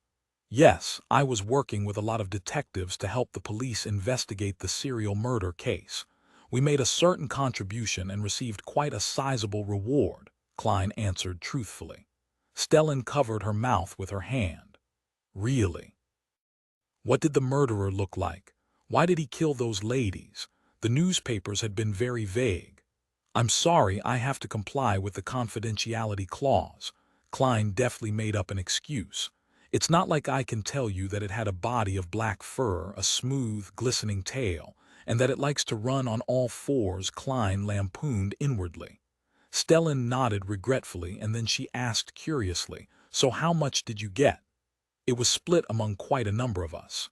Yes, I was working with a lot of detectives to help the police investigate the serial murder case. We made a certain contribution and received quite a sizable reward, Klein answered truthfully. Stellan covered her mouth with her hand. Really? What did the murderer look like? Why did he kill those ladies? The newspapers had been very vague. I'm sorry, I have to comply with the confidentiality clause. Klein deftly made up an excuse. It's not like I can tell you that it had a body of black fur, a smooth, glistening tail, and that it likes to run on all 4s, Klein lampooned inwardly. Stellan nodded regretfully, and then she asked curiously, So how much did you get? It was split among quite a number of us.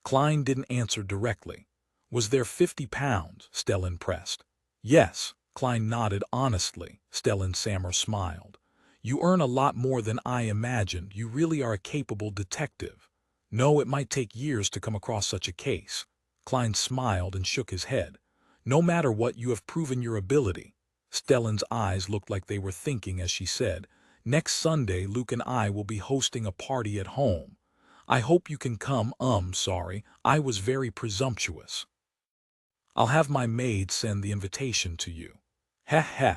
Klein didn't answer directly. Was there 50 pounds? Stellan pressed. Yes, Klein nodded honestly. Stellan Sammer smiled. You earn a lot more than I imagined. You really are a capable detective. No, it might take years to come across such a case. Klein smiled and shook his head. No matter what, you have proven your ability. Stellan's eyes looked like they were thinking as she said, Next Sunday, Luke and I will be hosting a party at home. I hope you can come. Sorry, I was very presumptuous. I'll have my maid send the invitation to you. Heh heh.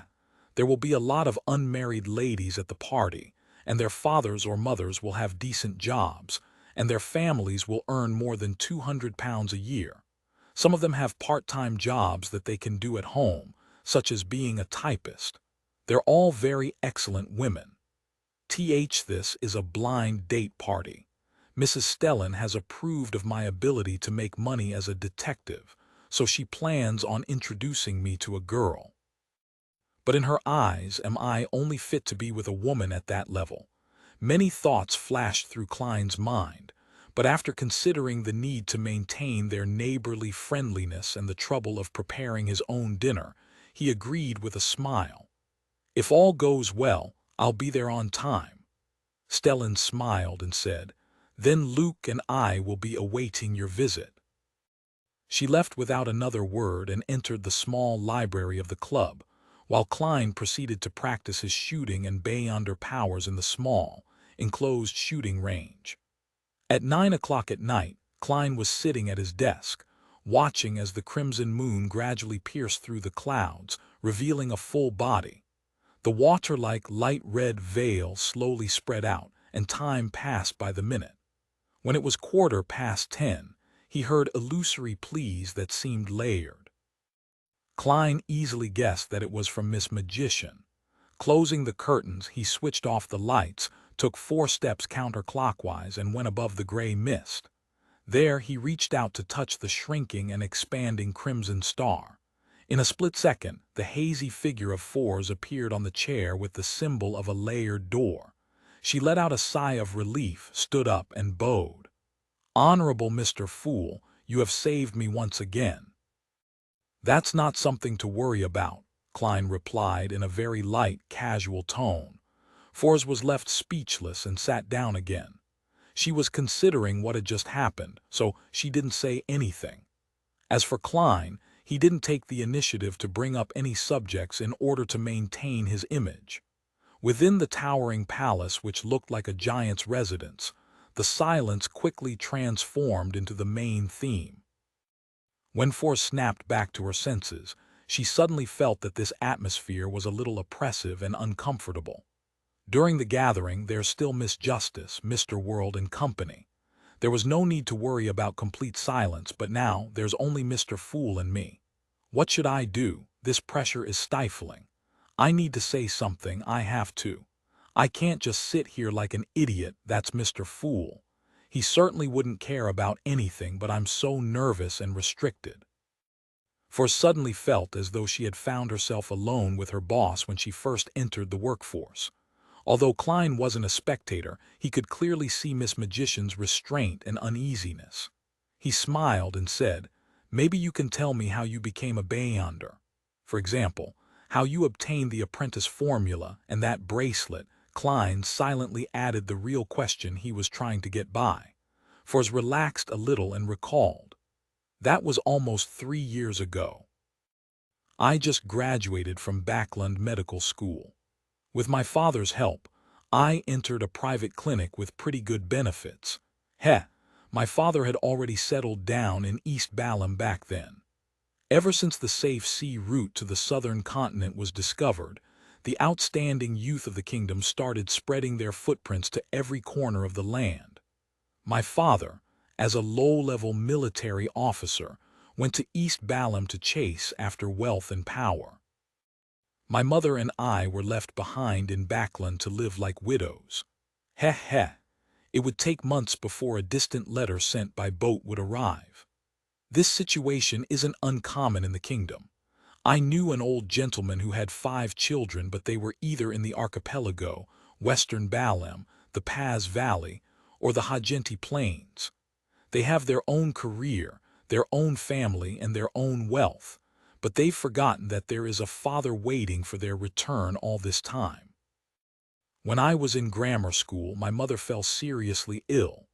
There will be a lot of unmarried ladies at the party, and their fathers or mothers will have decent jobs, and their families will earn more than 200 pounds a year. Some of them have part-time jobs that they can do at home, such as being a typist. They're all very excellent women. This is a blind date party. Mrs. Stellan has approved of my ability to make money as a detective, so she plans on introducing me to a girl. But in her eyes, am I only fit to be with a woman at that level? Many thoughts flashed through Klein's mind, but after considering the need to maintain their neighborly friendliness and the trouble of preparing his own dinner, he agreed with a smile. If all goes well, I'll be there on time. Stellan smiled and said, Then Luke and I will be awaiting your visit. She left without another word and entered the small library of the club, while Klein proceeded to practice his shooting and beyonder powers in the small, enclosed shooting range. At 9 o'clock at night, Klein was sitting at his desk, watching as the crimson moon gradually pierced through the clouds, revealing a full body. The water-like light red veil slowly spread out, and time passed by the minute. When it was 10:15, he heard illusory pleas that seemed layered. Klein easily guessed that it was from Miss Magician. Closing the curtains, he switched off the lights, took 4 steps counterclockwise, and went above the gray mist. There he reached out to touch the shrinking and expanding crimson star. In a split second, the hazy figure of Fours appeared on the chair with the symbol of a layered door. She let out a sigh of relief, stood up, and bowed. Honorable Mr. Fool, you have saved me once again. That's not something to worry about, Klein replied in a very light, casual tone. Fours was left speechless and sat down again. She was considering what had just happened, so she didn't say anything. As for Klein, he didn't take the initiative to bring up any subjects in order to maintain his image. Within the towering palace, which looked like a giant's residence, the silence quickly transformed into the main theme. When Force snapped back to her senses, she suddenly felt that this atmosphere was a little oppressive and uncomfortable. During the gathering, there's still Miss Justice, Mr. World, and company. There was no need to worry about complete silence, but now there's only Mr. Fool and me. What should I do? This pressure is stifling. I need to say something, I have to. I can't just sit here like an idiot. That's Mr. Fool. He certainly wouldn't care about anything, but I'm so nervous and restricted. For suddenly felt as though she had found herself alone with her boss when she first entered the workforce. Although Klein wasn't a spectator, he could clearly see Miss Magician's restraint and uneasiness. He smiled and said, Maybe you can tell me how you became a beyonder. For example, how you obtained the apprentice formula and that bracelet. Klein silently added the real question he was trying to get by. Fors relaxed a little and recalled. That was almost 3 years ago. I just graduated from Backlund Medical School. With my father's help, I entered a private clinic with pretty good benefits. My father had already settled down in East Balam back then. Ever since the safe sea route to the southern continent was discovered, the outstanding youth of the kingdom started spreading their footprints to every corner of the land. My father, as a low-level military officer, went to East Balam to chase after wealth and power. My mother and I were left behind in Backlund to live like widows. It would take months before a distant letter sent by boat would arrive. This situation isn't uncommon in the kingdom. I knew an old gentleman who had 5 children, but they were either in the archipelago, Western Balam, the Paz Valley, or the Hagenti Plains. They have their own career, their own family, and their own wealth, but they've forgotten that there is a father waiting for their return all this time. When I was in grammar school, my mother fell seriously ill.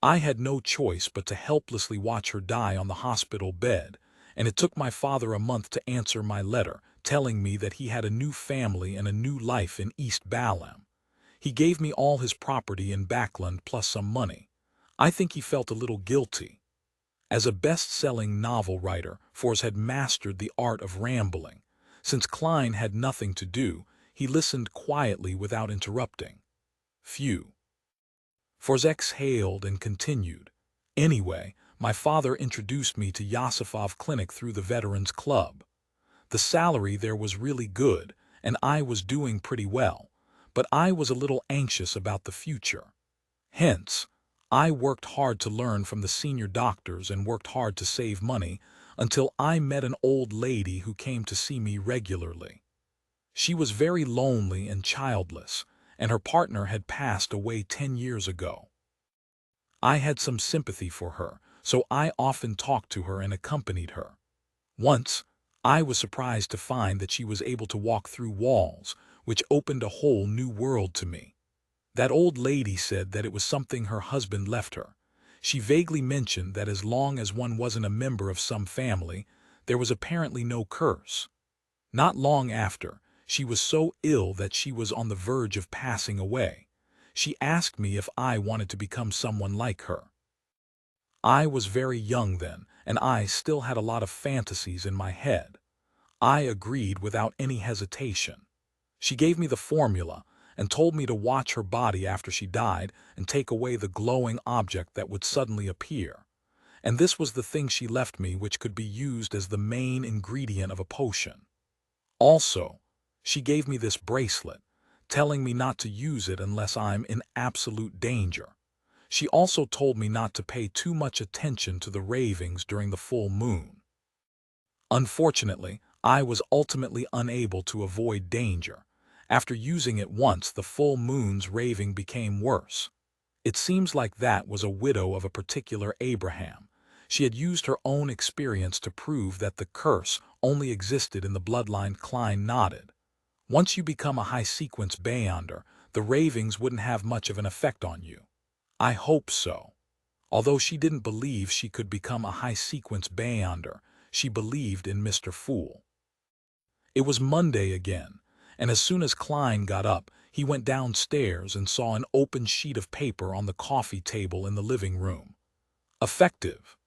I had no choice but to helplessly watch her die on the hospital bed, and it took my father a month to answer my letter, telling me that he had a new family and a new life in East Balham. He gave me all his property in Backland plus some money. I think he felt a little guilty. As a best-selling novel writer, Fors had mastered the art of rambling. Since Klein had nothing to do, he listened quietly without interrupting. Phew. Fors exhaled and continued. Anyway, my father introduced me to Yosifov Clinic through the Veterans Club. The salary there was really good, and I was doing pretty well, but I was a little anxious about the future. Hence, I worked hard to learn from the senior doctors and worked hard to save money until I met an old lady who came to see me regularly. She was very lonely and childless, and her partner had passed away 10 years ago. I had some sympathy for her, so I often talked to her and accompanied her. Once, I was surprised to find that she was able to walk through walls, which opened a whole new world to me. That old lady said that it was something her husband left her. She vaguely mentioned that as long as one wasn't a member of some family, there was apparently no curse. Not long after, she was so ill that she was on the verge of passing away. She asked me if I wanted to become someone like her. I was very young then, and I still had a lot of fantasies in my head. I agreed without any hesitation. She gave me the formula and told me to watch her body after she died and take away the glowing object that would suddenly appear. And this was the thing she left me, which could be used as the main ingredient of a potion. Also, she gave me this bracelet, telling me not to use it unless I'm in absolute danger. She also told me not to pay too much attention to the ravings during the full moon. Unfortunately, I was ultimately unable to avoid danger. After using it once, the full moon's raving became worse. It seems like that was a widow of a particular Abraham. She had used her own experience to prove that the curse only existed in the bloodline. Klein nodded. Once you become a high-sequence Beyonder, the ravings wouldn't have much of an effect on you. I hope so. Although she didn't believe she could become a high-sequence Beyonder, she believed in Mr. Fool. It was Monday again, and as soon as Klein got up, he went downstairs and saw an open sheet of paper on the coffee table in the living room. Effective.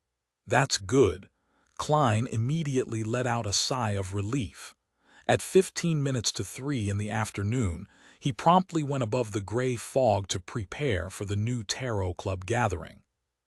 That's good. Klein immediately let out a sigh of relief. At 15 minutes to 3 in the afternoon, he promptly went above the gray fog to prepare for the new Tarot Club gathering.